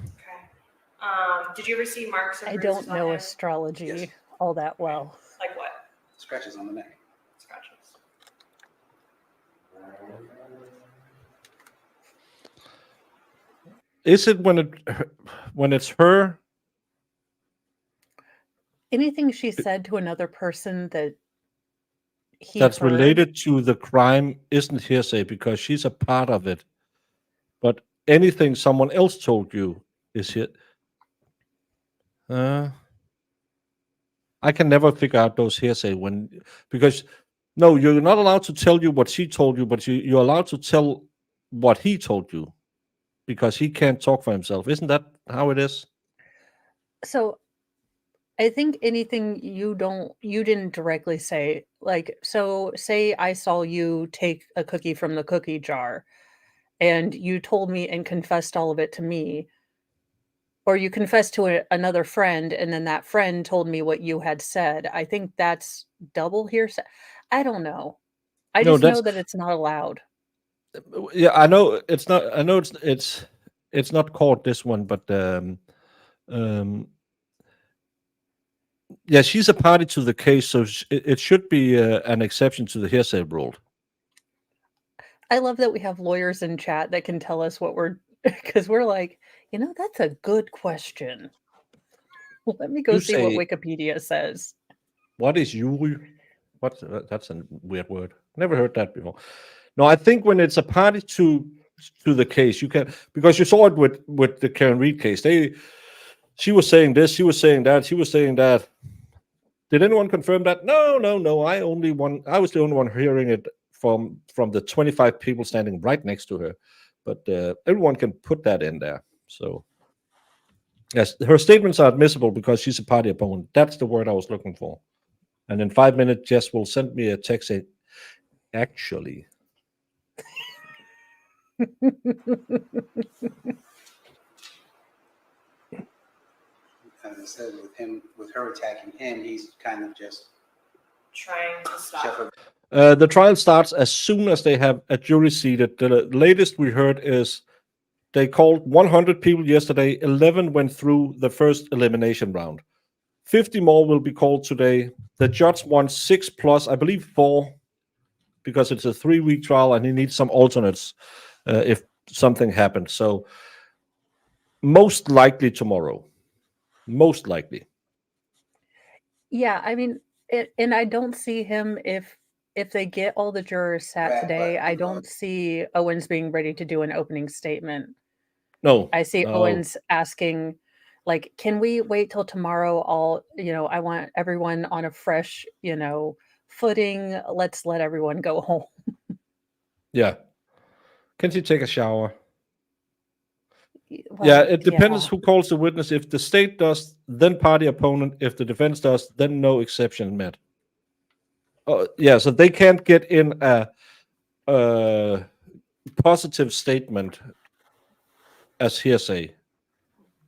Okay. Did you ever see marks or I bruises don't on know him? astrology Yes. all that well. Like what? Scratches on the neck. Scratches. Is it when it's her? Anything she said to another person that he That's heard, related to the crime isn't hearsay because she's a part of it. But anything someone else told you is here. I can never figure out those hearsay because no, you're not allowed to tell you what she told you, but you're allowed to tell what he told you because he can't talk for himself. Isn't that how it is? So I think anything you didn't directly say, like, so say I saw you take a cookie from the cookie jar and you told me and confessed all of it to me, or you confessed to another friend and then that friend told me what you had said. I think that's double hearsay. I don't know. I No, just know that's that it's not allowed. yeah. I know it's not. I know it's not called this one, but yeah, she's a party to the case, so it should be an exception to the hearsay rule. I love that we have lawyers in chat that can tell us what we're because we're like, that's a good question. Let me go You see what say, Wikipedia says. what is jury? That's a weird word. Never heard that before. No, I think when it's a party to the case, you can, because you saw it with the Karen Reed case. She was saying this, she was saying that, she was saying that. Did anyone confirm that? No. I was the only one hearing it from the 25 people standing right next to her. But everyone can put that in there. So yes, her statements are admissible because she's a party opponent. That's the word I was looking for. And in 5 minutes, Jess will send me a text saying, actually. As I said, with her attacking him, he's kind of just Trying to stop. shepherd. The trial starts as soon as they have a jury seated. The latest we heard is they called 100 people yesterday. 11 went through the first elimination round. 50 more will be called today. The judge wants 6 plus, I believe 4, because it's a 3-week trial and he needs some alternates if something happens. So most likely tomorrow. Most likely. Yeah, I mean, and I don't see him if they get all the jurors sat Right, today. but, I don't see Owens being ready to do an opening statement. No. I see no. Owens asking, like, can we wait till tomorrow? I want everyone on a fresh, footing. Let's let everyone go home. Yeah. Can she take a shower? Well, Yeah, it depends yeah. who calls the witness. If the state does, then party opponent. If the defense does, then no exception met. Yeah, so they can't get in a positive statement as hearsay.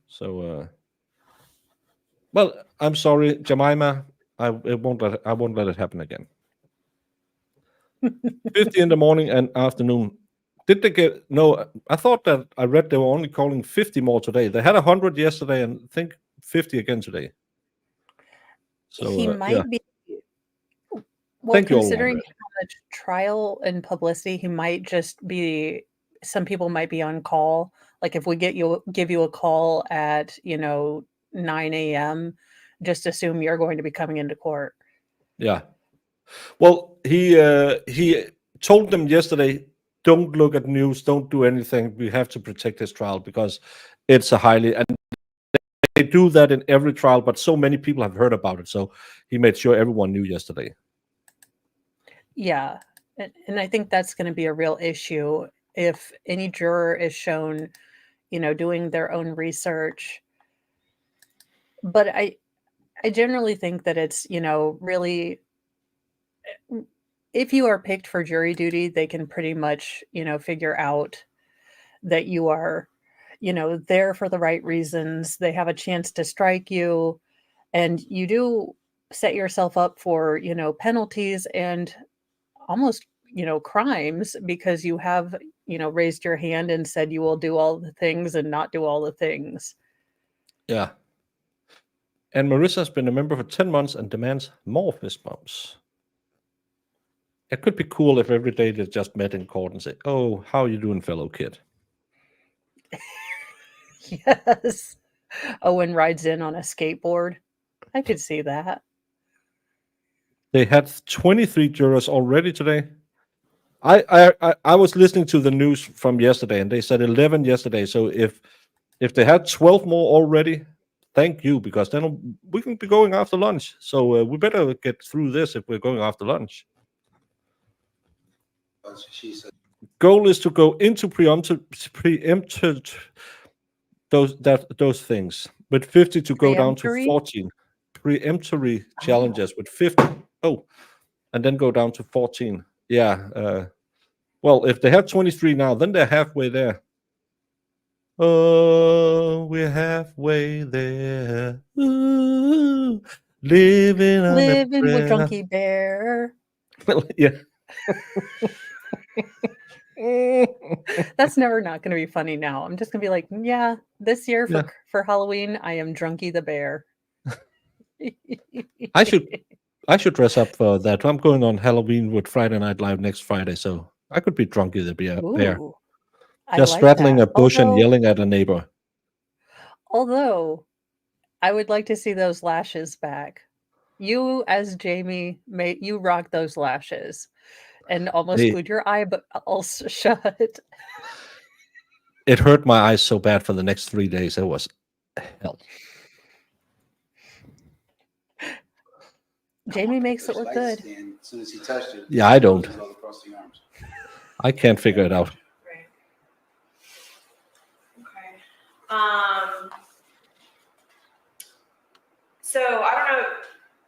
So, well, I'm sorry, Jemima. I won't let it happen again. 50 in the morning and afternoon. Did they get no? I thought that I read they were only calling 50 more today. They had 100 yesterday and I think 50 again today. So He yeah, might be, well, thank you all. considering how much trial and publicity, he might just be, some people might be on call. Like if we give you a call at, 9 a.m., just assume you're going to be coming into court. Yeah. Well, he told them yesterday, don't look at news, don't do anything. We have to protect this trial because it's a highly, and they do that in every trial, but so many people have heard about it. So he made sure everyone knew yesterday. Yeah. And I think that's going to be a real issue if any juror is shown, doing their own research. But I generally think that it's, really, if you are picked for jury duty, they can pretty much, figure out that you are, there for the right reasons. They have a chance to strike you, and you do set yourself up for, penalties and almost, crimes because you have, raised your hand and said you will do all the things and not do all the things. Yeah. And Marissa's been a member for 10 months and demands more fist bumps. It could be cool if every day they just met in court and say, oh, how you doing, fellow kid? Yes. Owen rides in on a skateboard. I could see that. They had 23 jurors already today. I was listening to the news from yesterday, and they said 11 yesterday. So if they had 12 more already, thank you, because then we can be going after lunch. So we better get through this if we're going after lunch. She said, Goal is to go into preempted those things with 50 to go down to Preemptory? 14. Preemptory challenges with 50. Oh, and then go down to 14. Yeah. Well, if they have 23 now, then they're halfway there. Oh, we're halfway there. Ooh, living on a Living with prayer. Drunky Bear. Well, yeah. That's never not going to be funny now. I'm just going to be like, yeah, this year Yeah. for Halloween, I am Drunky the Bear. I should dress up for that. I'm going on Halloween with Friday Night Live next Friday, so I could be Drunky the Bear. Ooh, I Just like straddling that. a bush and yelling at a neighbor. Although, I would like to see those lashes back. You, as Jamie, you rock those lashes and almost Hey. glued your eyeballs shut. It hurt my eyes so bad for the next 3 days. It was hell. Jamie makes it look good. As soon as he touched it, Yeah, I don't. it all across the arms. I can't figure it out. Right. Okay. So I don't know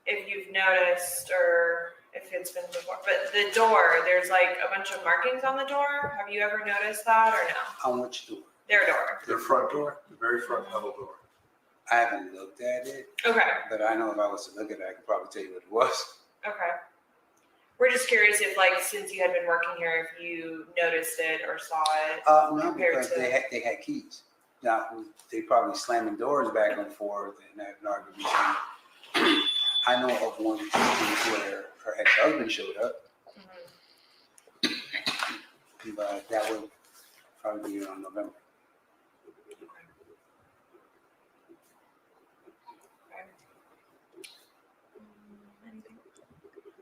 if you've noticed or if it's been before, but the door, there's like a bunch of markings on the door. Have you ever noticed that or no? On which door? Their door. The front door, the very front metal door. I haven't looked at it, Okay. but I know if I was to look at it, I could probably tell you what it was. Okay. We're just curious if, like, since you had been working here, if you noticed it or saw it. No, compared because to- they had keys. Now, they probably slamming doors back and forth and having arguments. I know of one instance where her ex-husband showed up, but that would probably be around November.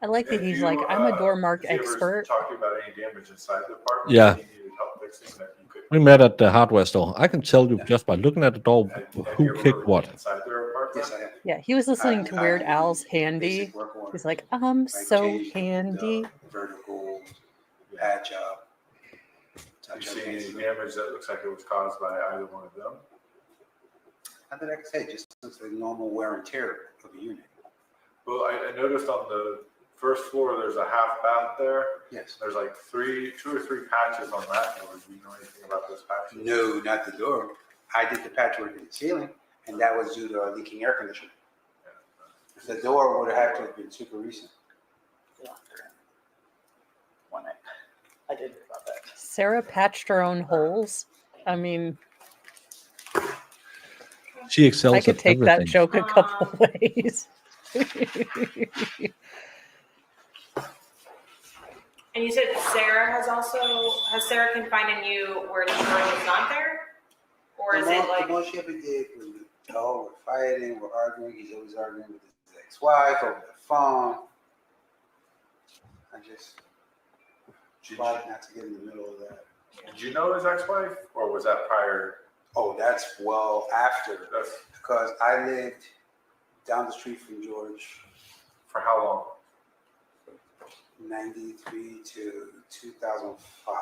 I like that And he's you, like, I'm a door mark has he ever expert. talked to you about any damage inside the apartment? Yeah. That he needed help fixing that you could. We met at the hardware store. I can tell you just by looking at the door Have who you ever kicked been what. inside their apartment? Yes, I have. Yeah, he was listening to Weird I Al's do Handy. basic work order. He's like, I'm Like so change handy. the vertical pad job. Did you touch see up any things. damage that looks like it was caused by either one of them? Not that I can say, just looks like normal wear and tear of a unit. Well, I noticed on the first floor, there's a half bath there. Yes. There's like two or three patches on that door. Do you know anything about those patches? No, not the door. I did the patchwork in the ceiling, and that was due to a leaking air conditioner. The door would have to have been super recent. One night. I did hear about that. Sarah patched her own holes. I mean, She excels I could at take that everything. joke a couple ways. And you said has Sarah confided in you where George is not there? Or is it The like, most she ever did was, we're fighting, we're arguing. He's always arguing with his ex-wife over the phone. I just tried not to get in the middle of that. Did you know his ex-wife, or was that prior? Oh, that's well after, That's because I lived down the street from George, for how long? 93 to 2005.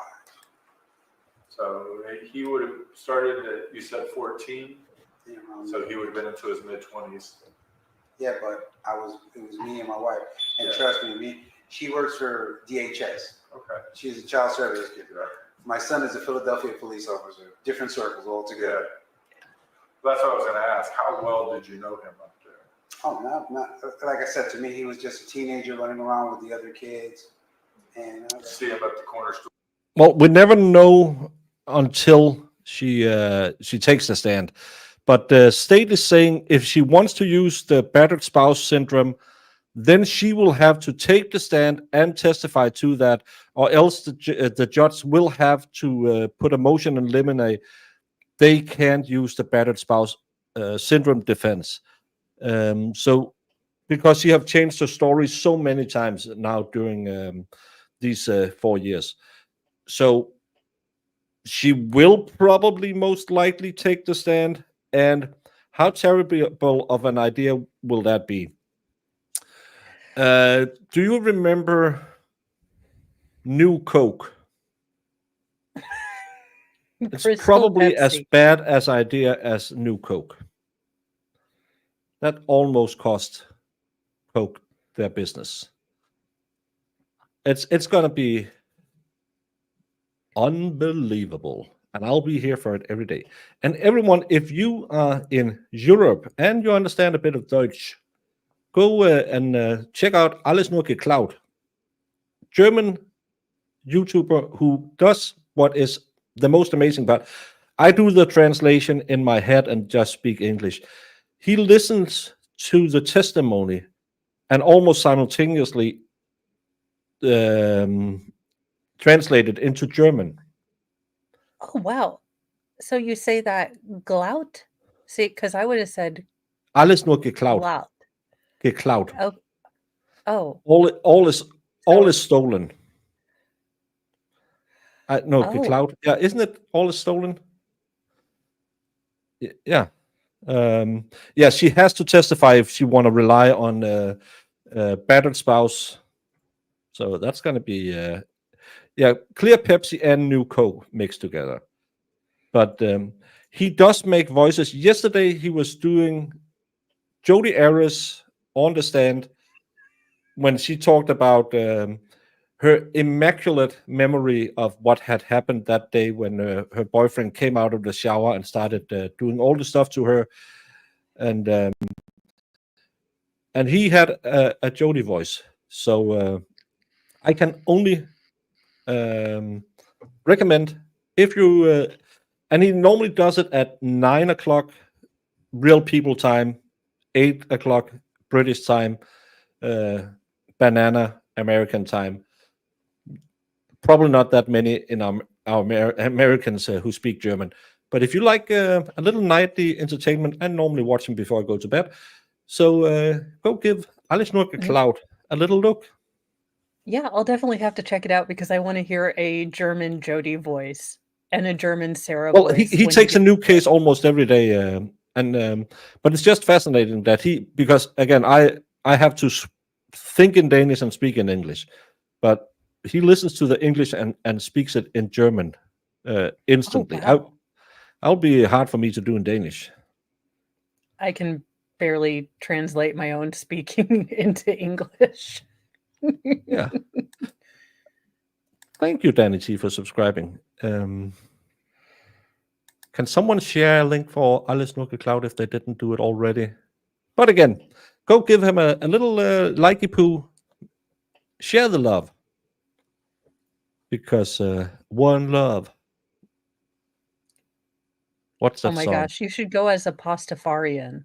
So he would have started at, you said 14, Yeah, so he would have been into his mid-20s. yeah, but it was me and my wife. And Yeah. trust me, she works for DHS. Okay. She's a child service kid. Yeah. My son is a Philadelphia police officer. Different circles Yeah. altogether. That's what I was going to ask. How well did you know him up there? Oh, not like I said, to me, he was just a teenager running around with the other kids. And See him at the corner store. Well, we never know until she takes the stand. But the state is saying if she wants to use the battered spouse syndrome, then she will have to take the stand and testify to that, or else the judge will have to put a motion in limine. They can't use the battered spouse syndrome defense. So, because she have changed her story so many times now during these 4 years. So she will probably most likely take the stand. And how terrible of an idea will that be? Do you remember New Coke? It's Crystal probably as Pepsi. bad as idea as New Coke. That almost cost Coke their business. It's gonna be unbelievable, and I'll be here for it every day. And everyone, if you are in Europe and you understand a bit of Deutsch, go and check out Alles nur geklaut, German YouTuber who does what is the most amazing part. I do the translation in my head and just speak English. He listens to the testimony and almost simultaneously translated into German. Oh, wow. So you say that glout? See, because I would have said Alles nur geklaut. glout. Geklaut. Oh, All is stolen. No, Oh. geklaut. Yeah, isn't it all is stolen? Yeah. Yeah, she has to testify if she want to rely on battered spouse. So that's going to be clear Pepsi and New Coke mixed together. But he does make voices. Yesterday he was doing Jodi Arias on the stand when she talked about her immaculate memory of what had happened that day when her boyfriend came out of the shower and started doing all the stuff to her, and he had a Jodi voice. So I can only recommend if you and he normally does it at 9 o'clock real people time, 8 o'clock British time, banana American time. Probably not that many in our Americans who speak German. But if you like a little nightly entertainment, I normally watch them before I go to bed. So go give Alice Norke Cloud a little look. Yeah, I'll definitely have to check it out because I want to hear a German Jodie voice and a German Sarah Well, voice. he when takes a you new case almost every day, but it's just fascinating that because again I have to think in Danish and speak in English, but he listens to the English and speaks it in German instantly. wow. I'll be hard for me to do in Danish. I can barely translate my own speaking into English. Yeah. Thank you, Danny T, for subscribing. Can someone share a link for Alice Norke Cloud if they didn't do it already? But again, go give him a little likey poo. Share the love. Because one love. What's that Oh my song? gosh, you should go as a pastafarian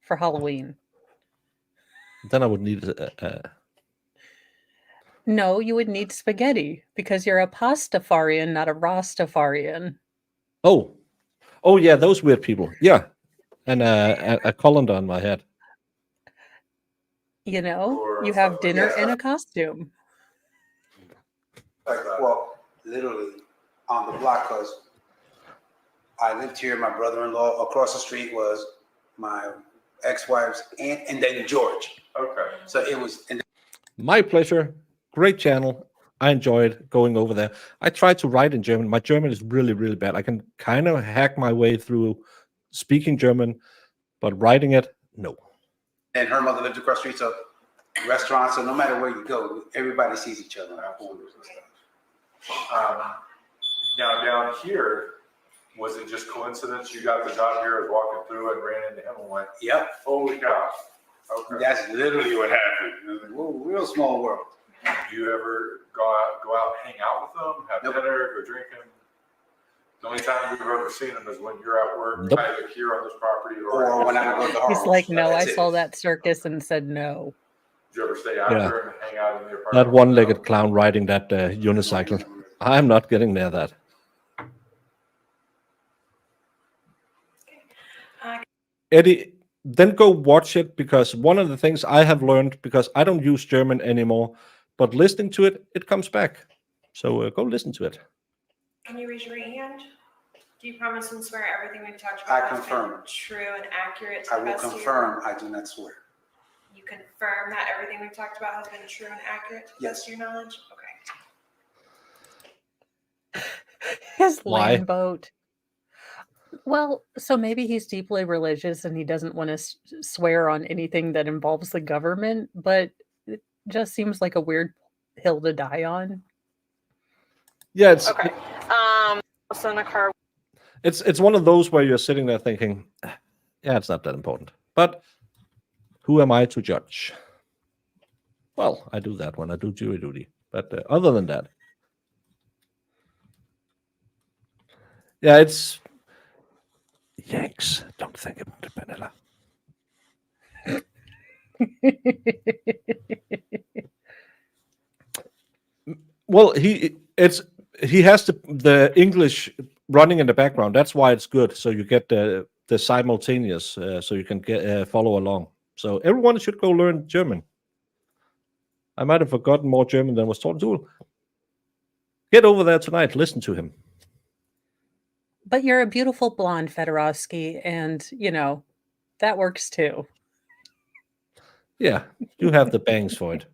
for Halloween. Then I would need No, you would need spaghetti because you're a pastafarian, not a Rastafarian. oh yeah, those weird people. Yeah, and a colander on my head. You know, Or you have something. dinner Yeah. in a costume. Like, well, literally on the block, because I lived here. My brother-in-law across the street was my ex-wife's aunt, and then George. Okay. So it was, and My pleasure. Great channel. I enjoyed going over there. I tried to write in German. My German is really, really bad. I can kind of hack my way through speaking German, but writing it, no. and her mother lived across the street. So restaurants. So no matter where you go, everybody sees each other. Now down here, was it just coincidence you got the job here, was walking through and ran into him and went, Yep, holy cow? Okay. that's literally what happened. It was like, whoa, real small world. Do you ever go out, hang out with them, have Nope. dinner, go drinking? The only time we've ever seen them is when you're at work, Nope. either here on this property or. Or when I go to the He's like, no, I That's saw it. that circus and said no. Did you ever stay after Yeah. and hang out in the apartment? That one-legged clown riding that unicycle. I'm not getting near that. Eddie, then go watch it, because one of the things I have learned, because I don't use German anymore, but listening to it, it comes back. So go listen to it. Can you raise your right hand? Do you promise and swear everything we've talked I about has been confirm. true and accurate to I the will best of your- confirm, I do not swear. You confirm that everything we've talked about has been true and accurate to the best Yes. of your knowledge? Okay. His Why? land boat. Well, so maybe he's deeply religious and he doesn't want to swear on anything that involves the government, but it just seems like a weird hill to die on. Yeah, it's Okay. Also in the car. it's one of those where you're sitting there thinking, yeah, it's not that important. But who am I to judge? Well, I do that when I do jury duty. But other than that, yeah, it's Yanks. Don't think about it, Penella. Well, he has the English running in the background. That's why it's good. So you get the simultaneous, so you can get follow along. So everyone should go learn German. I might have forgotten more German than was taught in school. Get over there tonight. Listen to him. But you're a beautiful blonde, Fedorowski, and you know that works too. Yeah, you have the bangs for it.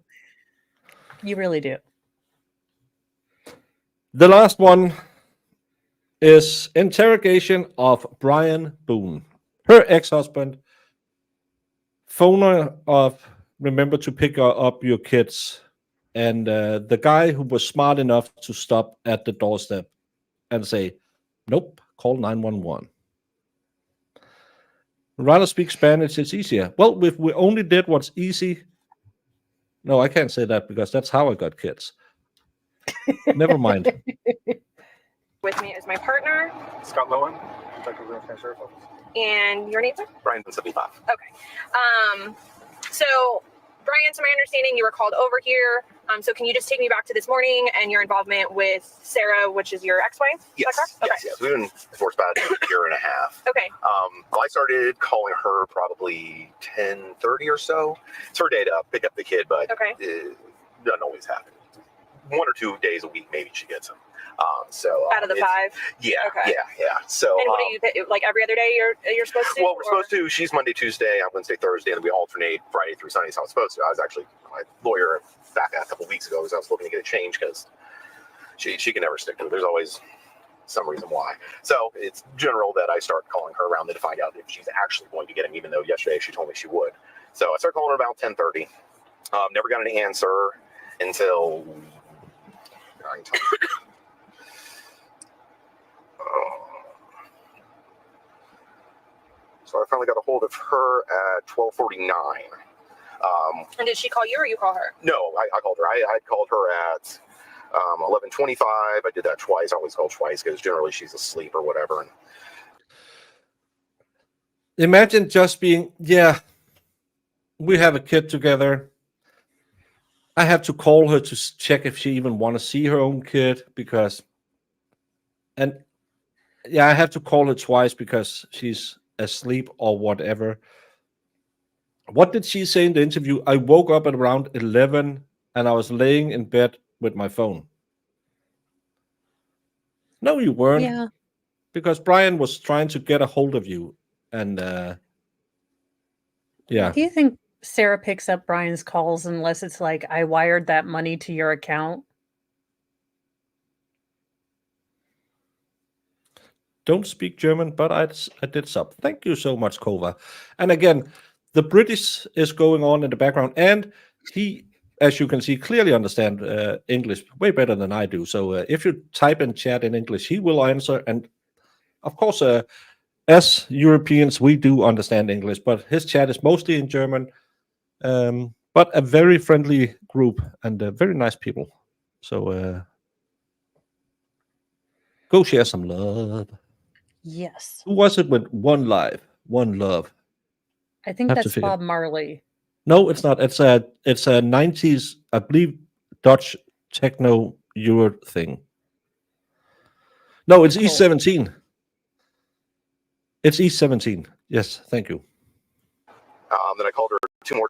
You really do. The last one is Interrogation of Brian Boone. Her ex-husband, phoner of remember to pick up your kids, and the guy who was smart enough to stop at the doorstep and say, nope, call 911. Rather speak Spanish, it's easier. Well, if we only did what's easy. No, I can't say that because that's how I got kids. Never mind. With me is my partner. Scott Lowen, Detective of the Sheriff's Office. And your name, sir? Brian 75. Okay. So, Brian, to my understanding, you were called over here. So can you just take me back to this morning and your involvement with Sarah, which is your ex-wife? Yes, yes. We've been divorced about a year and a half. Okay. I started calling her probably 10:30 or so. It's her day to pick up the kid, but it doesn't always happen. 1 or 2 days a week, maybe she gets him. Out of the 5? Yeah, Okay. yeah. So, and what do you, like every other day you're supposed to? Well, we're supposed to. She's Monday, Tuesday, I'm Wednesday, Thursday, and we alternate Friday through Sunday. So I was supposed to. I was actually my lawyer back a couple weeks ago because I was looking to get a change because she can never stick to it. There's always some reason why. So it's general that I start calling her around to find out if she's actually going to get him, even though yesterday she told me she would. So I started calling her about 10:30. Never got an answer until. So I finally got a hold of her at 12:49. And did she call you or you call her? No, I called her. I called her at 11:25. I did that twice. I always call twice because generally she's asleep or whatever. Imagine just being, we have a kid together. I have to call her to check if she even want to see her own kid I have to call her twice because she's asleep or whatever. What did she say in the interview? I woke up at around 11 and I was laying in bed with my phone. No, you weren't. Yeah. Because Brian was trying to get a hold of you. And Do you think Sarah picks up Brian's calls unless it's like, I wired that money to your account? Don't speak German, but I did sub. Thank you so much, Kova. And again, the British is going on in the background, and he, as you can see, clearly understand English way better than I do. So if you type in chat in English, he will answer. And of course, as Europeans, we do understand English, but his chat is mostly in German. But a very friendly group and very nice people. So go share some love. Yes. Who was it with One Life, One Love? I think that's Bob Marley. No, it's not. It's a 90s, I believe, Dutch techno Euro thing. No, it's Cool. E17. It's E17. Yes, thank you. Then I called her 2 more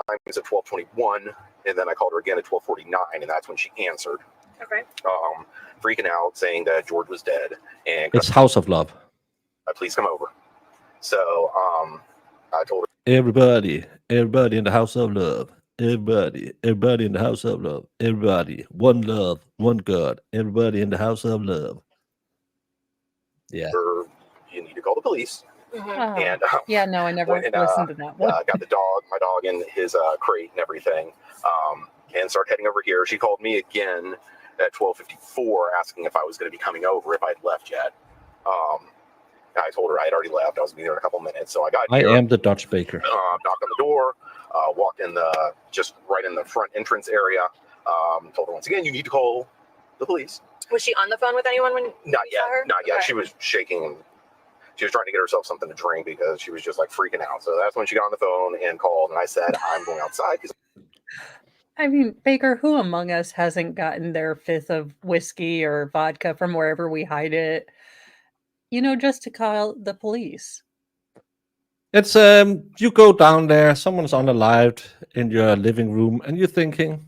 times at 12:21, and then I called her again at 12:49, and that's when she answered. Okay. Freaking out, saying that George was dead, and It's House of Love. Please come over. So I told her, everybody in the House of Love. Everybody in the House of Love. Everybody, one love, one God. Everybody in the House of Love. Yeah. You need to call the police. Mm-hmm. And yeah, no, I never listened to that one. I got my dog in his crate and everything, and started heading over here. She called me again at 12:54, asking if I was going to be coming over, if I'd left yet. I told her I had already left. I was going to be there in a couple minutes, so I got here. I am the Dutch baker. Knocked on the door, walked in just right in the front entrance area. Told her once again, you need to call the police. Was she on the phone with anyone when Not you saw her? Not yet. Okay. She was shaking. She was trying to get herself something to drink because she was just like freaking out. So that's when she got on the phone and called, and I said, I'm going outside. I mean, Baker, who among us hasn't gotten their 5th of whiskey or vodka from wherever we hide it, just to call the police? It's you go down there, someone's unalived in your living room, and you're thinking,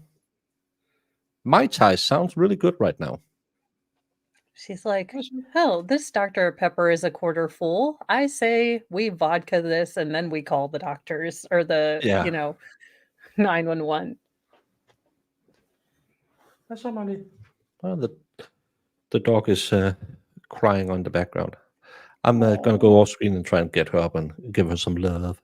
Mai Tai sounds really good right now. She's like, hell, this Dr. Pepper is a quarter full. I say we vodka this and then we call the doctors or the, 911. That's somebody. Well, the dog is crying on the background. I'm going to go off screen and try and get her up and give her some love.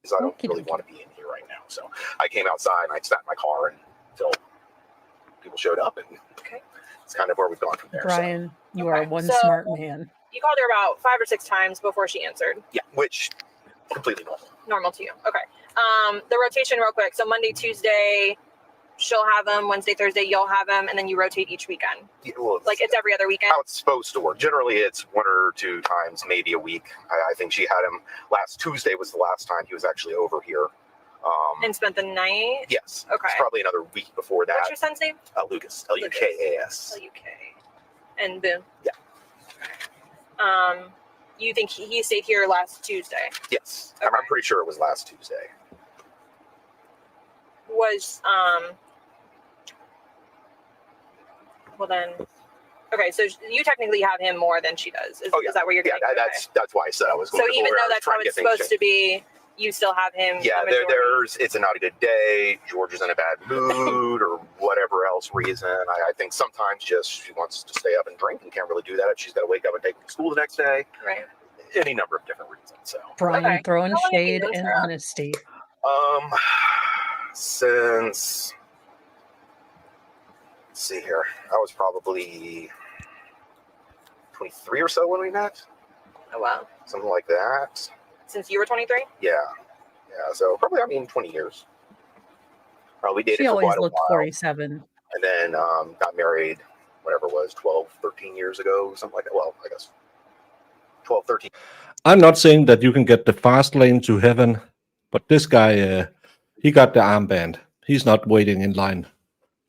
Because I don't really want to be in here right now. So I came outside and I sat in my car until people showed up, and it's kind of where we've gone from there. Brian, you are one smart man. You called her about 5 or 6 times before she answered. Yeah, which completely normal. Normal to you. Okay. The rotation real quick. So Monday, Tuesday, she'll have them Wednesday, Thursday, you'll have them, and then you rotate each weekend. Yeah, well, Like it's every other weekend. how it's supposed to work. Generally, it's 1 or 2 times, maybe a week. I think she had him last Tuesday was the last time he was actually over here. And spent the night? Yes. Okay. It's probably another week before that. What's your son's name? Lucas. Lukas. L-U-K. And Boone? Yeah. You think he stayed here last Tuesday? Yes. Okay. I'm pretty sure it was last Tuesday. Was, well then, okay, so you technically have him more than she does. Is that what you're getting? Yeah, that's why I said I was going so to even where I though was that's trying how to it's get things supposed to be, you still have him. Yeah, the majority. it's a not a good day. George is in a bad mood or whatever else reason. I think sometimes just she wants to stay up and drink and can't really do that if she's got to wake up and take him to school the next day. Right. Any number of different reasons. So Brian Okay. throwing How long have you shade known and Sarah? honesty. Since let's see here, I was probably 23 or so when we met, Oh wow. something like that. Since you were 23? Yeah. So probably 20 years. We dated She for always quite a looked while, 47. and then got married, whatever it was, 12, 13 years ago, something like that. Well, I guess 12, 13. I'm not saying that you can get the fast lane to heaven, but this guy, he got the armband. He's not waiting in line.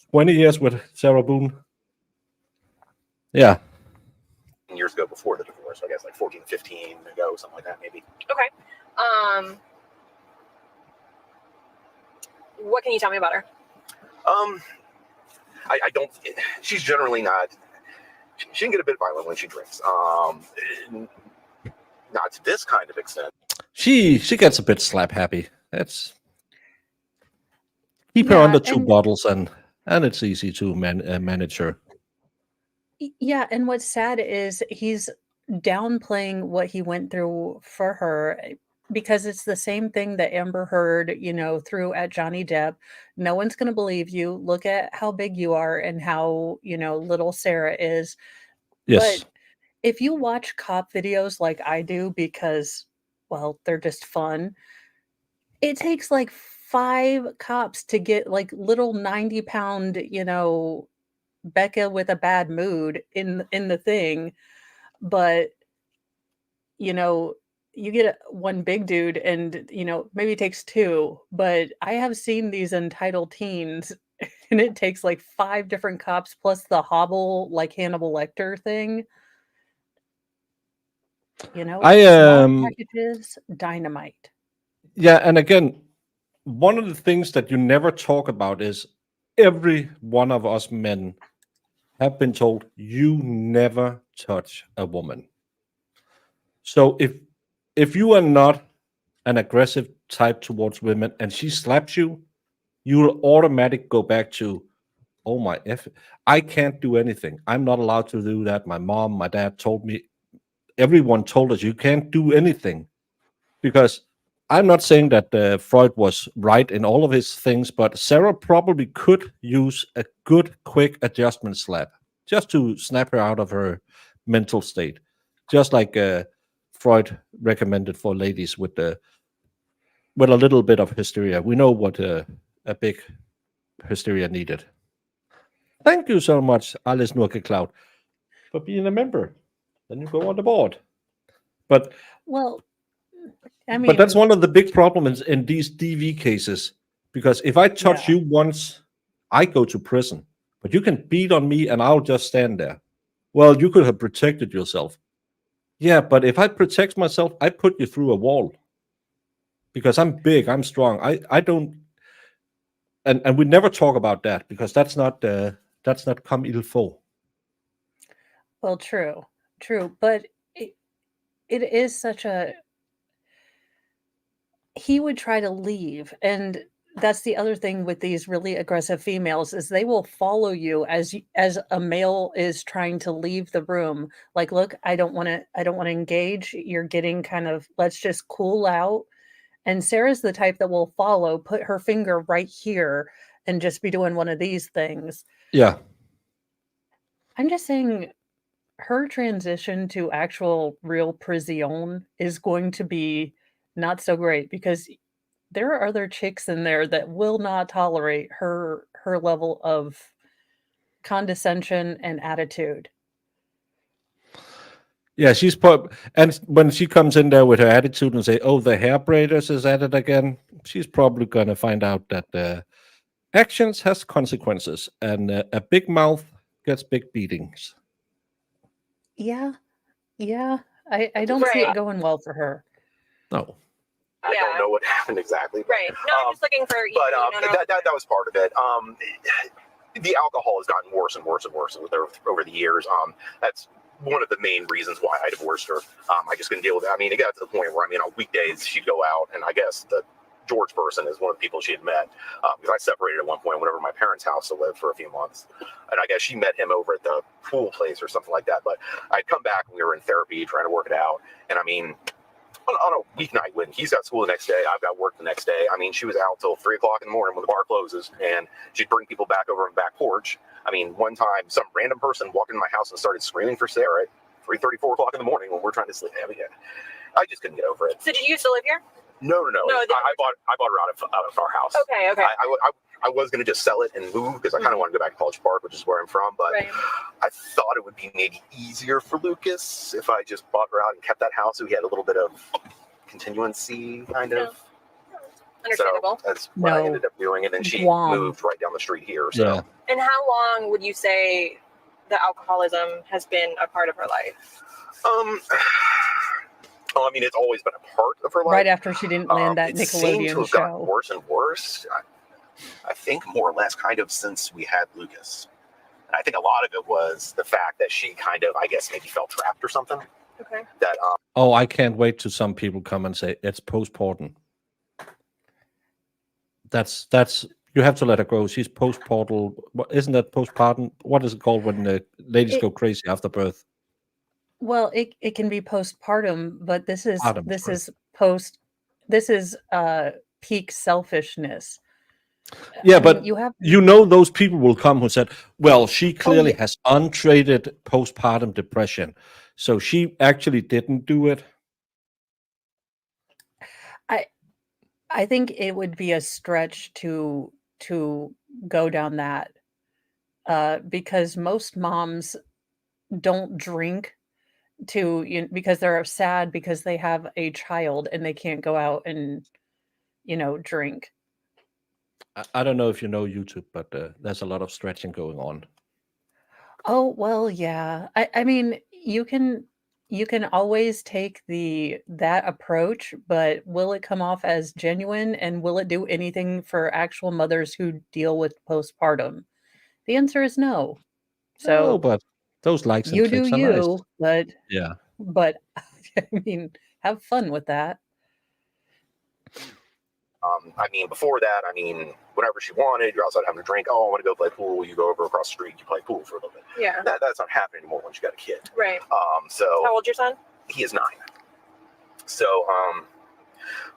20 years with Sarah Boone. Yeah. Years ago before the divorce, I guess like 14, 15 ago, something like that, maybe. Okay. What can you tell me about her? I don't. She's generally not. She can get a bit violent when she drinks. Not to this kind of extent. She gets a bit slap happy. That's keep her Yeah, under 2 and- bottles and it's easy to manage her. Yeah, and what's sad is he's downplaying what he went through for her because it's the same thing that Amber Heard, threw at Johnny Depp. No one's going to believe you. Look at how big you are and how, little Sarah is. Yes. But if you watch cop videos like I do, because, well, they're just fun, it takes like 5 cops to get like little 90-pound, Becca with a bad mood in the thing. But, you get one big dude and, maybe it takes 2. But I have seen these entitled teens and it takes like 5 different cops plus the hobble, like Hannibal Lecter thing. Small packages, dynamite. Yeah, and again, one of the things that you never talk about is every one of us men have been told you never touch a woman. So if you are not an aggressive type towards women and she slaps you, you will automatically go back to, oh my F, I can't do anything. I'm not allowed to do that. My mom, my dad told me, everyone told us you can't do anything. Because I'm not saying that Freud was right in all of his things, but Sarah probably could use a good, quick adjustment slap just to snap her out of her mental state. Just like Freud recommended for ladies with a little bit of hysteria. We know what a big hysteria needed. Thank you so much, Alice Norke Cloud, for being a member. Then you go on the board. But Well, I mean, but that's one of the big problems in these DV cases. Because if I touch you once, I go to prison. But you can beat on me and I'll just stand there. Well, you could have protected yourself. Yeah, but if I protect myself, I put you through a wall. Because I'm big, I'm strong. I don't, and we never talk about that because that's not comme il faut. well, true, but it is such a. He would try to leave, and that's the other thing with these really aggressive females is they will follow you as a male is trying to leave the room. Like, look, I don't want to engage. You're getting kind of, let's just cool out. And Sarah's the type that will follow, put her finger right here, and just be doing one of these things. Yeah. I'm just saying her transition to actual real prison is going to be not so great because there are other chicks in there that will not tolerate her her level of condescension and attitude. Yeah, she's and when she comes in there with her attitude and say, "Oh, the hair braiders is at it again," she's probably gonna find out that actions has consequences, and a big mouth gets big beatings. Yeah, yeah. I don't see it Right. going well for her. No. I don't know what happened exactly. Right. No, I'm just looking for. But that was part of it. The alcohol has gotten worse and worse and worse over the years. That's one of the main reasons why I divorced her. I just couldn't deal with it. I mean, it got to the point where, I mean, on weekdays she'd go out, and I guess the George person is one of the people she had met, because I separated at one point, went over to my parents' house to live for a few months, and I guess she met him over at the pool place or something like that. But I'd come back and we were in therapy trying to work it out, and I mean, on a weeknight when he's got school the next day, I've got work the next day. I mean, she was out till 3 o'clock in the morning when the bar closes, and she'd bring people back over on the back porch. I mean, one time some random person walked into my house and started screaming for Sarah at 3:30, 4 o'clock in the morning when we're trying to sleep. I mean, I just couldn't get over it. So did you still live here? No. I bought her out of our house. Okay. I was going to just sell it and move because I kind of wanted to go back to College Park, which is where I'm from. But I thought it would be maybe easier for Lucas if I just bought her out and kept that house, so he had a little bit of continuancy, kind of. Understandable. So that's what I ended up doing, and then she moved right down the street here. So. Yeah. And how long would you say the alcoholism has been a part of her life? Well, I mean, it's always been a part of her life. Right after she didn't land that it seemed to Nickelodeon have gotten show. worse and worse. I think more or less kind of since we had Lucas. And I think a lot of it was the fact that she kind of, I guess, maybe felt trapped or something. Okay. That Oh, I can't wait till some people come and say it's postpartum. That's you have to let her go. She's postpartum. Isn't that postpartum? What is it called when the ladies go crazy after birth? Well, it can be postpartum, but this is Postpartum, this is peak selfishness. Yeah, I but mean, those people will come who said, "Well, she clearly has untreated postpartum depression, so she actually didn't do it." I think it would be a stretch to go down that because most moms don't drink because they're sad because they have a child and they can't go out and drink. I don't know if you know YouTube, but there's a lot of stretching going on. Oh, well, yeah. I mean, you can always take that approach, but will it come off as genuine and will it do anything for actual mothers who deal with postpartum? The answer is no. So but those likes and you do clicks are nice. you, but Yeah. I mean, have fun with that. I mean, before that, I mean, whenever she wanted, you're outside having a drink. Oh, I want to go play pool. You go over across the street. You play pool for a little bit. Yeah. That's not happening anymore once you got a kid. Right. So. How old's your son? He is 9. So,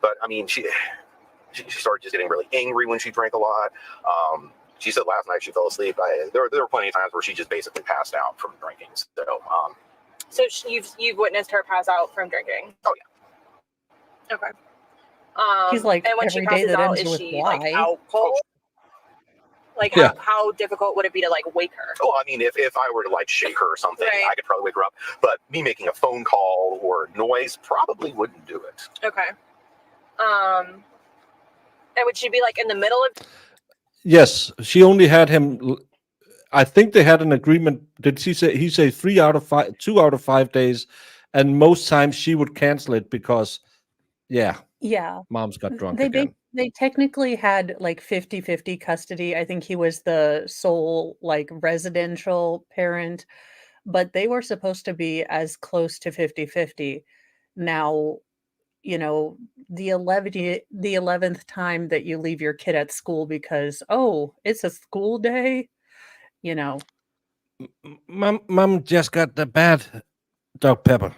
but I mean, she started just getting really angry when she drank a lot. She said last night she fell asleep. There were plenty of times where she just basically passed out from drinking. So, you've witnessed her pass out from drinking? Oh yeah. Okay. He's like, and when every she day passes that out, ends is with she why? like out cold? Like how difficult would it be to like wake her? Oh, I mean, if I were to like shake her or something, I could probably wake her up. But me making a phone call or noise probably wouldn't do it. Okay. And would she be like in the middle of? Yes, she only had him. I think they had an agreement. Did he say 2 out of 5 days, and most times she would cancel it because, mom's got drunk again. They technically had like 50-50 custody. I think he was the sole like residential parent, but they were supposed to be as close to 50-50. Now, the 11th time that you leave your kid at school because it's a school day, Mom just got the bad Dr. Pepper.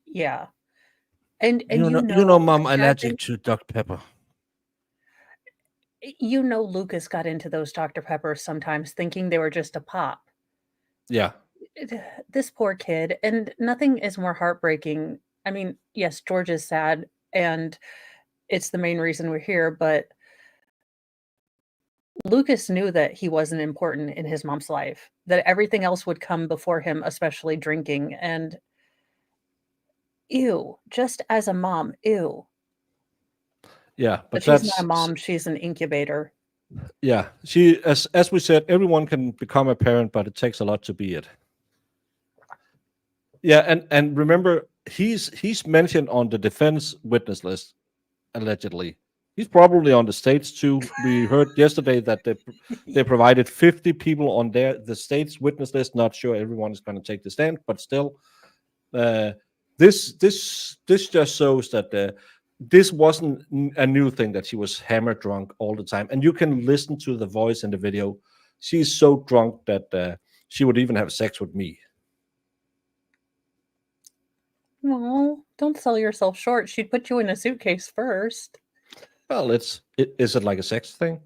Yeah. And Mom allergic to Dr. Pepper. Lucas got into those Dr. Peppers sometimes thinking they were just a pop. Yeah. This poor kid, and nothing is more heartbreaking. I mean, yes, George is sad and it's the main reason we're here, but Lucas knew that he wasn't important in his mom's life, that everything else would come before him, especially drinking. And ew, just as a mom, ew. Yeah, But but she's not that's a mom, she's an incubator. yeah. She, as we said, everyone can become a parent, but it takes a lot to be it. Yeah, and remember, he's mentioned on the defense witness list allegedly. He's probably on the states too. We heard yesterday that they provided 50 people on the state's witness list. Not sure everyone is going to take the stand, but still, this just shows that this wasn't a new thing, that she was hammered drunk all the time. And you can listen to the voice in the video. She's so drunk that she would even have sex with me. No, don't sell yourself short. She'd put you in a suitcase first. Well, is it like a sex thing?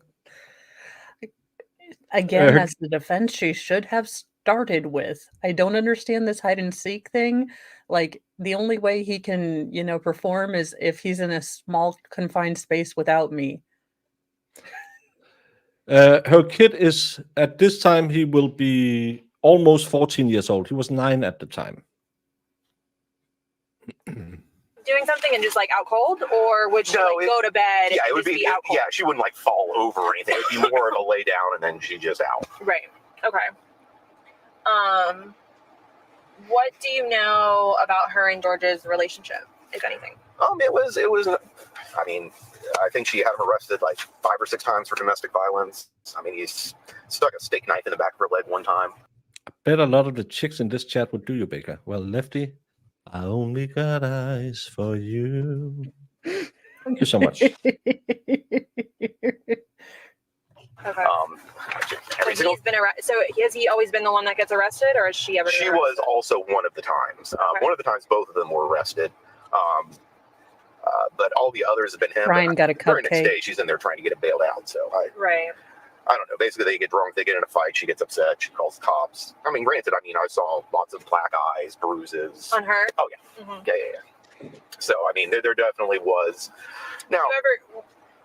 Again, as the defense, she should have started with. I don't understand this hide and seek thing. Like, the only way he can, perform is if he's in a small confined space without me. Her kid is, at this time, he will be almost 14 years old. He was 9 at the time. Doing something and just like out cold, or would she go to bed? Yeah, it would just be. out cold? Yeah, she wouldn't like fall over or anything. It would be more of a lay down and then she just out. Right. Okay. What do you know about her and George's relationship, if anything? It was. I mean, I think she had him arrested like 5 or 6 times for domestic violence. I mean, he's stuck a steak knife in the back of her leg one time. I bet a lot of the chicks in this chat would do you, Baker. Well, Lefty, I only got eyes for you. Thank you so much. Okay. Every single. He's been so has he always been the one that gets arrested, or has she ever? She was also one of the times. Okay. One of the times, both of them were arrested. But all the others have been him. Ryan got a During next cupcake. day, she's in there trying to get it bailed out. So I don't know. Basically, they get drunk, they get in a fight, she gets upset, she calls the cops. I mean, granted, I saw lots of black eyes, bruises. On her? Oh, yeah. Mm-hmm. Yeah. So, I mean, there definitely was. Now,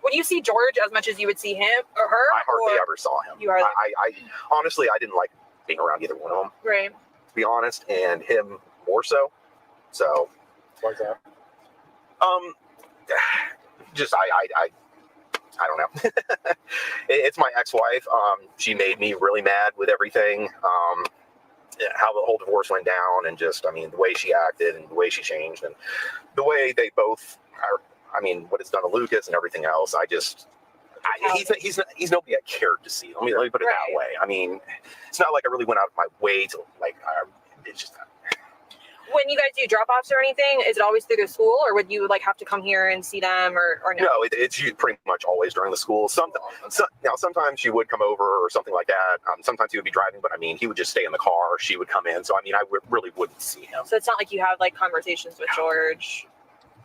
would you see George as much as you would see him or her? I hardly ever saw him. You are. I honestly, I didn't like being around either one of them, Right. to be honest, and him more so. So, Why's that? just I don't know. It's my ex-wife. She made me really mad with everything. How the whole divorce went down, and just, I mean, the way she acted and the way she changed, and the way they both are. I mean, what it's done to Lucas and everything else. He's nobody I cared to see. Let me put it that way. I mean, it's not like I really went out of my way to like. It's just. When you guys do drop-offs or anything, is it always through the school, or would you like have to come here and see them, or no? No, it's pretty much always during the school. Sometimes she would come over or something like that. Sometimes he would be driving, but I mean, he would just stay in the car. She would come in, so I mean, I really wouldn't see him. So it's not like you have like conversations with George.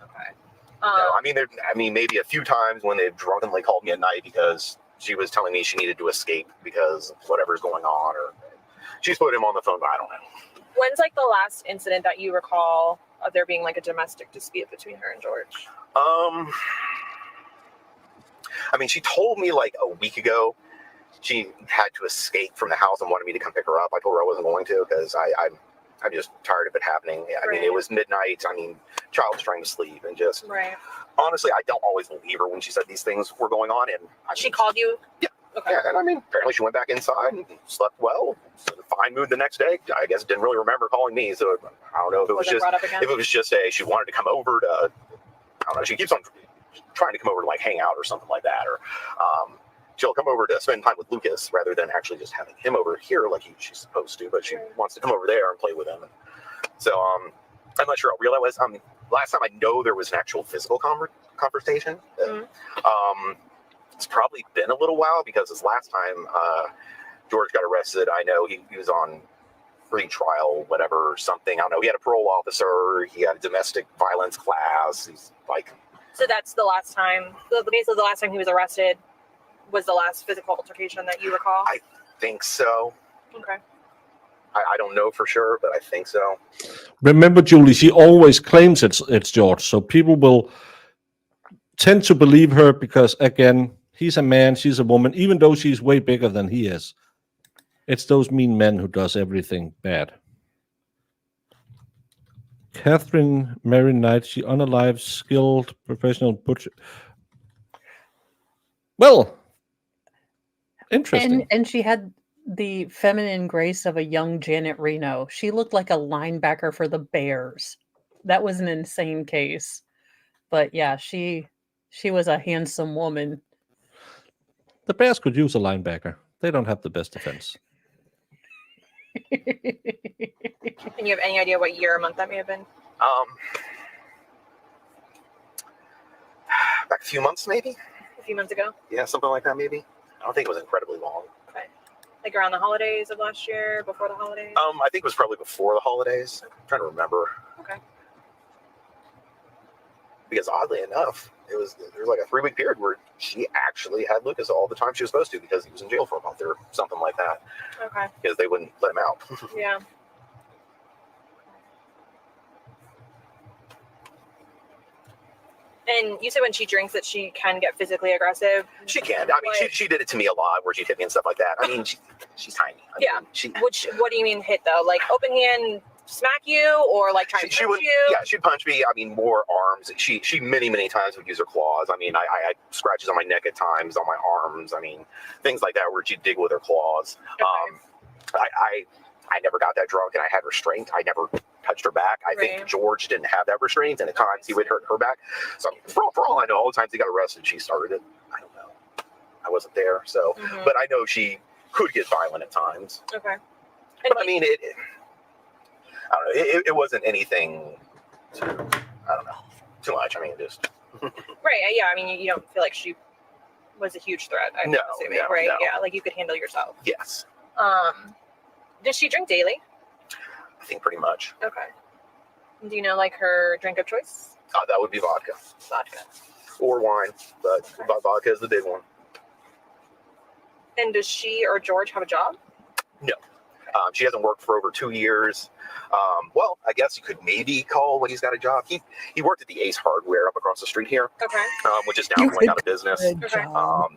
Okay. No, I mean, maybe a few times when they drunkenly called me at night because she was telling me she needed to escape because of whatever's going on, or she's put him on the phone, but I don't know. When's like the last incident that you recall of there being like a domestic dispute between her and George? I mean, she told me like a week ago she had to escape from the house and wanted me to come pick her up. I told her I wasn't going to because I'm just tired of it happening. I mean, it was midnight. I mean, child's trying to sleep, and just honestly, I don't always believe her when she said these things were going on. And she called you? Yeah. Okay. Yeah, and I mean, apparently she went back inside and slept well. So fine mood the next day. I guess didn't really remember calling me, so I don't know if it was just she wanted to come over to. I don't know. She keeps on trying to come over to like hang out or something like that, or she'll come over to spend time with Lucas rather than actually just having him over here like she's supposed to. But she wants to come over there and play with him. So I'm not sure how real that was. Last time I know there was an actual physical conversation. It's probably been a little while because this last time George got arrested, I know he was on free trial, whatever, something. I don't know. He had a parole officer. He had a domestic violence class. He's like. So that's the last time. Basically, the last time he was arrested was the last physical altercation that you recall. I think so. Okay. I don't know for sure, but I think so. Remember, Julie, she always claims it's George, so people will tend to believe her because, again, He's a man, she's a woman, even though she's way bigger than he is. It's those mean men who does everything bad. Catherine Mary Knight, she unalive, skilled, professional butcher. Well, interesting. And she had the feminine grace of a young Janet Reno. She looked like a linebacker for the Bears. That was an insane case. But yeah, she was a handsome woman. The Bears could use a linebacker. They don't have the best defense. And you have any idea what year or month that may have been? Back a few months, maybe. A few months ago? Yeah, something like that, maybe. I don't think it was incredibly long. Okay. Like around the holidays of last year, before the holidays? I think it was probably before the holidays. I'm trying to remember. Okay. Because oddly enough, there was like a 3-week period where she actually had Lucas all the time she was supposed to because he was in jail for a month or something like that. Okay. Because they wouldn't let him out. Yeah. And you said when she drinks that she can get physically aggressive. She can. I mean, she did it to me a lot where she'd hit me and stuff like that. I mean, she's tiny. Yeah. What do you mean hit though? Like open hand smack you or like try to punch you? Yeah, she'd punch me. I mean, more arms. She many times would use her claws. I mean, I had scratches on my neck at times, on my arms. I mean, things like that where she'd dig with her claws. Okay. I never got that drunk and I had restraint. I never touched her back. I think George didn't have that restraint, and at times he would hurt her back. So for all I know, all the times he got arrested, she started it. I don't know. I wasn't there, so but I know she could get violent at times. Okay. But I mean, I don't know. It wasn't anything too, I don't know, too much. I mean, just right. Yeah. I mean, you don't feel like she was a huge threat. I'm assuming, right? No. Yeah. Like you could handle yourself. Yes. Does she drink daily? I think pretty much. Okay. Do you know like her drink of choice? That would be vodka. Vodka. Or wine, but vodka is the big one. And does she or George have a job? No. She hasn't worked for over 2 years. Well, I guess you could maybe call when he's got a job. He worked at the Ace Hardware up across the street here, okay. Which is now going out of business. Okay.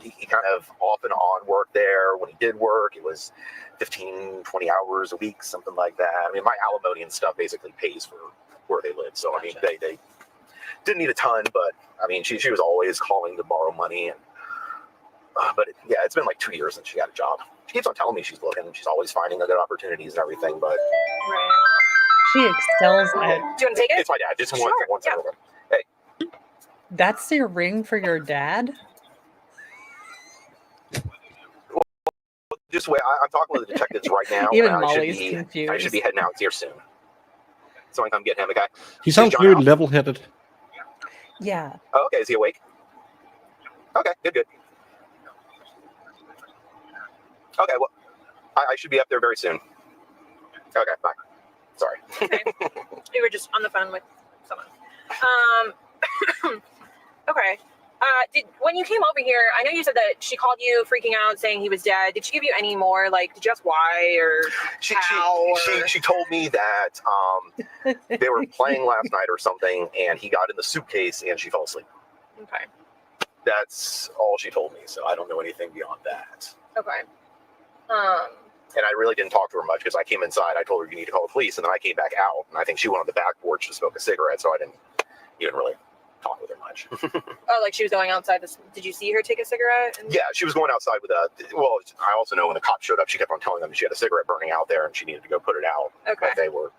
He kind of off and on worked there. When he did work, it was 15, 20 hours a week, something like that. I mean, my alimony and stuff basically pays for where they live. So, I mean, they didn't need a ton, but I mean, she was always calling to borrow money. And but yeah, it's been like 2 years since she got a job. She keeps on telling me she's looking. She's always finding the good opportunities and everything, but she excels at. Do you want to take it? It's my dad. Just sure. one second. Hey. That's your ring for your dad? Just wait. I'm talking with the detectives right now. Even Molly's confused. I should be heading out here soon. So I can come get him, okay? He sounds very level-headed. Yeah. Oh, okay, is he awake? Okay, good. Okay, well, I should be up there very soon. Okay, bye. Sorry. Okay. We were just on the phone with someone. Okay. When you came over here, I know you said that she called you freaking out saying he was dead. Did she give you any more? Like, did you ask why or how? She told me that they were playing last night or something, and he got in the suitcase and she fell asleep. Okay. That's all she told me, so I don't know anything beyond that. Okay. And I really didn't talk to her much because I came inside. I told her you need to call the police, and then I came back out, and I think she went on the back porch to smoke a cigarette, so I didn't even really talk with her much. Oh, like she was going outside. Did you see her take a cigarette? Yeah, she was going outside with well, I also know when the cops showed up, she kept on telling them she had a cigarette burning out there, and she needed to go put it out. Okay. But they were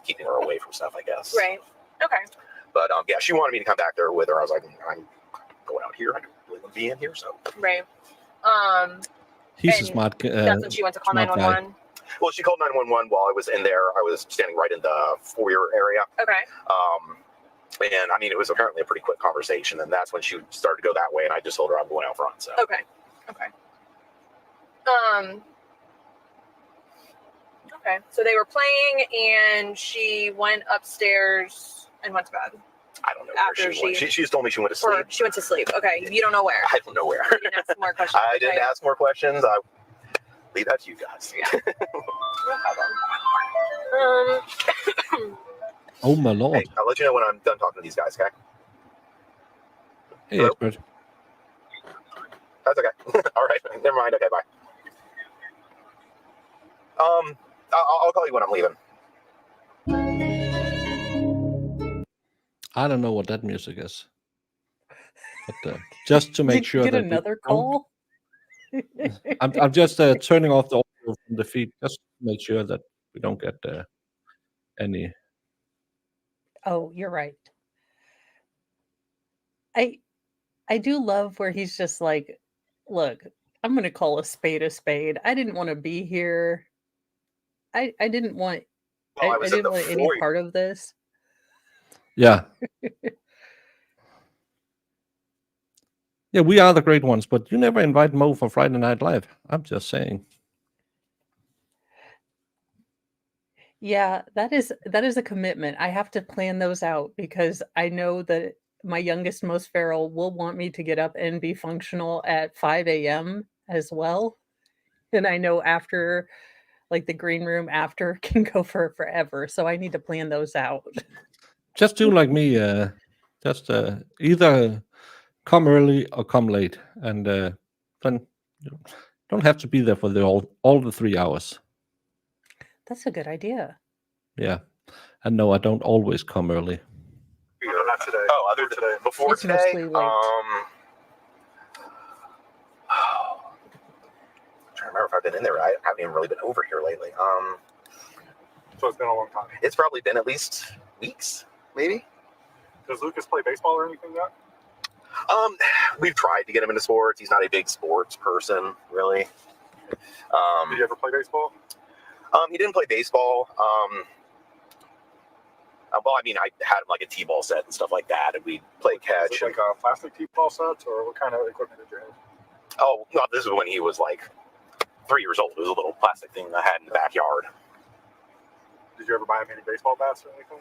keeping her away from stuff, I guess. Right. Okay. But yeah, she wanted me to come back there with her. I was like, I'm going out here. I don't really want to be in here, so. Right. He's a smart guy. That's when she went to call 911. Well, she called 911 while I was in there. I was standing right in the foyer area. Okay. And I mean, it was apparently a pretty quick conversation, and that's when she started to go that way, and I just told her I'm going out front. So. Okay. Okay. So they were playing, and she went upstairs and went to bed. I don't know where she went. She just told me she went to sleep. She went to sleep. Okay. You don't know where. I don't know where. You didn't ask more questions. I didn't ask more questions. I leave that to you guys. Yeah. Oh my lord! Hey, I'll let you know when I'm done talking to these guys. Okay. Hey, expert. That's okay. All right. Never mind. Okay, bye. I'll call you when I'm leaving. I don't know what that music is. But just to make Did you sure get that we another don't, call? I'm just turning off the audio from the feed just to make sure that we don't get any. Oh, you're right. I do love where he's just like, look, I'm gonna call a spade a spade. I didn't want to be here. I didn't want Well, I I was in didn't the want any foyer. part of this. Yeah. Yeah, we are the great ones, but you never invite Mo for Friday Night Live. I'm just saying. Yeah, that is a commitment. I have to plan those out because I know that my youngest, most feral, will want me to get up and be functional at 5 a.m. as well. And I know after, like the green room after can go for forever. So I need to plan those out. Just do like me. Just either come early or come late, and then you don't have to be there for the all the 3 hours. That's a good idea. Yeah, and no, I don't always come early. No, not today. Oh, other today. Before It's today. mostly late. I'm trying to remember if I've been in there. I haven't even really been over here lately. So it's been a long time. It's probably been at least weeks, maybe. Does Lucas play baseball or anything yet? We've tried to get him into sports. He's not a big sports person, really. Did you ever play baseball? He didn't play baseball. Well, I mean, I had him like a t-ball set and stuff like that, and we'd play Is catch. it like a plastic t-ball set, or what kind of equipment did you have? Oh, no, this is when he was like 3 years old. It was a little plastic thing I had in the backyard. Did you ever buy him any baseball bats or anything?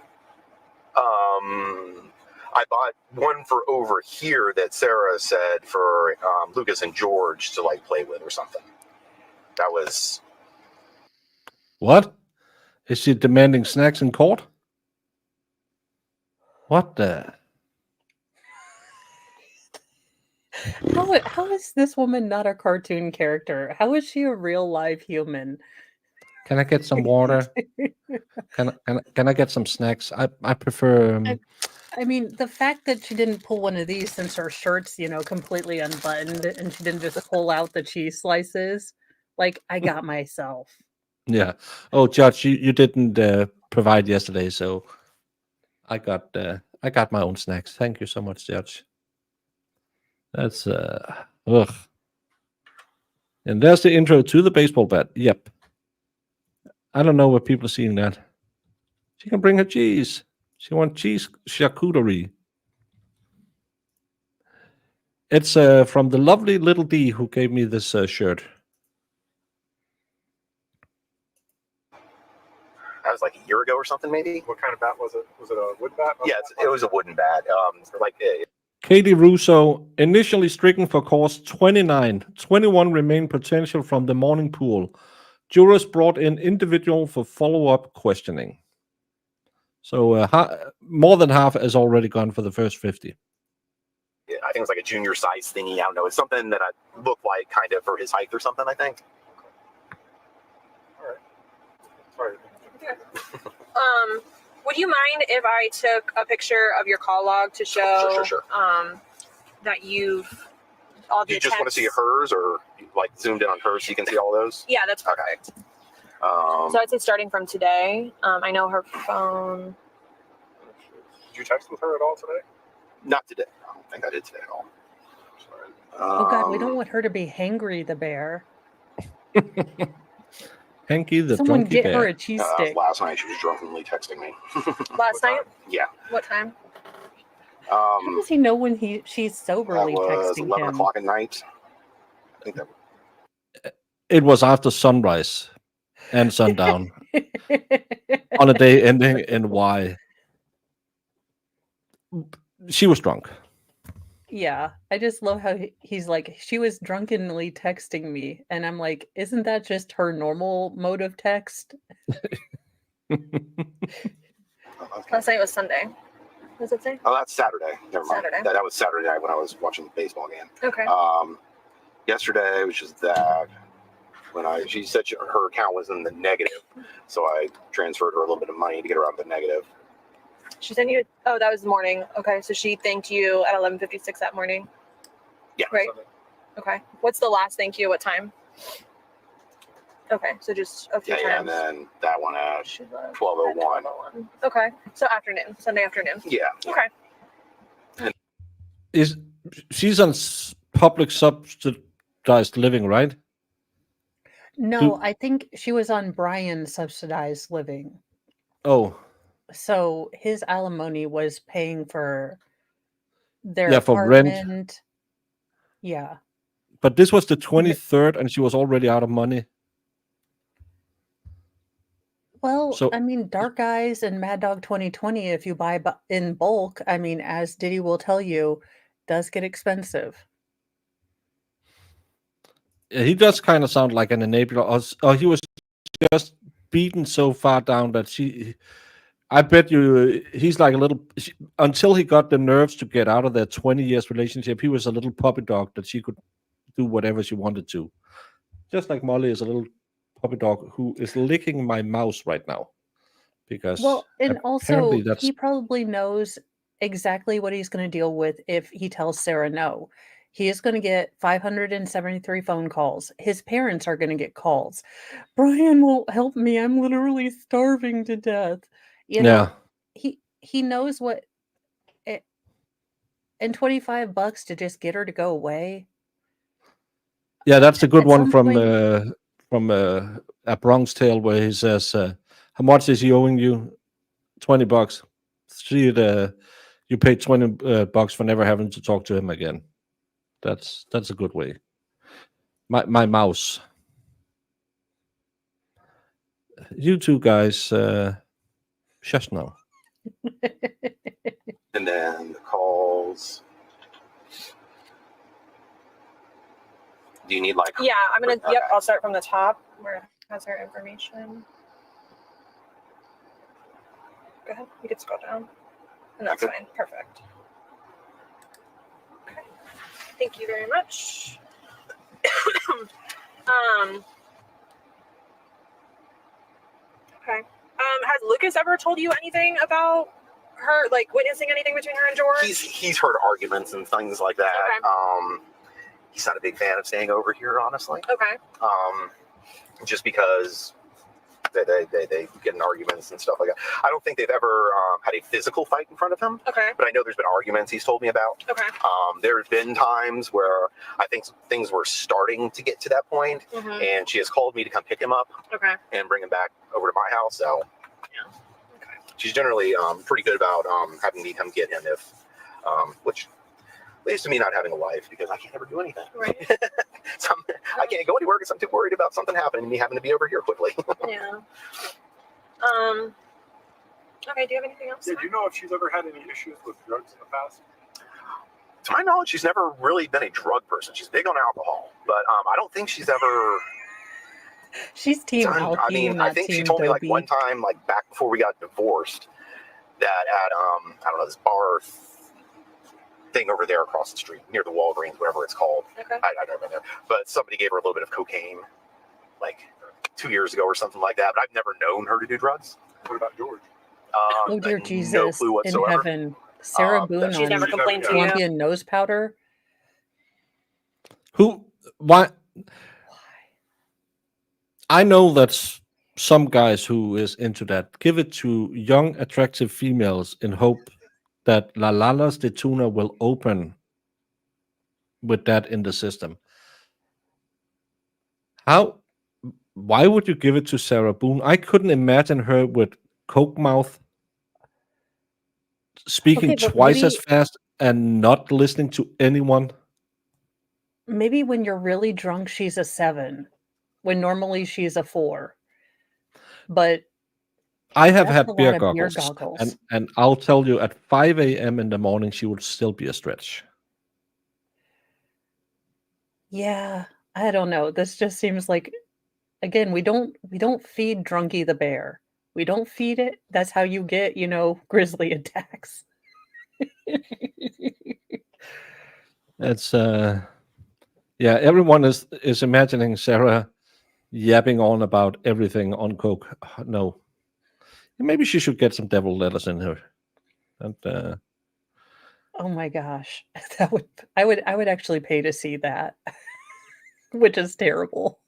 I bought one for over here that Sarah said for Lucas and George to like play with or something. That was What? Is she demanding snacks in court? What the? How is this woman not a cartoon character? How is she a real live human? Can I get some water? Can I get some snacks? I prefer. I mean, the fact that she didn't pull one of these since her shirt's, completely unbuttoned and she didn't just pull out the cheese slices, like I got myself. Yeah. Oh, Judge, you didn't provide yesterday, so I got my own snacks. Thank you so much, Judge. That's ugh. And there's the intro to the baseball bat. Yep. I don't know where people are seeing that. She can bring her cheese. She wants cheese charcuterie. It's from the lovely little D who gave me this shirt. that was like a year ago or something, maybe. What kind of bat was it? Was it a wood bat? Yeah, it was a wooden bat. Katie Russo, initially stricken for cause 29. 21 remain potential from the morning pool. Jurors brought in individual for follow-up questioning. So more than half has already gone for the first 50. Yeah, I think it was like a junior size thingy. I don't know. It's something that I look like kind of for his height or something, I think. All right. Sorry. Would you mind if I took a picture of your call log to show Sure. that you've all the Do you just want to see hers, or like zoomed in on hers so you can see all those? Yeah, that's perfect. So I'd say starting from today. I know her phone. Did you text with her at all today? Not today. I don't think I did today at all. Sorry. Oh God, we don't want her to be hangry, the bear. Hanky the Someone drunky get bear. her a cheese stick. Last night she was drunkenly texting me. Last night? Yeah. What time? How does he know when she's soberly That was texting 11 him? o'clock at night. I think that. It was after sunrise and sundown on a day ending in Y. She was drunk. Yeah, I just love how he's like, she was drunkenly texting me. And I'm like, isn't that just her normal mode of text? Last night was Sunday. What does it say? Oh, that's Saturday. Never mind. Saturday. That was Saturday night when I was watching the baseball game. Okay. yesterday, which is that when she said her account was in the negative, so I transferred her a little bit of money to get her out of the negative. She sent you. Oh, that was the morning. Okay, so she thanked you at 11:56 that morning. Yeah. Right. Okay. What's the last thank you? What time? Okay, so just a few Yeah, times. and then that one at She left 12:01. at 12:01. Okay, so afternoon, Sunday afternoon. Yeah. Okay. She's on public subsidized living, right? No, I think she was on Brian's subsidized living. Oh, So his alimony was paying for their yeah, for rent. apartment. Yeah. But this was the 23rd, and she was already out of money. Well, So I mean, Dark Eyes and Mad Dog 2020, if you buy in bulk, I mean, as Diddy will tell you, does get expensive. he does kind of sound like an enabler. Or he was just beaten so far down that I bet you he's like a little. Until he got the nerves to get out of their 20 years relationship, he was a little puppy dog that she could do whatever she wanted to. Just like Molly is a little puppy dog who is licking my mouse right now. Because Well, and also apparently that's he probably knows exactly what he's going to deal with if he tells Sarah no. He is going to get 573 phone calls. His parents are going to get calls. Brian won't help me. I'm literally starving to death. You know, he knows what it, and $25 to just get her to go away. Yeah, that's a good At one some from A Bronx Tale where he says, "How much is he owing you? $20. See it. You paid $20 for never having to talk to him again." That's a good way. My mouse. You two guys, shush now. And then the calls. Do you need like? Yeah, I'm gonna. Okay. Yep, I'll start from the top where it has her information. Go ahead. You can scroll down, and that's Okay. fine. Perfect. Okay. Thank you very much. Okay. Has Lucas ever told you anything about her, like witnessing anything between her and George? He's heard arguments and things like that. Okay. He's not a big fan of staying over here, honestly. Okay. Just because they get in arguments and stuff like that. I don't think they've ever had a physical fight in front of him. Okay. But I know there's been arguments he's told me about. Okay. There's been times where I think things were starting to get to that point, and she has called me to come pick him up Okay. and bring him back over to my house. So Yeah. Okay. she's generally pretty good about having me come get him if, which leads to me not having a wife because I can't ever do anything. Right. I can't go anywhere because I'm too worried about something happening and me having to be over here quickly. Yeah. Okay. Do you have anything else? Yeah, do you know if she's ever had any issues with drugs in the past? To my knowledge, she's never really been a drug person. She's big on alcohol, but I don't think she's ever. She's team Alki. I mean, I think she told me like one time, like back before we got divorced, that at I don't know, this bar thing over there across the street near the Walgreens, whatever it's called. Okay. I've never been there, but somebody gave her a little bit of cocaine, like 2 years ago or something like that. But I've never known her to do drugs. What about George? Oh dear Jesus! No clue In whatsoever. heaven, Sarah Boone She's never on complained to you. Colombian nose powder. Why? I know that some guys who is into that give it to young, attractive females in hope that La Lalas de Tuna will open with that in the system. Why would you give it to Sarah Boone? I couldn't imagine her with coke mouth speaking Okay, but twice as maybe- fast and not listening to anyone. Maybe when you're really drunk, she's a 7, when normally she's a 4. But I have that's had a beer lot of beer goggles, goggles. and I'll tell you, at 5 a.m. in the morning, she would still be a stretch. Yeah, I don't know. This just seems like, again, we don't feed Drunky the bear. We don't feed it. That's how you get, grizzly attacks. It's Yeah, everyone is imagining Sarah yapping on about everything on coke. No, maybe she should get some devil lettuce in her. And Oh my gosh. I would actually pay to see that. Which is terrible.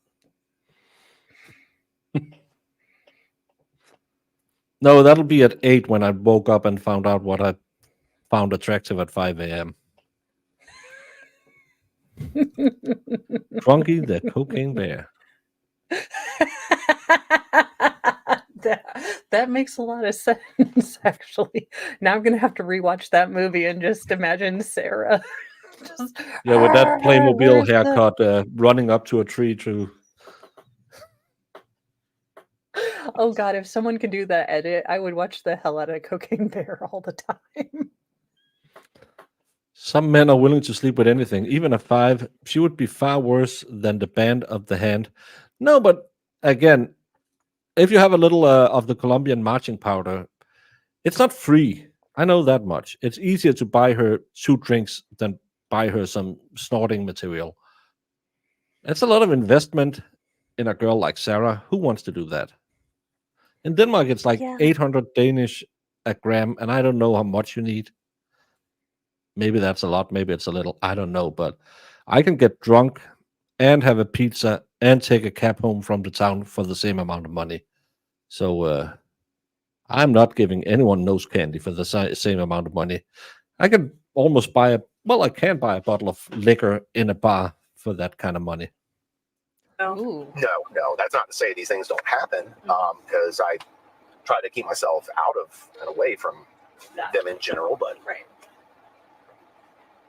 no, that'll be at 8 when I woke up and found out what I found attractive at 5 a.m. Drunky the cocaine bear. That makes a lot of sense, actually. Now I'm gonna have to rewatch that movie and just imagine Sarah. Just, Yeah, with that Playmobil where's the-" haircut, running up to a tree to. Oh god, if someone could do that edit, I would watch the hell out of Cocaine Bear all the time. Some men are willing to sleep with anything, even a 5. She would be far worse than the band of the hand. No, but again, if you have a little of the Colombian marching powder, it's not free. I know that much. It's easier to buy her 2 drinks than buy her some snorting material. It's a lot of investment in a girl like Sarah. Who wants to do that? In Denmark, it's like Yeah. 800 Danish a gram, and I don't know how much you need. Maybe that's a lot, maybe it's a little. I don't know, but I can get drunk and have a pizza and take a cab home from the town for the same amount of money. So I'm not giving anyone nose candy for the same amount of money. I can almost buy I can buy a bottle of liquor in a bar for that kind of money. Ooh. No, that's not to say these things don't happen, because I try to keep myself out of and away from them in general, but Right.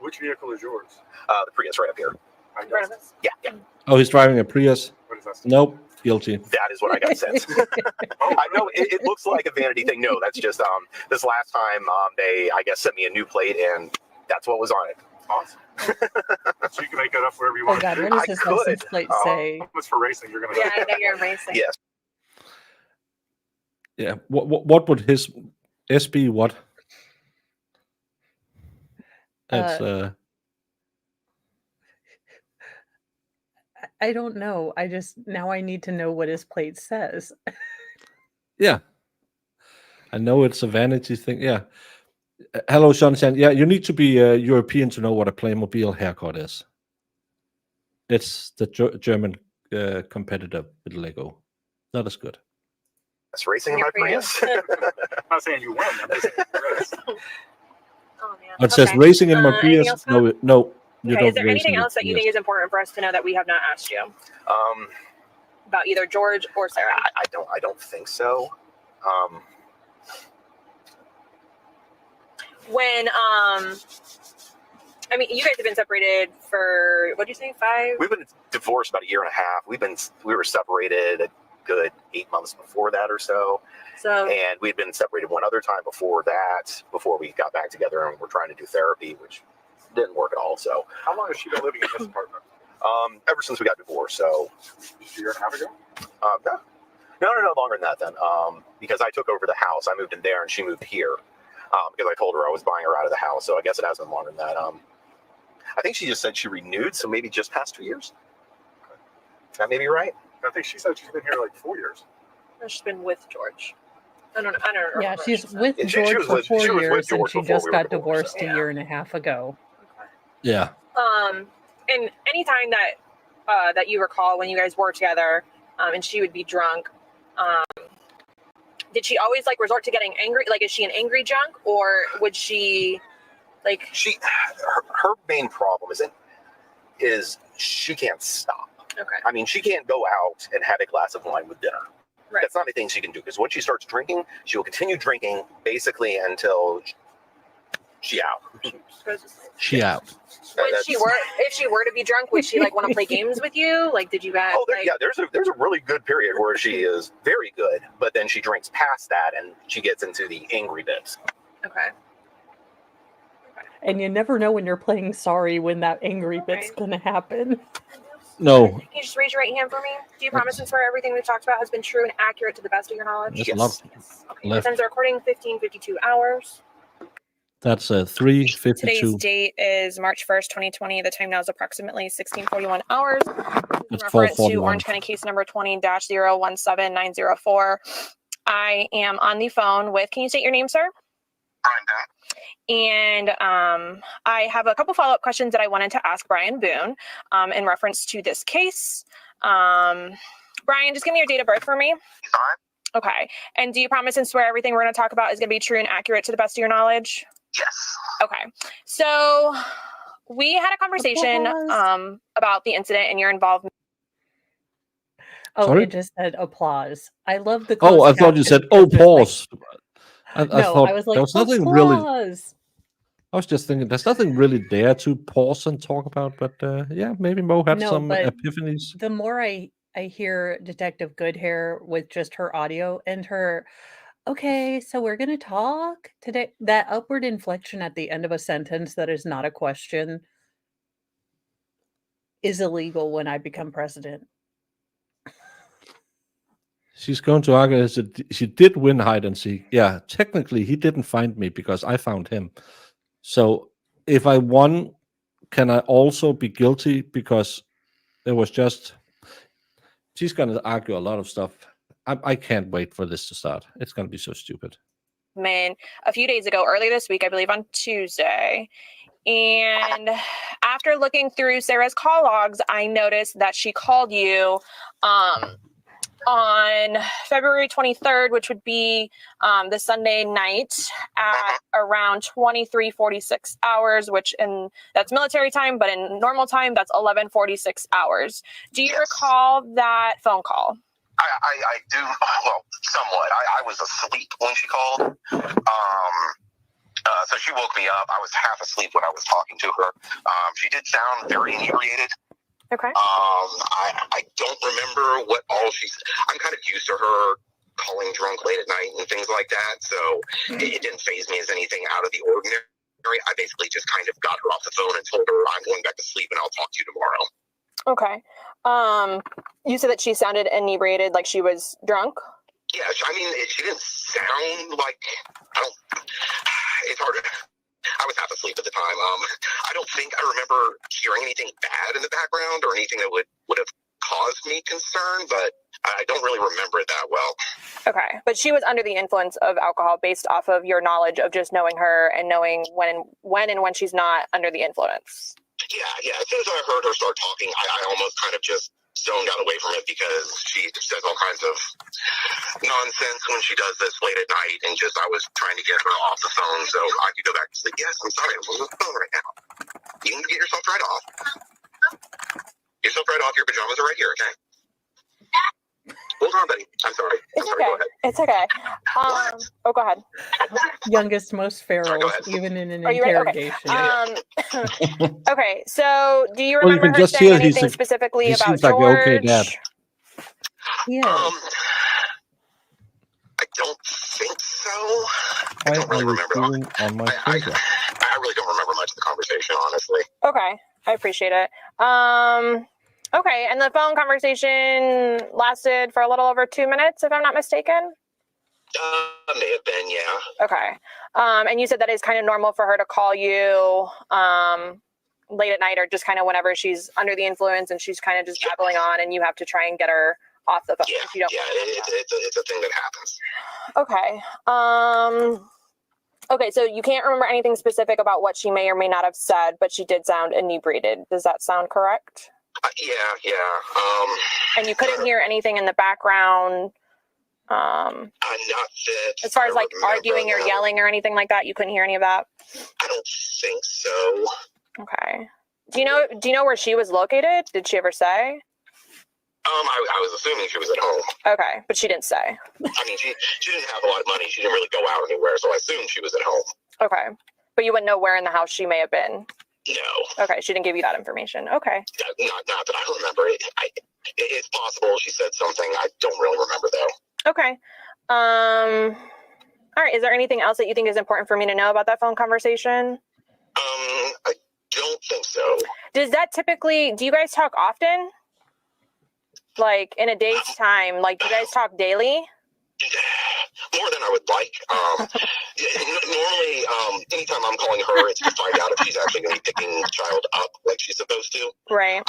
Which vehicle is yours? the Prius right up here. I In front of guess. us. Yeah, Oh, he's driving a Prius? What is that? Nope, guilty. that is what I got sent. I know it looks like a vanity thing. No, that's just this last time they, I guess, sent me a new plate, and that's what was on it. Awesome. So you can make that up wherever you Oh want. god, to what do. does I his could. license plate say? It's for racing. You're gonna. Yeah, I know you're racing. Yes. Yeah. What would his SB what? That's I don't know. Now I need to know what his plate says. yeah. I know it's a vanity thing. Yeah. Hello, Sean. Yeah, you need to be European to know what a Playmobil haircut is. It's the German competitor with Lego. Not as good. That's racing in Your my Prius. Prius. I'm not saying you win. I'm just saying you race. Oh man. It says Okay. racing in my Anything Prius. else, No, no, you Okay. don't Is there race anything in your else that you Prius. think is important for us to know that we have not asked you Um, about either George or Sarah? I don't think so. When I mean, you guys have been separated for what do you say, 5? We've been divorced about a year and a half. We were separated a good 8 months before that or so, So and we'd been separated one other time before that. Before we got back together, and we're trying to do therapy, which didn't work at all. So, How long has she been living in this apartment? ever since we got divorced. So, Just a year and a half ago. no, longer than that. Then, because I took over the house, I moved in there, and she moved here. Because I told her I was buying her out of the house. So I guess it has been longer than that. I think she just said she renewed, so maybe just past 2 years. That may be right. I think she said she's been here like 4 years. she's been with George. I don't Yeah, remember. she's with Yeah, she George was for with- 4 she was with years, and George she before just we were got divorced, divorced a year and a half ago. Yeah. And anytime that you recall when you guys were together, and she would be drunk, did she always like resort to getting angry? Like, is she an angry drunk, or would she like? Her main problem is she can't stop. Okay. I mean, she can't go out and have a glass of wine with dinner. Right. That's not anything she can do, because once she starts drinking, she will continue drinking basically until she out. She out. If she were to be drunk, would she like want to play games with you? Like, did you guys? Oh, there's a really good period where she is very good, but then she drinks past that and she gets into the angry bits. Okay. And you never know when you're playing sorry when that angry bit's Right. gonna happen. No, Can you just raise your right hand for me? Do you promise and swear everything we've talked about has been true and accurate to the best of your knowledge? there's Yes. a lot Okay. left. Ends the recording 15:52 hours. That's Today's 3:52. date is March 1st, 2020. The time now is approximately 16:41 hours. In It's reference to 4:41. Orange County case number 20-017904. I am on the phone with, can you state your name, sir? And I have a couple follow-up questions that I wanted to ask Brian Boone in reference to this case. Brian, just give me your date of birth for me. Okay. And do you promise and swear everything we're going to talk about is going to be true and accurate to the best of your knowledge? Yes. Okay. So we had a conversation about the incident and your involvement. Oh, Sorry? it just said applause. I love the Oh, I closed thought you said, caption "Oh, because there's pause." I no, thought I was like, there was nothing really. applause. I was just thinking, there's nothing really there to pause and talk about. But yeah, maybe Mo had No, some but epiphanies. the more I hear Detective Goodhair with just her audio and her, okay, so we're going to talk today, that upward inflection at the end of a sentence that is not a question is illegal when I become president. She's going to argue that she did win hide and seek. Yeah, technically, he didn't find me because I found him. So if I won, can I also be guilty because it was just? She's going to argue a lot of stuff. I can't wait for this to start. It's going to be so stupid. A few days ago, early this week, I believe on Tuesday. And after looking through Sarah's call logs, I noticed that she called you on February 23rd, which would be the Sunday night at around 23:46 hours, that's military time, but in normal time, that's 11:46 hours. Do you recall that phone call? I do, well, somewhat. I was asleep when she called. So she woke me up. I was half asleep when I was talking to her. She did sound very inebriated. Okay. I don't remember what all I'm kind of used to her calling drunk late at night and things like that. So it didn't faze me as anything out of the ordinary. I basically just kind of got her off the phone and told her I'm going back to sleep and I'll talk to you tomorrow. Okay. You said that she sounded inebriated, like she was drunk? Yeah, I mean, she didn't sound like, it's hard. I was half asleep at the time. I don't think I remember hearing anything bad in the background or anything that would have caused me concern, but I don't really remember it that well. Okay. But she was under the influence of alcohol based off of your knowledge of just knowing her and knowing when and when she's not under the influence. Yeah. As soon as I heard her start talking, I almost kind of just zoned out away from it because she says all kinds of nonsense when she does this late at night, and I was trying to get her off the phone so I could go back to sleep. Yes, I'm sorry, I'm on the phone right now. You need to get yourself right off. Get yourself right off. Your pajamas are right here, okay? Hold on, buddy. I'm sorry. It's sorry. okay. Go ahead. It's okay. Oh, go ahead. Youngest, most feral, go ahead. even in an Are you ready? interrogation. Okay. So, do you Well, you remember can her just saying hear anything specifically he about seems like George? an okay dad. Yes. I don't think so. I Why don't really are you remember. chewing on my finger? I really don't remember much of the conversation, honestly. Okay. I appreciate it. Okay. And the phone conversation lasted for a little over 2 minutes, if I'm not mistaken. May have been, yeah. Okay. And you said that is kind of normal for her to call you late at night or just kind of whenever she's under the influence and she's kind of just babbling on and you have to try and get her off the phone. Yeah, if you don't it's a thing that happens. Okay. Okay, so you can't remember anything specific about what she may or may not have said, but she did sound inebriated. Does that sound correct? Yeah. And you couldn't hear anything in the background? Not that. As far as like remember, arguing or no. yelling or anything like that, you couldn't hear any of that? I don't think so. Okay. Do you know where she was located? Did she ever say? I was assuming she was at home. Okay, but she didn't say. I mean, she didn't have a lot of money. She didn't really go out anywhere, so I assumed she was at home. Okay. But you wouldn't know where in the house she may have been? No. Okay, she didn't give you that information. Okay. Not that I remember. It's possible she said something. I don't really remember, though. Okay. All right. Is there anything else that you think is important for me to know about that phone conversation? I don't think so. Do you guys talk often? Like in a day's time? Like, do you guys talk daily? More than I would like. Normally, anytime I'm calling her, it's to find out if she's actually going to be picking the child up like she's supposed to. Right.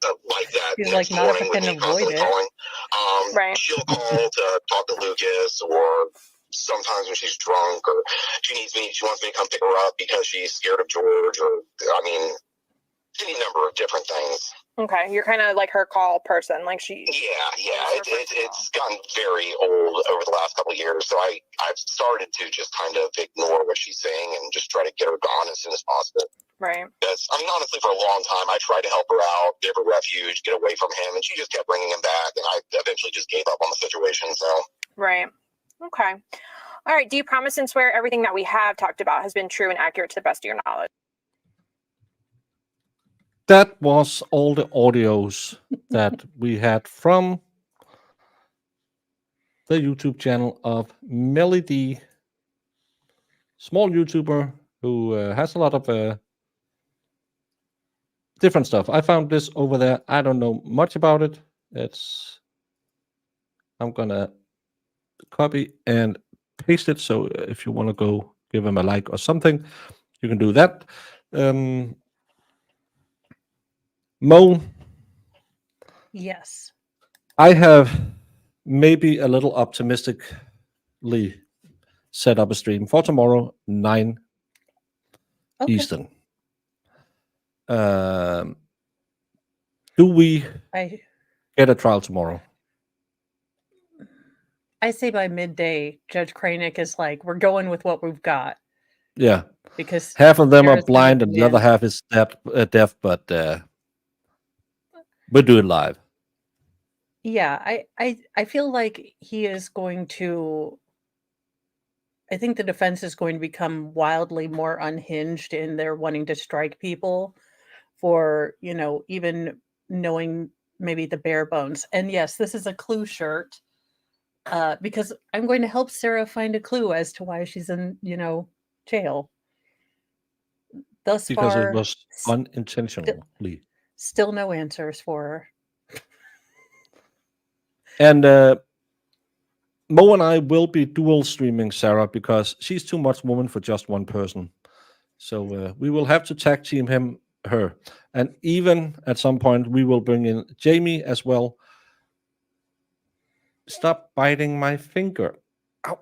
Like that. She's next like, not if I morning with can me avoid constantly it. calling. Right. She'll call to talk to Lucas, or sometimes when she's drunk, or she wants me to come pick her up because she's scared of George, or I mean, any number of different things. Okay, you're kind of like her call person, like she. Yeah. It's gotten very old over the last couple of years, so I've started to just kind of ignore what she's saying and just try to get her gone as soon as possible. Right. Because I mean, honestly, for a long time, I tried to help her out, give her refuge, get away from him, and she just kept bringing him back, and I eventually just gave up on the situation. So. Right. Okay. All right. Do you promise and swear everything that we have talked about has been true and accurate to the best of your knowledge? That was all the audios that we had from the YouTube channel of Melody, small YouTuber who has a lot of different stuff. I found this over there. I don't know much about it. I'm gonna copy and paste it. So if you want to go give him a like or something, you can do that. Mo, Yes. I have maybe a little optimistically set up a stream for tomorrow, 9 Okay. Eastern. Do we I get a trial tomorrow? say by midday, Judge Kranick is like, we're going with what we've got. Yeah. Because half of them are Sarah's gonna blind and come the other in. half is deaf, but we'll do it live. Yeah, I feel like he is going to. I think the defense is going to become wildly more unhinged in their wanting to strike people for, even knowing maybe the bare bones. And yes, this is a clue shirt because I'm going to help Sarah find a clue as to why she's in, jail. Thus Because it far, was unintentionally. still no answers for her. And Mo and I will be dual streaming Sarah because she's too much woman for just one person. So we will have to tag team her. And even at some point, we will bring in Jamie as well. Stop biting my finger. Ow.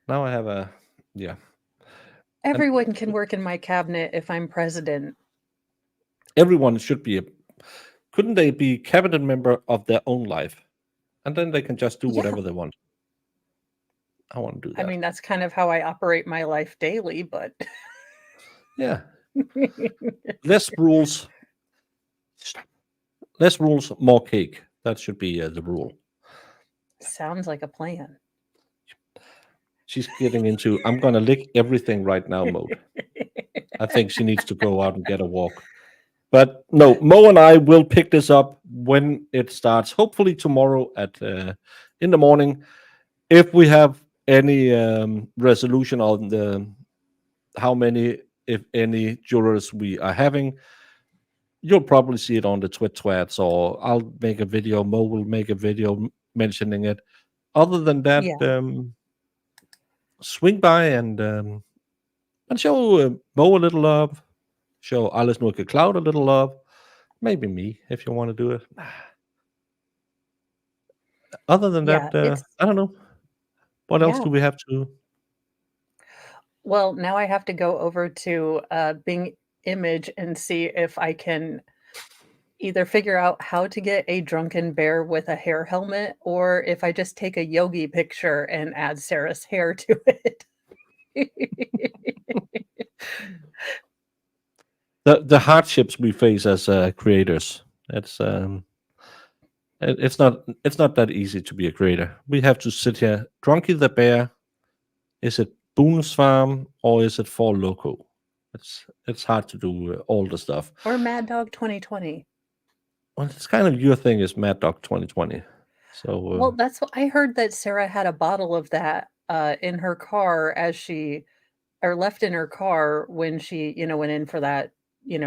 Now I have yeah. Everyone can work in my cabinet if I'm president. Everyone should be couldn't they be cabinet member of their own life? And then they can just do whatever they want. I want to do that. I mean, that's kind of how I operate my life daily, but yeah. Less rules. Less rules, more cake. That should be the rule. Sounds like a plan. She's getting into I'm gonna lick everything right now mode. I think she needs to go out and get a walk. But no, Mo and I will pick this up when it starts. Hopefully tomorrow at in the morning. If we have any resolution on how many, if any, jurors we are having, you'll probably see it on the twats, or I'll make a video. Mo will make a video mentioning it. Other than that, swing by and show Mo a little love. Show Alice Norke Cloud a little love. Maybe me, if you want to do it. Other than that, I don't know. What else do we have to? Well, now I have to go over to Bing Image and see if I can either figure out how to get a drunken bear with a hair helmet, or if I just take a yogi picture and add Sarah's hair to it. The hardships we face as creators, it's not that easy to be a creator. We have to sit here. Drunky the Bear, is it Boone's Farm or is it For Loco? It's hard to do all the stuff. Or Mad Dog 2020. Well, it's kind of your thing is Mad Dog 2020. So well, that's what I heard, that Sarah had a bottle of that in her car or left in her car when she, went in for that,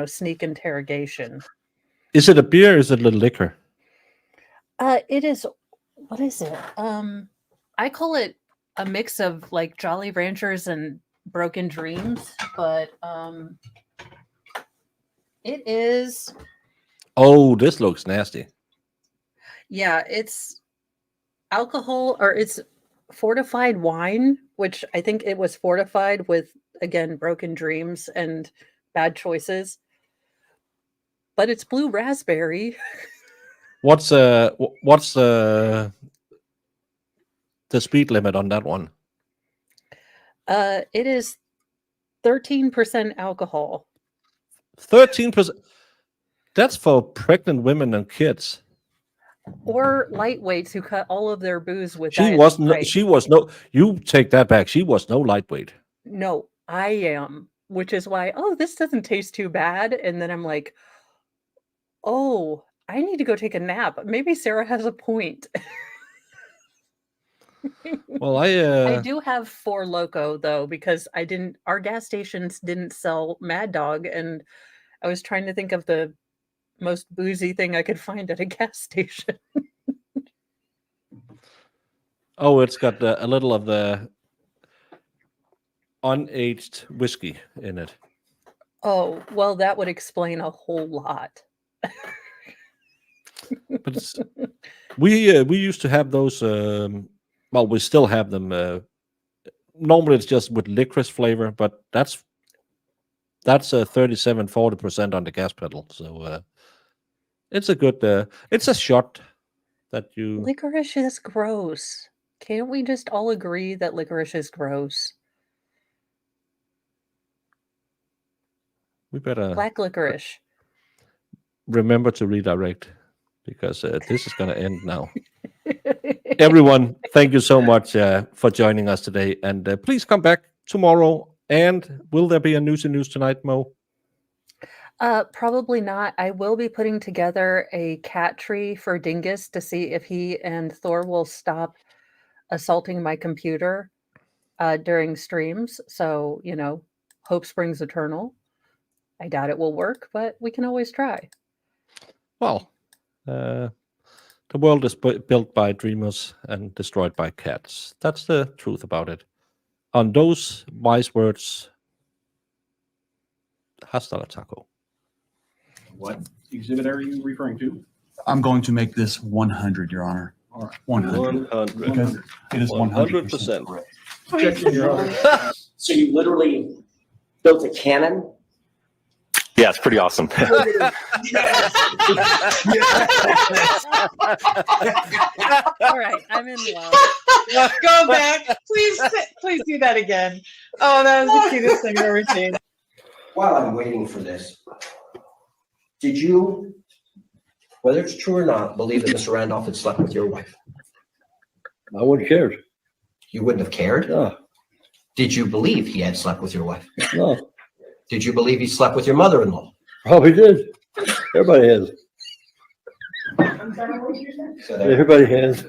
sneak interrogation. Is it a beer or is it a liquor? It is. What is it? I call it a mix of like Jolly Ranchers and Broken Dreams, but it is. Oh, this looks nasty. Yeah, it's alcohol, or it's fortified wine, which I think it was fortified with, again, Broken Dreams and Bad Choices. But it's blue raspberry. What's the speed limit on that one? It is 13% alcohol. 13%. That's for pregnant women and kids. Or lightweights who cut all of their booze with She Diet was no, Sprite. she was no, you take that back. She was no lightweight. No, I am, which is why, oh, this doesn't taste too bad. And then I'm like, oh, I need to go take a nap. Maybe Sarah has a point. Well, I do have Four Loko though, because our gas stations didn't sell Mad Dog, and I was trying to think of the most boozy thing I could find at a gas station. oh, it's got a little of the unaged whiskey in it. Oh, well, that would explain a whole lot. But it's, we used to have those. Well, we still have them. Normally, it's just with licorice flavor, but that's 37-40% on the gas pedal. So it's a good. It's a shot that you. Licorice is gross. Can't we just all agree that licorice is gross? We better Black licorice. remember to redirect because this is going to end now. Everyone, thank you so much for joining us today, and please come back tomorrow. And will there be a news tonight, Mo? Probably not. I will be putting together a cat tree for Dingus to see if he and Thor will stop assaulting my computer during streams. So, hope springs eternal. I doubt it will work, but we can always try. Well, the world is built by dreamers and destroyed by cats. That's the truth about it. On those wise words, hasta la taco. What exhibit are you referring to? I'm going to make this 100, Your Honor. All right. 100. 100. Because it is 100% correct. Objection, Your Honor. So you literally built a cannon? Yeah, it's pretty awesome. All right, I'm in love. Go back. Please do that again. Oh, that was the cutest thing I've ever seen. While I'm waiting for this, did you, whether it's true or not, believe that Mr. Randolph had slept with your wife? I wouldn't care. You wouldn't have cared? No. Did you believe he had slept with your wife? No. Did you believe he slept with your mother-in-law? Probably did. Everybody has. So there- Everybody has.